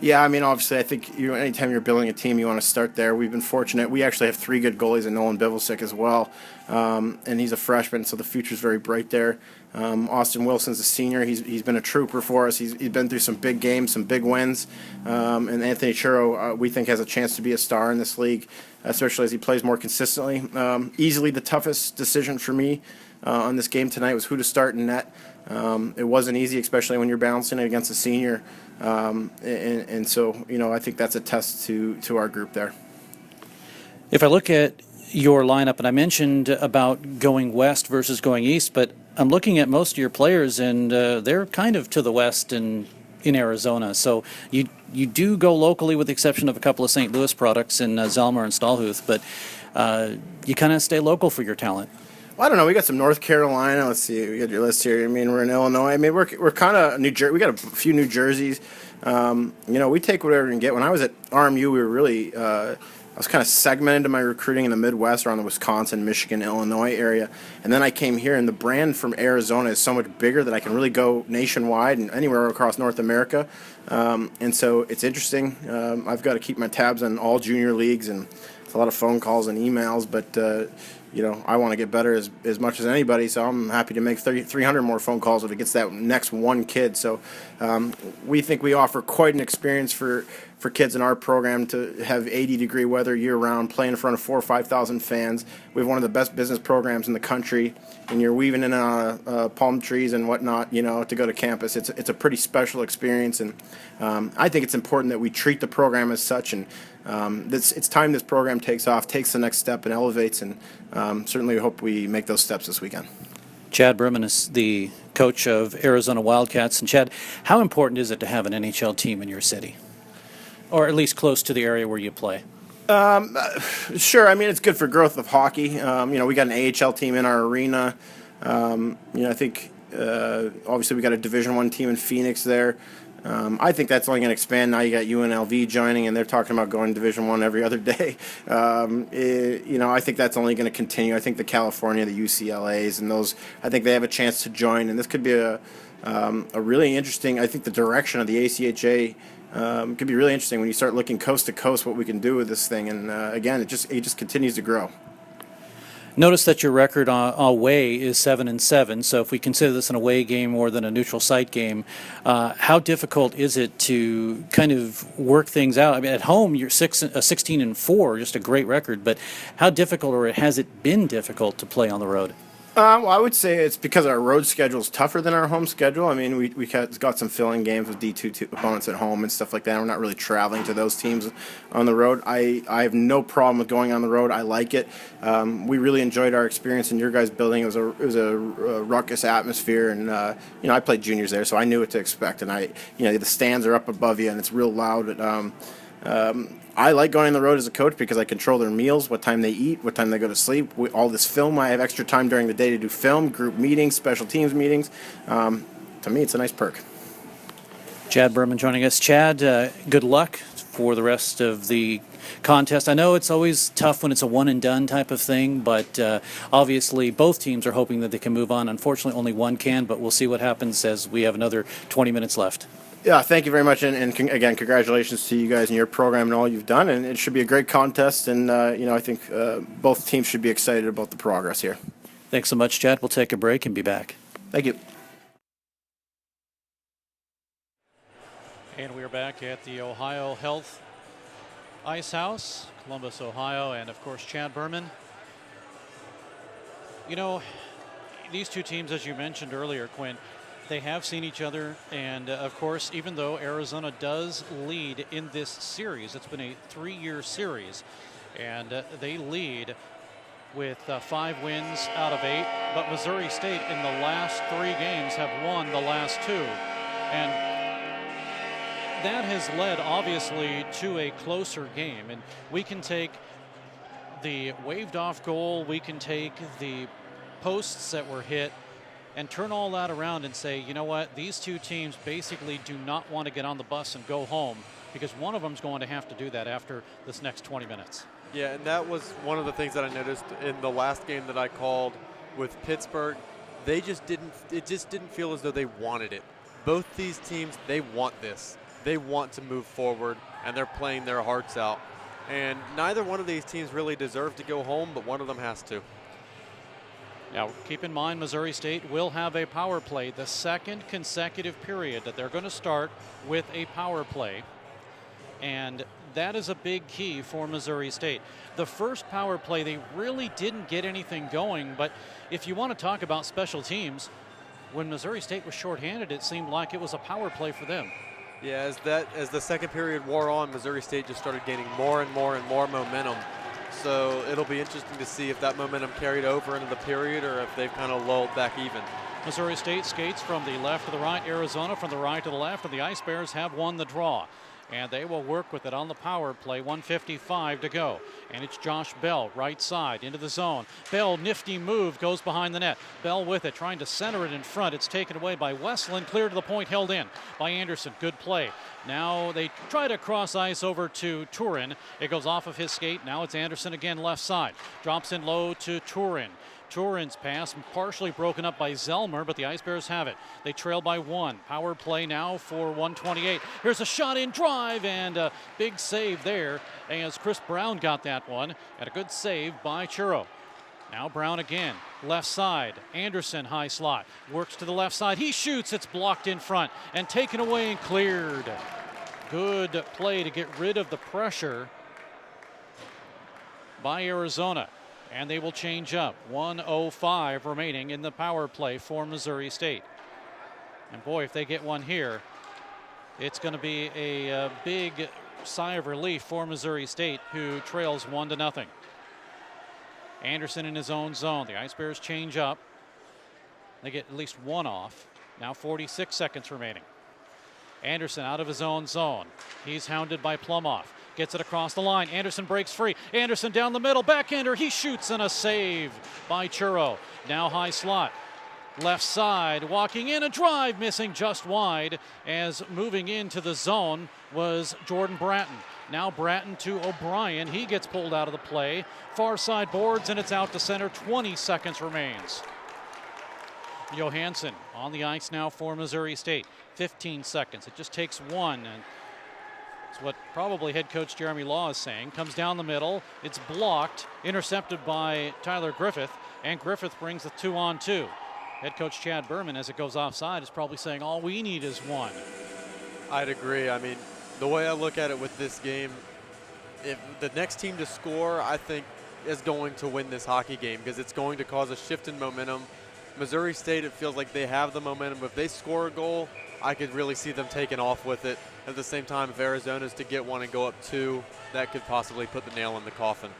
Speaker 6: Yeah, I mean, obviously, I think anytime you're building a team, you want to start there. We've been fortunate. We actually have 3 good goalies in Nolan Bivelsick as well, and he's a freshman, so the future's very bright there. Austin Wilson's a senior. He's been a trooper for us. He's been through some big games, some big wins, and Anthony Churro, we think, has a chance to be a star in this league, especially as he plays more consistently. Easily the toughest decision for me on this game tonight was who to start in net. It wasn't easy, especially when you're balancing it against a senior. And so, I think that's a test to our group there.
Speaker 1: If I look at your lineup, and I mentioned about going west versus going east, but I'm looking at most of your players, and they're kind of to the west in Arizona. So you do go locally with the exception of a couple of St. Louis products in Zelmer and Stahlhuth, but you kind of stay local for your talent.
Speaker 6: Well, I don't know. We got some North Carolina. Let's see. We got your list here. I mean, we're in Illinois. I mean, we're kind of New Jersey. We got a few New Jerseys. We take whatever we can get. When I was at RMU, we were really was kind of segmented in my recruiting in the Midwest, around the Wisconsin, Michigan, Illinois area. And then I came here, and the brand from Arizona is so much bigger that I can really go nationwide and anywhere across North America. And so it's interesting. I've got to keep my tabs on all junior leagues, and it's a lot of phone calls and emails, but I want to get better as much as anybody, so I'm happy to make 300 more phone calls if it gets that next one kid. So we think we offer quite an experience for kids in our program to have 80-degree weather year-round, play in front of 4,000 or 5,000 fans. We have one of the best business programs in the country, and you're weaving in palm trees and whatnot, to go to campus. It's a pretty special experience, and I think it's important that we treat the program as such, and it's time this program takes off, takes the next step, and elevates, and certainly we hope we make those steps this weekend.
Speaker 1: Chad Berman is the coach of Arizona Wildcats. And Chad, how important is it to have an NHL team in your city, or at least close to the area where you play?
Speaker 6: Sure. I mean, it's good for growth of hockey. We got an AHL team in our arena. I think obviously we got a Division I team in Phoenix there. I think that's only going to expand. Now you got UNLV joining, and they're talking about going Division I every other day. I think that's only going to continue. I think the California, the UCLAs, and those, I think they have a chance to join, and this could be a really interesting. I think the direction of the ACHA could be really interesting when you start looking coast to coast what we can do with this thing. And again, it just continues to grow.
Speaker 1: Notice that your record away is 7-7. So if we consider this an away game more than a neutral site game, how difficult is it to kind of work things out? I mean, at home you're 16-4, just a great record. But how difficult, or has it been difficult, to play on the road?
Speaker 6: Well, I would say it's because our road schedule is tougher than our home schedule. I mean, we got some filling games with D2 opponents at home and stuff like that. We're not really traveling to those teams on the road. I have no problem with going on the road. I like it. We really enjoyed our experience in your guys' building. It was a ruckus atmosphere, and I played juniors there, so I knew what to expect. And the stands are up above you, and it's real loud. I like going on the road as a coach because I control their meals, what time they eat, what time they go to sleep. All this film, I have extra time during the day to do film, group meetings, special teams meetings. To me, it's a nice perk.
Speaker 1: Chad Berman joining us. Chad, good luck for the rest of the contest. I know it's always tough when it's a one-and-done type of thing, but obviously both teams are hoping that they can move on. Unfortunately, only one can, but we'll see what happens as we have another 20 minutes left.
Speaker 6: Yeah, thank you very much, and again, congratulations to you guys and your program and all you've done. And it should be a great contest, and I think both teams should be excited about the progress here.
Speaker 1: Thanks so much, Chad. We'll take a break and be back.
Speaker 6: Thank you.
Speaker 1: And we are back at the Ohio Health Ice House, Columbus, Ohio, and of course Chad Berman. These two teams, as you mentioned earlier, Quinn, they have seen each other, and of course, even though Arizona does lead in this series, it's been a 3-year series, and they lead with 5 wins out of 8, but Missouri State in the last 3 games have won the last 2, and that has led obviously to a closer game. And we can take the waved off goal, we can take the posts that were hit, and turn all that around and say, you know what, these two teams basically do not want to get on the bus and go home, because one of them's going to have to do that after this next 20 minutes.
Speaker 2: Yeah, and that was one of the things that I noticed in the last game that I called with Pittsburgh. It just didn't feel as though they wanted it. Both these teams, they want this. They want to move forward, and they're playing their hearts out. And neither one of these teams really deserve to go home, but one of them has to. Now,
Speaker 1: keep in mind, Missouri State will have a power play, the second consecutive period that they're going to start with a power play. And that is a big key for Missouri State. The first power play, they really didn't get anything going, but if you want to talk about special teams, when Missouri State was shorthanded, it seemed like it was a power play for them.
Speaker 2: Yeah, as the second period wore on, Missouri State just started gaining more and more and more momentum. So it'll be interesting to see if that momentum carried over into the period or if they've kind of lulled back even.
Speaker 1: Missouri State skates from the left to the right, Arizona from the right to the left, and the Ice Bears have won the draw. and they will work with it on the power play. 1:55 to go, and it's Josh Bell, right side, into the zone. Bell, nifty move, goes behind the net. Bell with it, trying to center it in front. It's taken away by Westland, clear to the point, held in by Anderson. Good play. Now they try to cross ice over to Turin. It goes off of his skate. Now it's Anderson again, left side. Drops in low to Turin. Turin's pass partially broken up by Zellmer, but the Ice Bears have it. They trail by 1. Power play now for 1:28. Here's a shot in drive, and a big save there as Chris Brown got that one. And a good save by Churro. Now Brown again, left side. Anderson, high slot, works to the left side. He shoots, it's blocked in front and taken away and cleared. Good play to get rid of the pressure by Arizona. And they will change up. 1:05 remaining in the power play for Missouri State. And boy, if they get one here, it's going to be a big sigh of relief for Missouri State, who trails 1-0. Anderson in his own zone. The Ice Bears change up. They get at least one off. Now 46 seconds remaining. Anderson out of his own zone. He's hounded by Plumoff. Gets it across the line. Anderson breaks free. Anderson down the middle. Backhander. He shoots, and a save by Churro. Now high slot. Left side. Walking in. A drive missing just wide, as moving into the zone was Jordan Bratton. Now Bratton to O'Brien. He gets pulled out of the play. Far side boards, and it's out to center. 20 seconds remains. Johansson on the ice now for Missouri State. 15 seconds. It just takes one. And it's what probably head coach Jeremy Law is saying. Comes down the middle. It's blocked. Intercepted by Tyler Griffith. And Griffith brings the 2-on-2. Head coach Chad Berman, as it goes offside, is probably saying all we need is one.
Speaker 2: I'd agree. I mean, the way I look at it with this game, if the next team to score, I think, is going to win this hockey game, because it's going to cause a shift in momentum. Missouri State, it feels like they have the momentum. If they score a goal, I could really see them taking off with it. At the same time, if Arizona's to get one and go up 2, that could possibly put the nail in the coffin.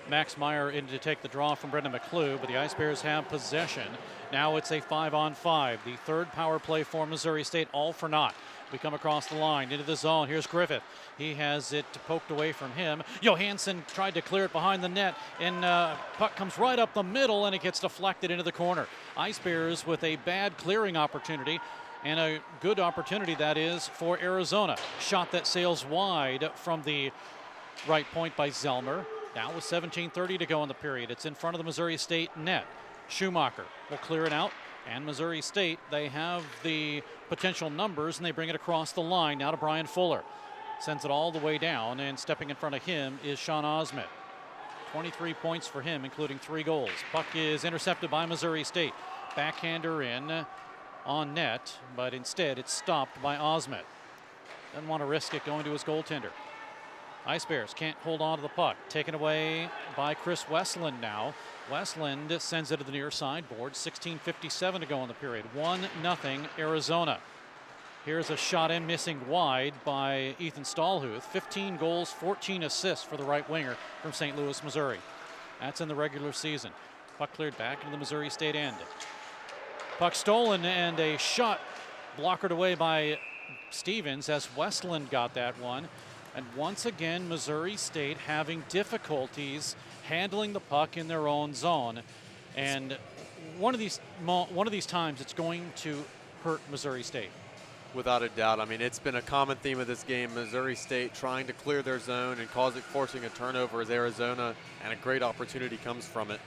Speaker 1: Max Meyer in to take the draw from Brendan McClue, but the Ice Bears have possession. Now it's a 5-on-5. The third power play for Missouri State, all for naught. We come across the line into the zone. Here's Griffith. He has it poked away from him. Johansson tried to clear it behind the net, and puck comes right up the middle, and it gets deflected into the corner. Ice Bears with a bad clearing opportunity, and a good opportunity, that is, for Arizona. Shot that sails wide from the right point by Zellmer. Now with 17:30 to go in the period, it's in front of the Missouri State net. Schumacher will clear it out, and Missouri State, they have the potential numbers, and they bring it across the line now to Brian Fuller. Sends it all the way down, and stepping in front of him is Sean Osment. 23 points for him, including 3 goals. Puck is intercepted by Missouri State. Backhander in on net, but instead it's stopped by Osment. Doesn't want to risk it going to his goaltender. Ice Bears can't hold on to the puck. Taken away by Chris Westland now. Westland sends it to the near sideboard. 16:57 to go in the period. 1-0 Arizona. Here's a shot in, missing wide by Ethan Stallhuth. 15 goals, 14 assists for the right winger from St. Louis, Missouri. That's in the regular season. Puck cleared back into the Missouri State end. Puck stolen, and a shot blockered away by Stevens as Westland got that one. And once again, Missouri State having difficulties handling the puck in their own zone. And one of these times, it's going to hurt Missouri State.
Speaker 2: Without a doubt. I mean, it's been a common theme of this game. Missouri State trying to clear their zone and forcing a turnover as Arizona, and a great opportunity comes from it.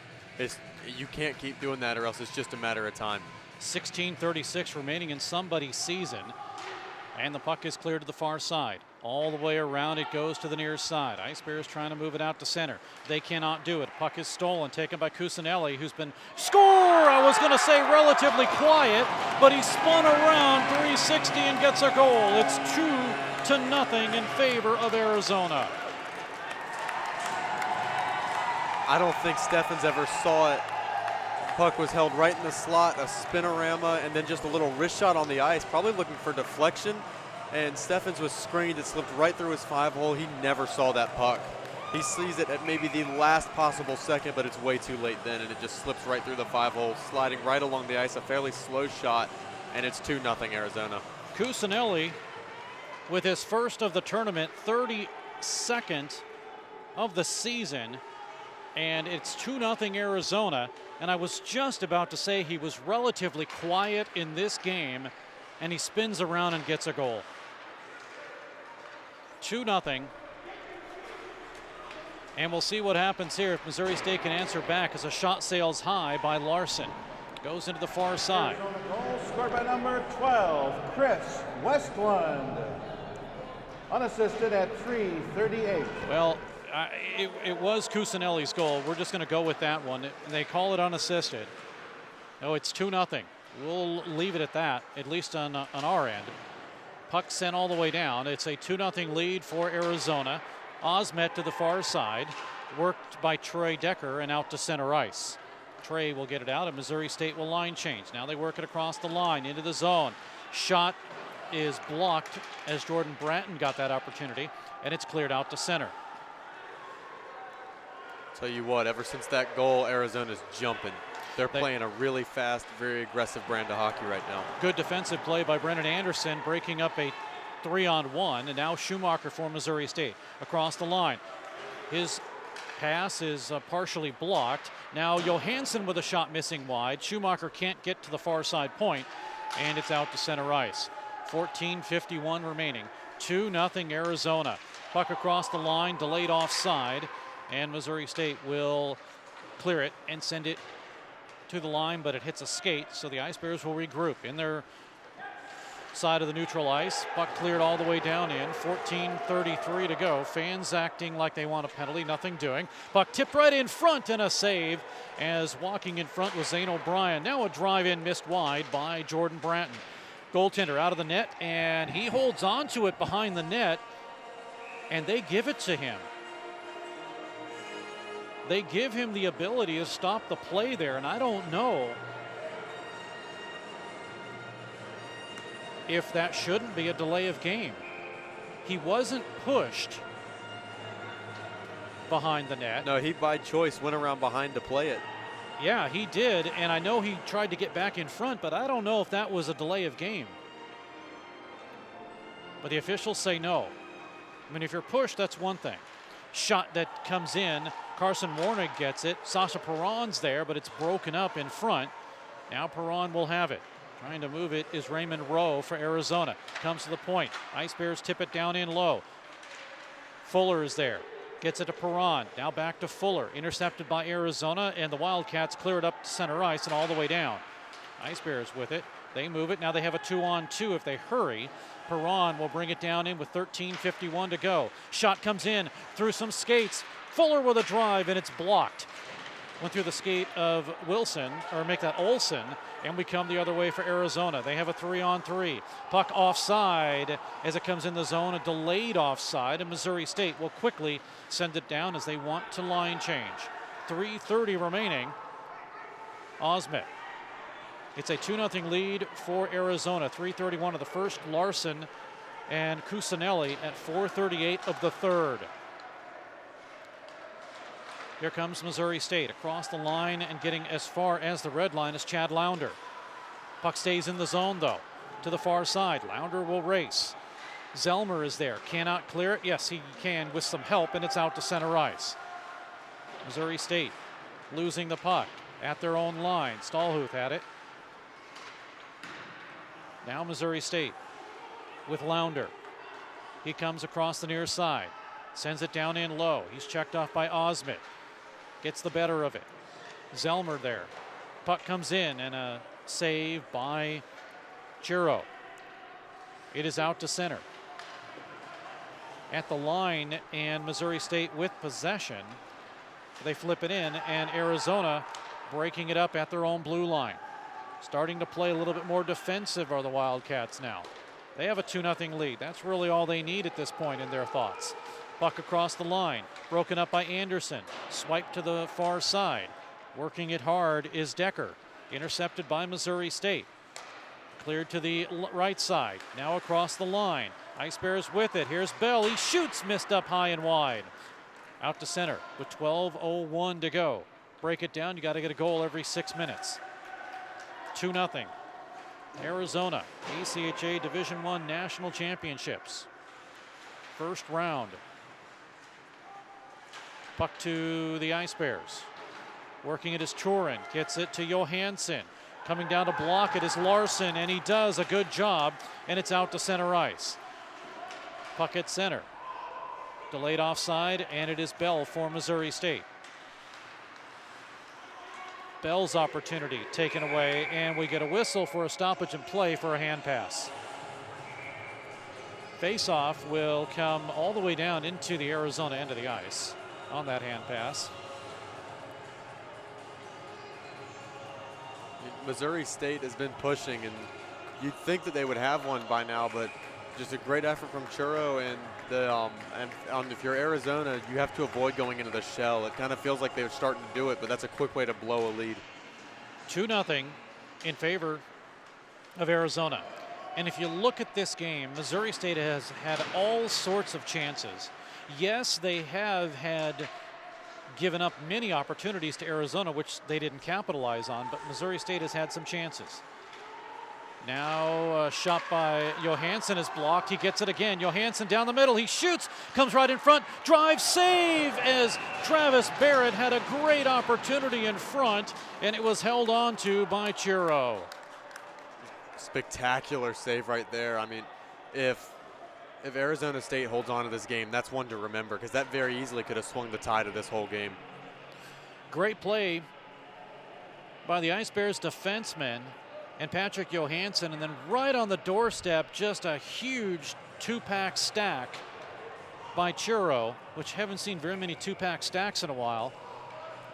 Speaker 2: You can't keep doing that, or else it's just a matter of time.
Speaker 1: 16:36 remaining in somebody's season. And the puck is cleared to the far side. All the way around it goes to the near side. Ice Bears trying to move it out to center. They cannot do it. Puck is stolen, taken by Cusinelli, who's been I was going to say relatively quiet, but he spun around 360 and gets a goal. It's 2-0 in favor of Arizona.
Speaker 2: I don't think Steffens ever saw it. Puck was held right in the slot, a spinorama, and then just a little wrist shot on the ice, probably looking for deflection. And Steffens was screened. It slipped right through his 5-hole. He never saw that puck. He sees it at maybe the last possible second, but it's way too late then, and it just slips right through the 5-hole, sliding right along the ice. A fairly slow shot, and it's 2-0 Arizona.
Speaker 1: Cusinelli with his first of the tournament, 32nd of the season, and it's 2-0 Arizona. And I was just about to say he was relatively quiet in this game, and he spins around and gets a goal. 2-0. And we'll see what happens here if Missouri State can answer back as a shot sails high by Larson. Goes into the far side.
Speaker 3: Arizona goal scored by number 12, Chris Westland. Unassisted at 3:38.
Speaker 1: Well, it was Cusinelli's goal. We're just going to go with that one. They call it unassisted. No, it's 2-0. We'll leave it at that, at least on our end. Puck sent all the way down. It's a 2-0 lead for Arizona. Osmet to the far side, worked by Trey Decker and out to center ice. Trey will get it out, and Missouri State will line change. Now they work it across the line into the zone. Shot is blocked as Jordan Bratton got that opportunity, and it's cleared out to center.
Speaker 2: Tell you what, ever since that goal, Arizona's jumping. They're playing a really fast, very aggressive brand of hockey right now.
Speaker 1: Good defensive play by Brennan Anderson, breaking up a 3-on-1, and now Schumacher for Missouri State across the line. His pass is partially blocked. Now Johansson with a shot missing wide. Schumacher can't get to the far side point, and it's out to center ice. 14:51 remaining. 2-0 Arizona. Puck across the line, delayed offside, and Missouri State will clear it and send it to the line, but it hits a skate, so the Ice Bears will regroup in their side of the neutral ice. Puck cleared all the way down in. 14:33 to go. Fans acting like they want a penalty, nothing doing. Puck tipped right in front and a save, as walking in front was Zane O'Brien. Now a drive in missed wide by Jordan Bratton. Goaltender out of the net, and he holds on to it behind the net, and they give it to him. They give him the ability to stop the play there, and I don't know if that shouldn't be a delay of game. He wasn't pushed behind the net.
Speaker 2: No, he by choice went around behind to play it.
Speaker 1: Yeah, he did, and I know he tried to get back in front, but I don't know if that was a delay of game. But the officials say no. I mean, if you're pushed, that's one thing. Shot that comes in, Carson Warnig gets it. Sasha Perron's there, but it's broken up in front. Now Perron will have it. Trying to move it is Raymond Rowe for Arizona. Comes to the point. Ice Bears tip it down in low. Fuller is there. Gets it to Perron. Now back to Fuller. Intercepted by Arizona, and the Wildcats clear it up to center ice and all the way down. Ice Bears with it. They move it. Now they have a 2-on-2 if they hurry. Perron will bring it down in with 13:51 to go. Shot comes in through some skates. Fuller with a drive, and it's blocked. Went through the skate of Wilson, or make that Olsen, and we come the other way for Arizona. They have a 3-on-3. Puck offside as it comes in the zone, a delayed offside, and Missouri State will quickly send it down as they want to line change. 3:30 remaining. Osmet. It's a 2-0 lead for Arizona. 3:31 of the first. Larson and Cusinelli at 4:38 of the third. Here comes Missouri State across the line and getting as far as the red line is Chad Lounder. Puck stays in the zone though, to the far side. Lounder will race. Zellmer is there, cannot clear it. Yes, he can with some help, and it's out to center ice. Missouri State losing the puck at their own line. Stallhuth had it. Now Missouri State with Lounder. He comes across the near side, sends it down in low. He's checked off by Osmet. Gets the better of it. Zellmer there. Puck comes in, and a save by Giro. It is out to center. At the line, and Missouri State with possession. They flip it in, and Arizona breaking it up at their own blue line. Starting to play a little bit more defensive are the Wildcats now. They have a 2-0 lead. That's really all they need at this point in their thoughts. Puck across the line, broken up by Anderson. Swipe to the far side. Working it hard is Decker. Intercepted by Missouri State. Cleared to the right side. Now across the line. Ice Bears with it. Here's Bell. He shoots, missed up high and wide. Out to center with 12:01 to go. Break it down. You got to get a goal every 6 minutes. 2-0. Arizona, ACHA Division I National Championships. first round. Puck to the Ice Bears. Working it is Chorin, gets it to Johansson. Coming down to block it is Larson, and he does a good job, and it's out to center ice. Puck at center. Delayed offside, and it is Bell for Missouri State. Bell's opportunity taken away, and we get a whistle for a stoppage in play for a hand pass. Face-off will come all the way down into the Arizona end of the ice on that hand pass.
Speaker 2: Missouri State has been pushing, and you'd think that they would have one by now, but just a great effort from Churro, and if you're Arizona, you have to avoid going into the shell. It kind of feels like they were starting to do it, but that's a quick way to blow a lead.
Speaker 1: 2-0 in favor of Arizona. And if you look at this game, Missouri State has had all sorts of chances. Yes, they have had given up many opportunities to Arizona, which they didn't capitalize on, but Missouri State has had some chances. Now a shot by Johansson is blocked. He gets it again. Johansson down the middle. He shoots, comes right in front. Drive save as Travis Barrett had a great opportunity in front, and it was held on to by Chiro.
Speaker 2: Spectacular save right there. I mean, if Arizona State holds on to this game, that's one to remember, because that very easily could have swung the tide of this whole game.
Speaker 1: Great play by the Ice Bears defenseman and Patrick Johansson, and then right on the doorstep, just a huge two-pack stack by Churro, which haven't seen very many two-pack stacks in a while.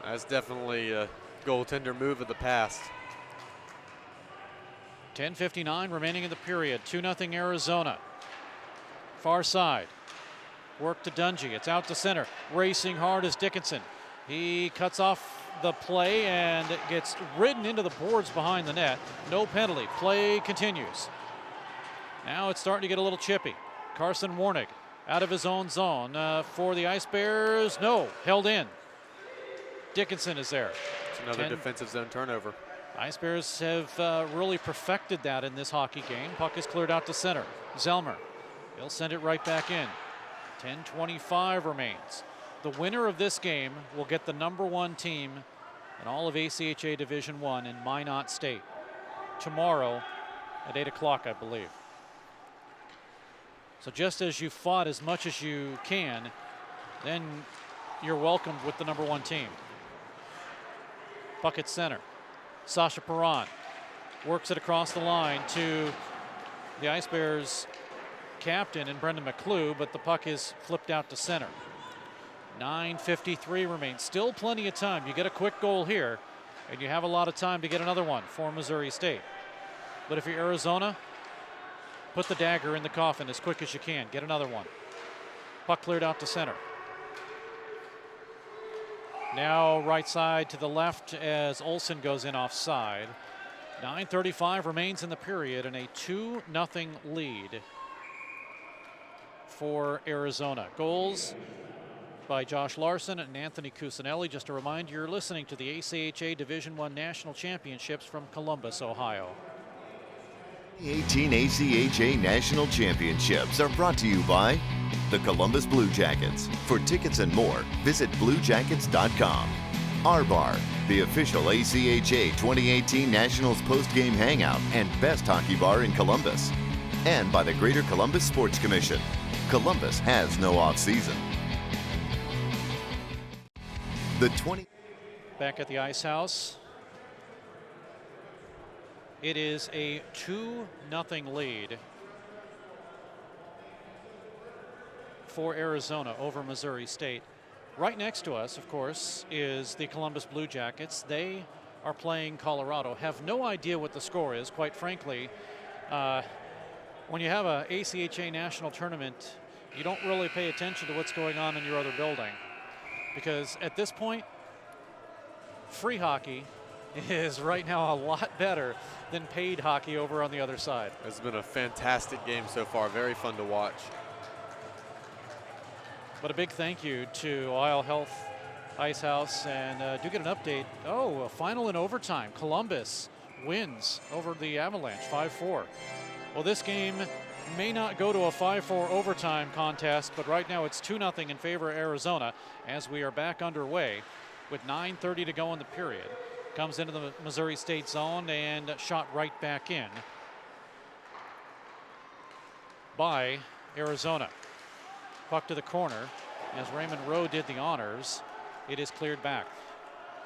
Speaker 2: That's definitely a goaltender move of the past.
Speaker 1: 10:59 remaining in the period. 2-0 Arizona. Far side. Work to Dungy. It's out to center. Racing hard is Dickinson. He cuts off the play and gets ridden into the boards behind the net. No penalty. Play continues. Now it's starting to get a little chippy. Carson Warnig out of his own zone for the Ice Bears. No, held in. Dickinson is there.
Speaker 2: It's another defensive zone turnover.
Speaker 1: Ice Bears have really perfected that in this hockey game. Puck is cleared out to center. Zellmer. He'll send it right back in. 10:25 remains. The winner of this game will get the #1 team in all of ACHA Division I in Minot State tomorrow at 8 o'clock, I believe. So just as you fought as much as you can, then you're welcomed with the #1 team. Puck at center. Sasha Perron works it across the line to the Ice Bears captain and Brendan McClue, but the puck is flipped out to center. 9:53 remains. Still plenty of time. You get a quick goal here, and you have a lot of time to get another one for Missouri State. But if you're Arizona, put the dagger in the coffin as quick as you can. Get another one. Puck cleared out to center. Now right side to the left as Olsen goes in offside. 9:35 remains in the period, and a 2-0 lead for Arizona. Goals by Josh Larson and Anthony Cusinelli. Just to remind you, you're listening to the ACHA Division I National Championships from Columbus, Ohio.
Speaker 4: The 18 ACHA National Championships are brought to you by the Columbus Blue Jackets. For tickets and more, visit bluejackets.com. R-Bar, the official ACHA 2018 Nationals post-game hangout and best hockey bar in Columbus. And by the Greater Columbus Sports Commission. Columbus has no off-season.
Speaker 1: Back at the Ice House. It is a 2-0 lead for Arizona over Missouri State. Right next to us, of course, is the Columbus Blue Jackets. They are playing Colorado. Have no idea what the score is, quite frankly. When you have a ACHA national tournament, you don't really pay attention to what's going on in your other building, because at this point, free hockey is right now a lot better than paid hockey over on the other side.
Speaker 2: It's been a fantastic game so far. Very fun to watch.
Speaker 1: But a big thank you to Isle Health Ice House, and do get an update. Oh, a final in overtime. Columbus wins over the Avalanche 5-4. Well, this game may not go to a 5-4 overtime contest, but right now it's 2-0 in favor of Arizona as we are back underway with 9:30 to go in the period. Comes into the Missouri State zone and shot right back in by Arizona. Puck to the corner as Raymond Rowe did the honors. It is cleared back.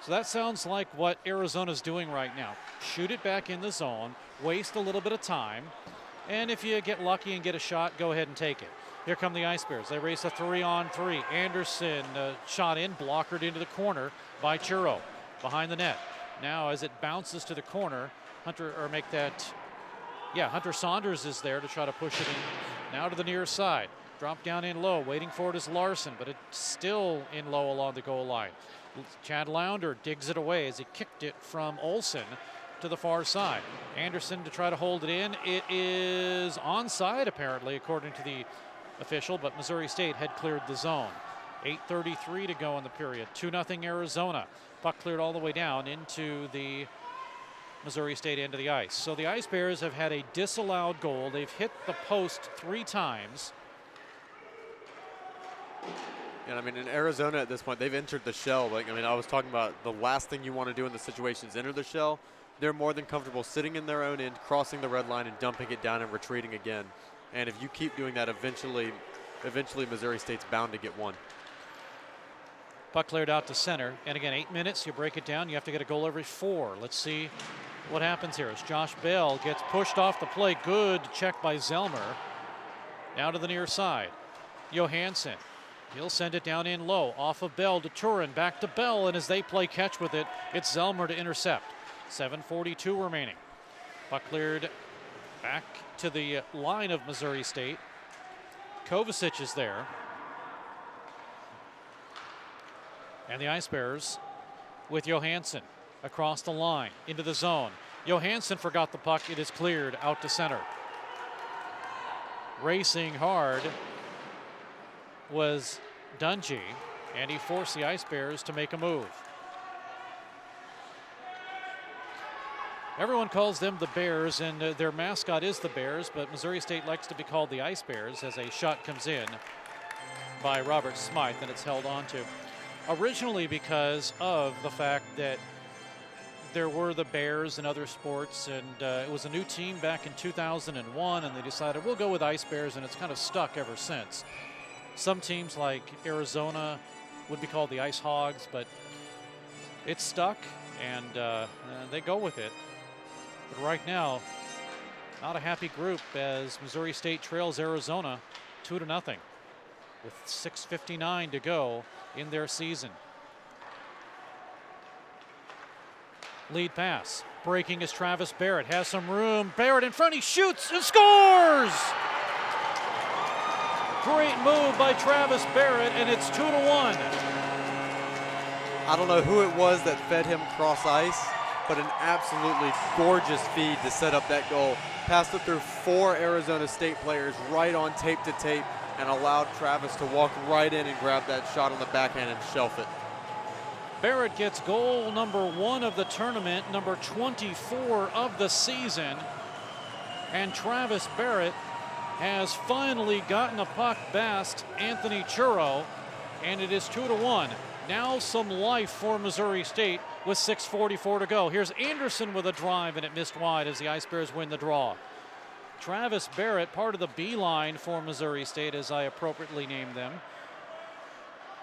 Speaker 1: So that sounds like what Arizona's doing right now. Shoot it back in the zone, waste a little bit of time, and if you get lucky and get a shot, go ahead and take it. Here come the Ice Bears. They race a 3-on-3. Anderson shot in, blockered into the corner by Churro behind the net. Now as it bounces to the corner, Hunter Saunders is there to try to push it in. Now to the near side. Drop down in low, waiting for it is Larson, but it's still in low along the goal line. Chad Lounder digs it away as he kicked it from Olsen to the far side. Anderson to try to hold it in. It is onside apparently according to the official, but Missouri State had cleared the zone. 8:33 to go in the period. 2-0 Arizona. Puck cleared all the way down into the Missouri State end of the ice. So the Ice Bears have had a disallowed goal. They've hit the post 3 times.
Speaker 2: And I mean, in Arizona at this point, they've entered the shell. I was talking about the last thing you want to do in the situation is enter the shell. They're more than comfortable sitting in their own end, crossing the red line and dumping it down and retreating again. And if you keep doing that, eventually Missouri State's bound to get one.
Speaker 1: Puck cleared out to center. And again, 8 minutes, you break it down. You have to get a goal every 4. Let's see what happens here as Josh Bell gets pushed off the play. Good check by Zelmer. Now to the near side. Johansson. He'll send it down in low. Off of Bell to Turin. Back to Bell. And as they play catch with it, it's Zelmer to intercept. 7:42 remaining. Puck cleared back to the line of Missouri State. Kovacic is there. And the Ice Bears with Johansson across the line into the zone. Johansson forgot the puck. It is cleared out to center. Racing hard was Dungy, and he forced the Ice Bears to make a move. Everyone calls them the Bears, and their mascot is the Bears, but Missouri State likes to be called the Ice Bears as a shot comes in by Robert Smythe, and it's held on to. Originally because of the fact that there were the Bears in other sports, and it was a new team back in 2001, and they decided we'll go with Ice Bears, and it's kind of stuck ever since. Some teams like Arizona would be called the Ice Hogs, but it's stuck, and they go with it. But right now, not a happy group as Missouri State trails Arizona 2-0 with 6:59 to go in their season. Lead pass. Breaking is Travis Barrett. Has some room. Barrett in front. He shoots and scores! Great move by Travis Barrett, and it's 2-1.
Speaker 2: I don't know who it was that fed him cross ice, but an absolutely gorgeous feed to set up that goal. Passed it through 4 Arizona State players right on tape to tape and allowed Travis to walk right in and grab that shot on the backhand and shelf it.
Speaker 1: Barrett gets goal number 1 of the tournament, number 24 of the season. And Travis Barrett has finally gotten a puck past Anthony Churro, and it is 2-1. Now some life for Missouri State with 6:44 to go. Here's Anderson with a drive, and it missed wide as the Ice Bears win the draw. Travis Barrett, part of the B line for Missouri State, as I appropriately named them.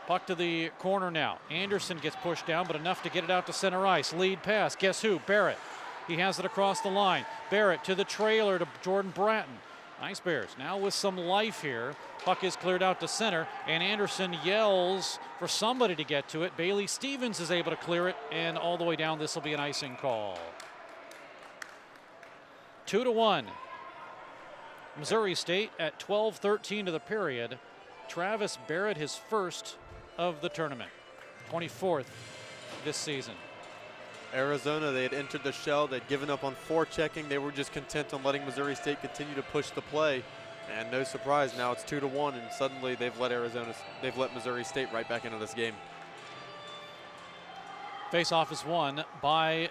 Speaker 1: Puck to the corner now. Anderson gets pushed down, but enough to get it out to center ice. Lead pass. Guess who? Barrett. He has it across the line. Barrett to the trailer to Jordan Bratton. Ice Bears now with some life here. Puck is cleared out to center, and Anderson yells for somebody to get to it. Bailey Stevens is able to clear it, and all the way down, this will be an icing call. 2-1. Missouri State at 12:13 to the period. Travis Barrett, his first of the tournament, 24th this season.
Speaker 2: Arizona, they had entered the shell. They'd given up on forechecking. They were just content on letting Missouri State continue to push the play. And no surprise, now it's 2-1, and suddenly they've let Missouri State right back into this game.
Speaker 1: Faceoff is won by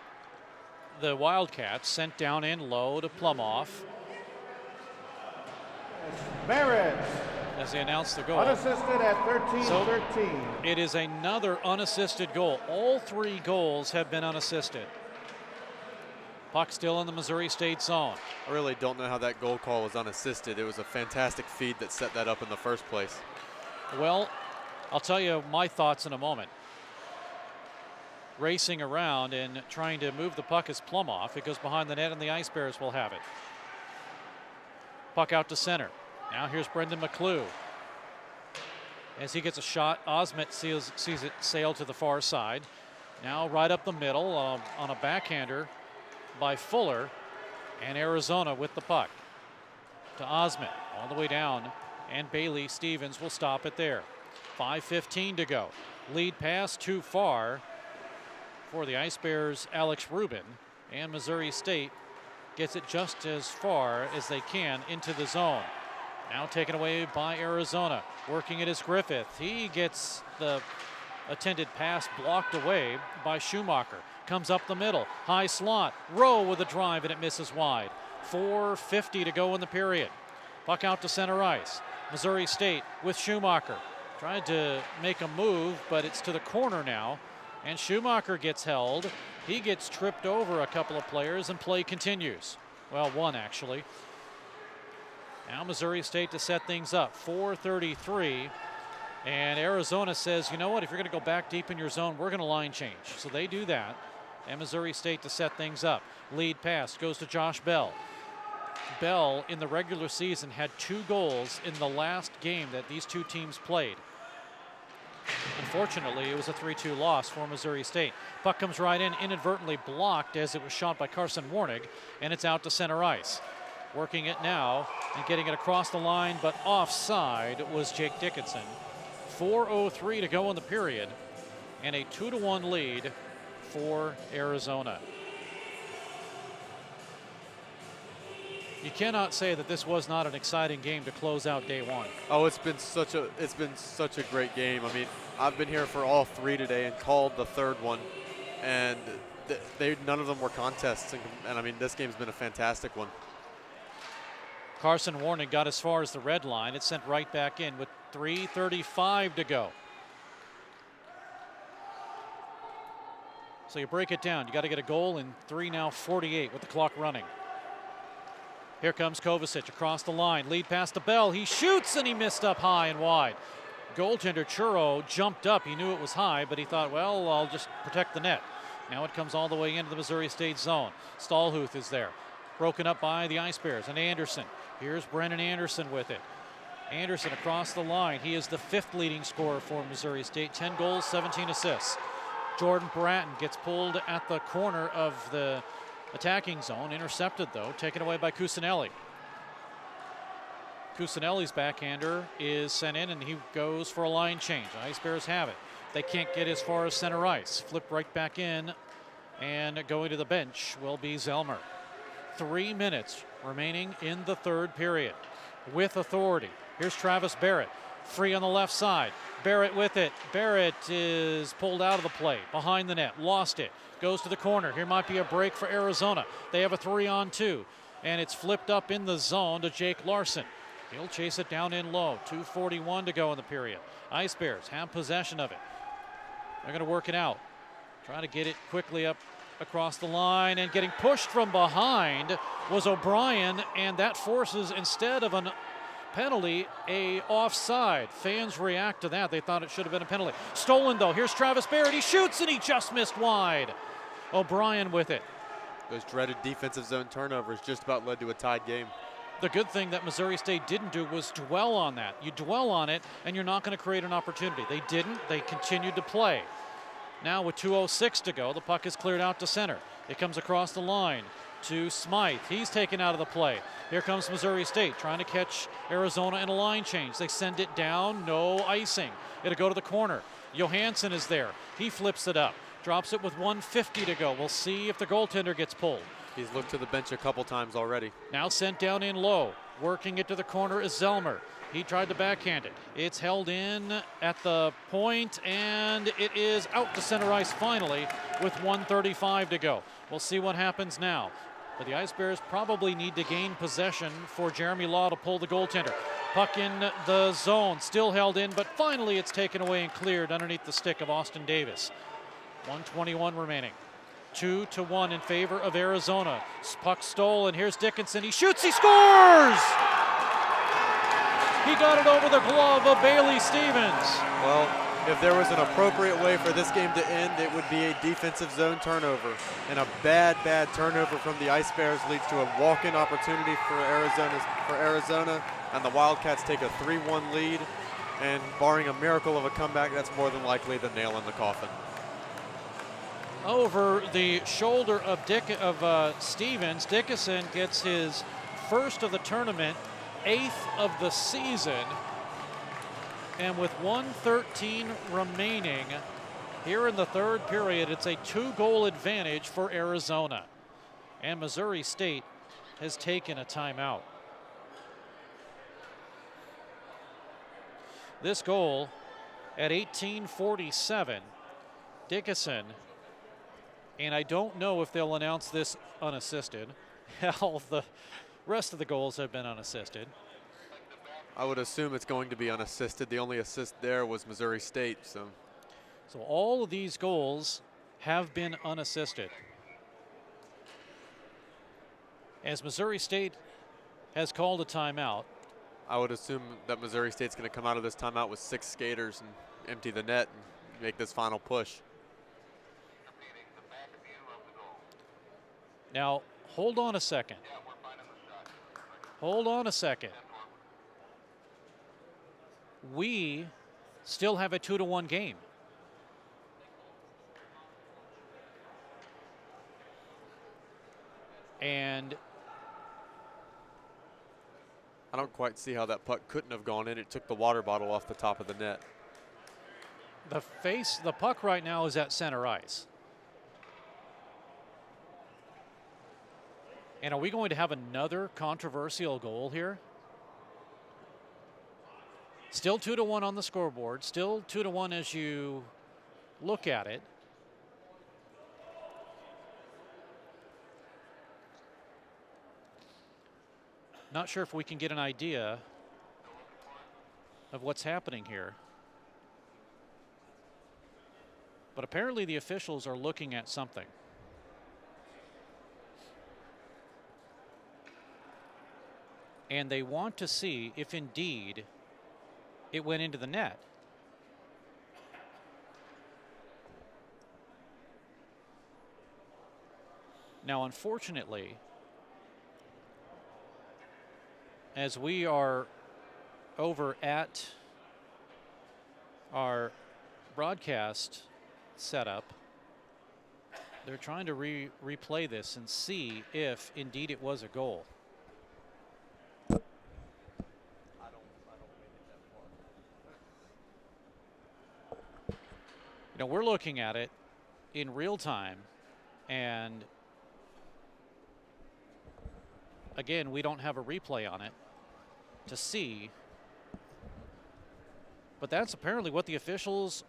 Speaker 1: the Wildcats, sent down in low to Plumoff.
Speaker 3: Barrett,
Speaker 1: as they announce the goal.
Speaker 3: unassisted at 13-13.
Speaker 1: It is another unassisted goal. All 3 goals have been unassisted. Puck still in the Missouri State zone.
Speaker 2: I really don't know how that goal call was unassisted. It was a fantastic feed that set that up in the first place.
Speaker 1: Well, I'll tell you my thoughts in a moment. Racing around and trying to move the puck is Plumoff. It goes behind the net and the Ice Bears will have it. Puck out to center. Now here's Brendan McClue. As he gets a shot, Osment sees it sail to the far side. Now right up the middle on a backhander by Fuller, and Arizona with the puck. To Osment, all the way down, and Bailey Stevens will stop it there. 5:15 to go. Lead pass too far for the Ice Bears' Alex Rubin, and Missouri State gets it just as far as they can into the zone. Now taken away by Arizona. Working it is Griffith. He gets the attended pass blocked away by Schumacher. Comes up the middle. High slot. Rowe with a drive, and it misses wide. 4:50 to go in the period. Puck out to center ice. Missouri State with Schumacher. Tried to make a move, but it's to the corner now. And Schumacher gets held. He gets tripped over a couple of players, and play continues. Well, one actually. Now Missouri State to set things up. 4:33. And Arizona says, you know what, if you're going to go back deep in your zone, we're going to line change. So they do that. And Missouri State to set things up. Lead pass goes to Josh Bell. Bell in the regular season had 2 goals in the last game that these 2 teams played. Unfortunately, it was a 3-2 loss for Missouri State. Puck comes right in, inadvertently blocked as it was shot by Carson Warnig, and it's out to center ice. Working it now and getting it across the line, but offside was Jake Dickinson. 4:03 to go in the period, and a 2-1 lead for Arizona. You cannot say that this was not an exciting game to close out day 1.
Speaker 2: Oh, it's been such a great game. I mean, I've been here for all 3 today and called the 3rd one, and none of them were contests. And I mean, this game's been a fantastic one.
Speaker 1: Carson Warnig got as far as the red line. It's sent right back in with 3:35 to go. So you break it down. You got to get a goal in 3:48 with the clock running. Here comes Kovacic across the line. Lead pass to Bell. He shoots and he missed up high and wide. Goaltender Churro jumped up. He knew it was high, but he thought, well, I'll just protect the net. Now it comes all the way into the Missouri State zone. Stallhuth is there. Broken up by the Ice Bears and Anderson. Here's Brennan Anderson with it. Anderson across the line. He is the 5th leading scorer for Missouri State. 10 goals, 17 assists. Jordan Bratton gets pulled at the corner of the attacking zone. Intercepted, though. Taken away by Cusinelli. Cusinelli's backhander is sent in, and he goes for a line change. Ice Bears have it. They can't get as far as center ice. Flip right back in, and going to the bench will be Zellmer. 3 minutes remaining in the 3rd period. With authority, here's Travis Barrett. Free on the left side. Barrett with it. Barrett is pulled out of the play. Behind the net. Lost it. Goes to the corner. Here might be a break for Arizona. They have a 3-on-2. And it's flipped up in the zone to Jake Larson. He'll chase it down in low. 2:41 to go in the period. Ice Bears have possession of it. They're going to work it out. Trying to get it quickly up across the line, and getting pushed from behind was O'Brien, and that forces, instead of a penalty, a offside. Fans react to that. They thought it should have been a penalty. Stolen, though. Here's Travis Barrett. He shoots, and he just missed wide. O'Brien with it.
Speaker 2: Those dreaded defensive zone turnovers just about led to a tied game.
Speaker 1: The good thing that Missouri State didn't do was dwell on that. You dwell on it, and you're not going to create an opportunity. They didn't. They continued to play. Now with 2:06 to go, the puck is cleared out to center. It comes across the line to Smythe. He's taken out of the play. Here comes Missouri State trying to catch Arizona in a line change. They send it down, no icing. It'll go to the corner. Johansson is there. He flips it up, drops it with 1:50 to go. We'll see if the goaltender gets pulled.
Speaker 2: He's looked to the bench a couple times already.
Speaker 1: Now sent down in low. Working it to the corner is Zellmer. He tried to backhand it. It's held in at the point, and it is out to center ice finally with 1:35 to go. We'll see what happens now. But the Ice Bears probably need to gain possession for Jeremy Law to pull the goaltender. Puck in the zone, still held in, but finally it's taken away and cleared underneath the stick of Austin Davis. 1:21 remaining. 2-1 in favor of Arizona. Puck stole, and here's Dickinson. He shoots, he scores! He got it over the glove of Bailey Stevens.
Speaker 2: Well, if there was an appropriate way for this game to end, it would be a defensive zone turnover. And a bad turnover from the Ice Bears leads to a walk-in opportunity for Arizona, and the Wildcats take a 3-1 lead. And barring a miracle of a comeback, that's more than likely the nail in the coffin.
Speaker 1: Over the shoulder of Stevens, Dickinson gets his first of the tournament, 8th of the season. And with 1:13 remaining here in the third period, it's a 2-goal advantage for Arizona. And Missouri State has taken a timeout. This goal at 18:47, Dickinson, and I don't know if they'll announce this unassisted. Hell, the rest of the goals have been unassisted.
Speaker 2: I would assume it's going to be unassisted. The only assist there was Missouri State. So
Speaker 1: all of these goals have been unassisted. As Missouri State has called a timeout.
Speaker 2: I would assume that Missouri State's going to come out of this timeout with 6 skaters and empty the net and make this final push.
Speaker 1: Now, hold on a second. Hold on a second. We still have a 2-1 game. And
Speaker 2: I don't quite see how that puck couldn't have gone in. It took the water bottle off the top of the net.
Speaker 1: the puck right now is at center ice. And are we going to have another controversial goal here? Still 2-1 on the scoreboard. Still 2-1 as you look at it. Not sure if we can get an idea of what's happening here. But apparently the officials are looking at something. And they want to see if indeed it went into the net. Now, unfortunately, as we are over at our broadcast setup, they're trying to replay this and see if indeed it was a goal. You know, we're looking at it in real time, and again, we don't have a replay on it to see, but that's apparently what the officials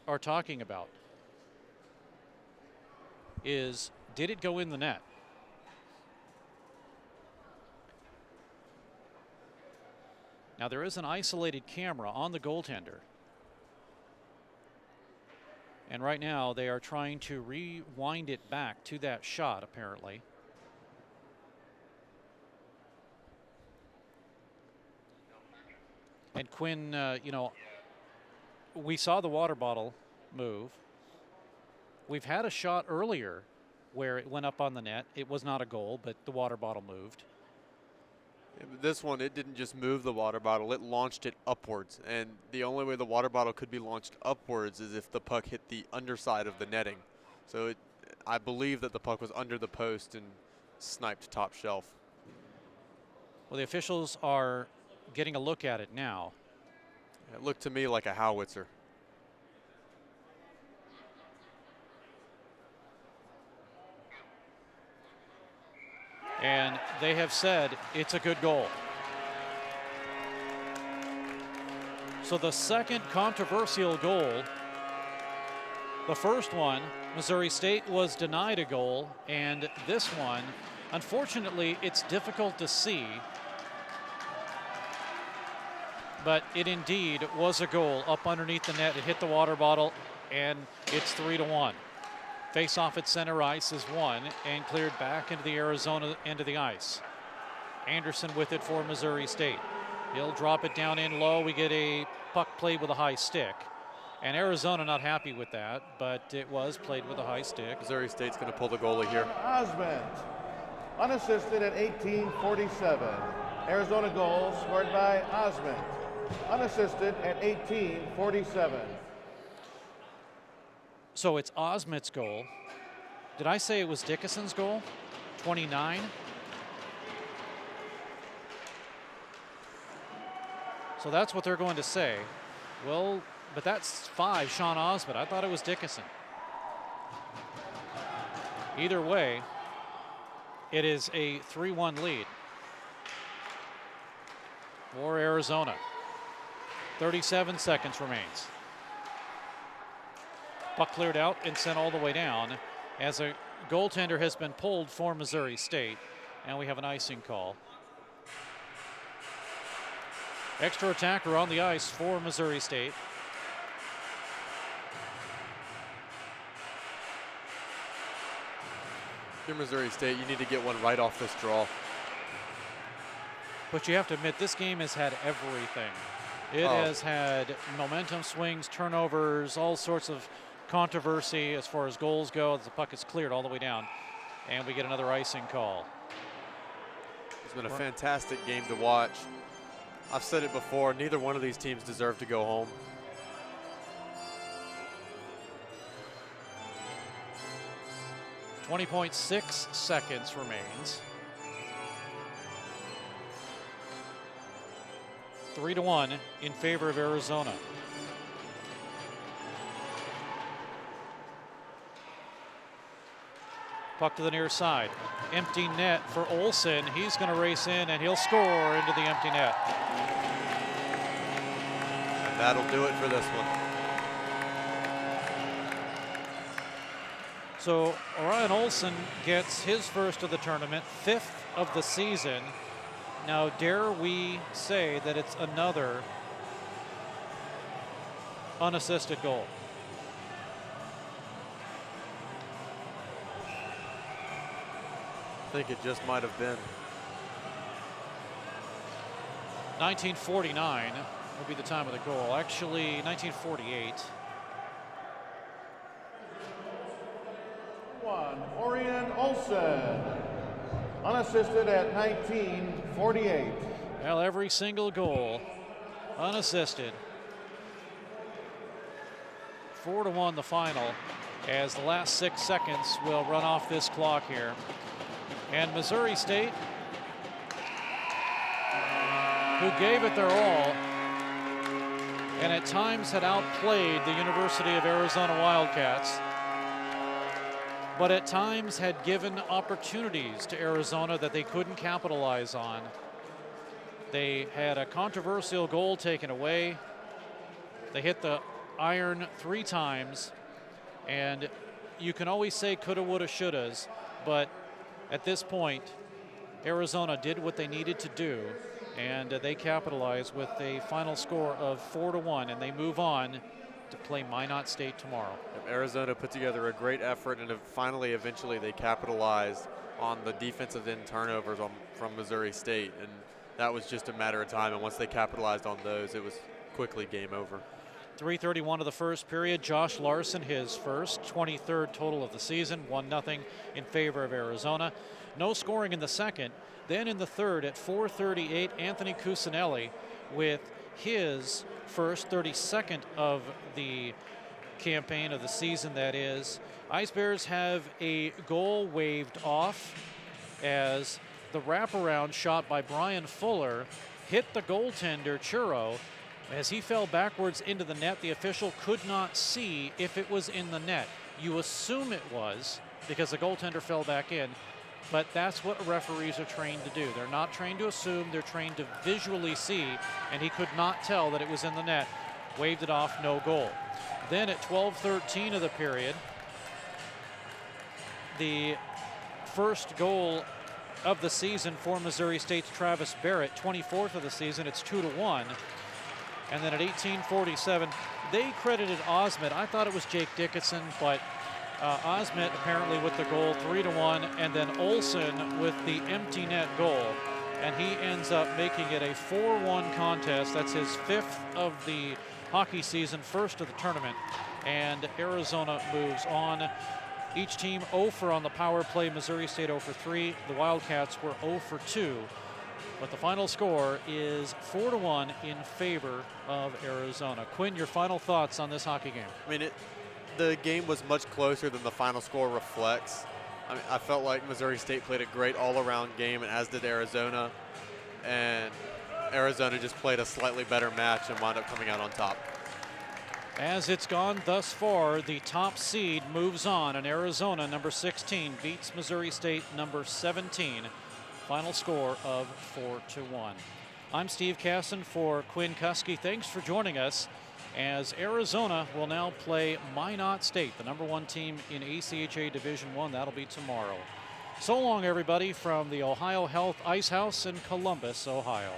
Speaker 1: are talking about, is did it go in the net? Now there is an isolated camera on the goaltender, and right now they are trying to rewind it back to that shot apparently. And Quinn, you know, we saw the water bottle move. We've had a shot earlier where it went up on the net. It was not a goal, but the water bottle moved.
Speaker 2: This one, it didn't just move the water bottle, it launched it upwards. And the only way the water bottle could be launched upwards is if the puck hit the underside of the netting. So I believe that the puck was under the post and sniped top shelf.
Speaker 1: Well, the officials are getting a look at it now.
Speaker 2: It looked to me like a howitzer.
Speaker 1: And they have said it's a good goal. So the second controversial goal, the first one, Missouri State was denied a goal, and this one, Unfortunately, it's difficult to see, but it indeed was a goal up underneath the net. It hit the water bottle, and it's 3-1. Face-off at center ice is won and cleared back into the Arizona end of the ice. Anderson with it for Missouri State. He'll drop it down in low. We get a puck played with a high stick. And Arizona not happy with that, but it was played with a high stick.
Speaker 2: Missouri State's going to pull the goalie here.
Speaker 3: Osment, unassisted at 18:47. Arizona goal scored by Osment, unassisted at 18:47.
Speaker 1: So it's Osment's goal. Did I say it was Dickinson's goal? 29. So that's what they're going to say. Well, but that's 5, Sean Osment. I thought it was Dickinson. Either way, it is a 3-1 lead for Arizona. 37 seconds remains. Puck cleared out and sent all the way down as a goaltender has been pulled for Missouri State, and we have an icing call. Extra attacker on the ice for Missouri State.
Speaker 2: If you're Missouri State, you need to get one right off this draw.
Speaker 1: But you have to admit, this game has had everything. It has had momentum swings, turnovers, all sorts of controversy as far as goals go. The puck is cleared all the way down, and we get another icing call.
Speaker 2: It's been a fantastic game to watch. I've said it before, neither one of these teams deserve to go home. .6 seconds remains.
Speaker 1: 3-1 in favor of Arizona. Puck to the near side. Empty net for Olsen. He's going to race in and he'll score into the empty net.
Speaker 2: And that'll do it for this one.
Speaker 1: So Orion Olsen gets his first of the tournament, 5th of the season. Now, dare we say that it's another unassisted goal?
Speaker 2: I think it just might have been.
Speaker 1: 1949 will be the time of the goal. Actually, 1948.
Speaker 3: Orion Olsen, unassisted at 19:48.
Speaker 1: Well, every single goal unassisted. 4-1 the final, as the last 6 seconds will run off this clock here. And Missouri State, who gave it their all and at times had outplayed the University of Arizona Wildcats, but at times had given opportunities to Arizona that they couldn't capitalize on. They had a controversial goal taken away. They hit the iron 3 times, and you can always say coulda, woulda, shouldas, but at this point, Arizona did what they needed to do, and they capitalized with a final score of 4-1, and they move on to play Minot State tomorrow.
Speaker 2: Arizona put together a great effort, and finally, eventually, they capitalized on the defensive end turnovers from Missouri State, and that was just a matter of time. And once they capitalized on those, it was quickly game over.
Speaker 1: 3:31 of the first period. Josh Larson, his first, 23rd total of the season, 1-0 in favor of Arizona. No scoring in the second. Then in the third at 4:38, Anthony Cusinelli with his first, 32nd of the campaign of the season, that is. Ice Bears have a goal waved off as the wraparound shot by Brian Fuller hit the goaltender, Churro. As he fell backwards into the net, the official could not see if it was in the net. You assume it was because the goaltender fell back in, but that's what referees are trained to do. They're not trained to assume, they're trained to visually see, and he could not tell that it was in the net. Waved it off, no goal. Then at 12:13 of the period, the first goal of the season for Missouri State's Travis Barrett, 24th of the season. It's 2-1. And then at 18:47, they credited Osmond. I thought it was Jake Dickinson, but Osmond apparently with the goal, 3-1, and then Olson with the empty net goal. And he ends up making it a 4-1 contest. That's his 5th of the hockey season, 1st of the tournament. And Arizona moves on. Each team 0 for on the power play. Missouri State 0 for 3. The Wildcats were 0 for 2. But the final score is 4-1 in favor of Arizona. Quinn, your final thoughts on this hockey game?
Speaker 2: I mean, the game was much closer than the final score reflects. I mean, I felt like Missouri State played a great all-around game, and as did Arizona. And Arizona just played a slightly better match and wound up coming out on top.
Speaker 1: As it's gone thus far, the top seed moves on, and Arizona, number 16, beats Missouri State, number 17. Final score of 4-1. I'm Steve Casson for Quinn Kuski. Thanks for joining us as Arizona will now play Minot State, the number 1 team in ACHA Division I. That'll be tomorrow. So long, everybody, from the Ohio Health Ice House in Columbus, Ohio.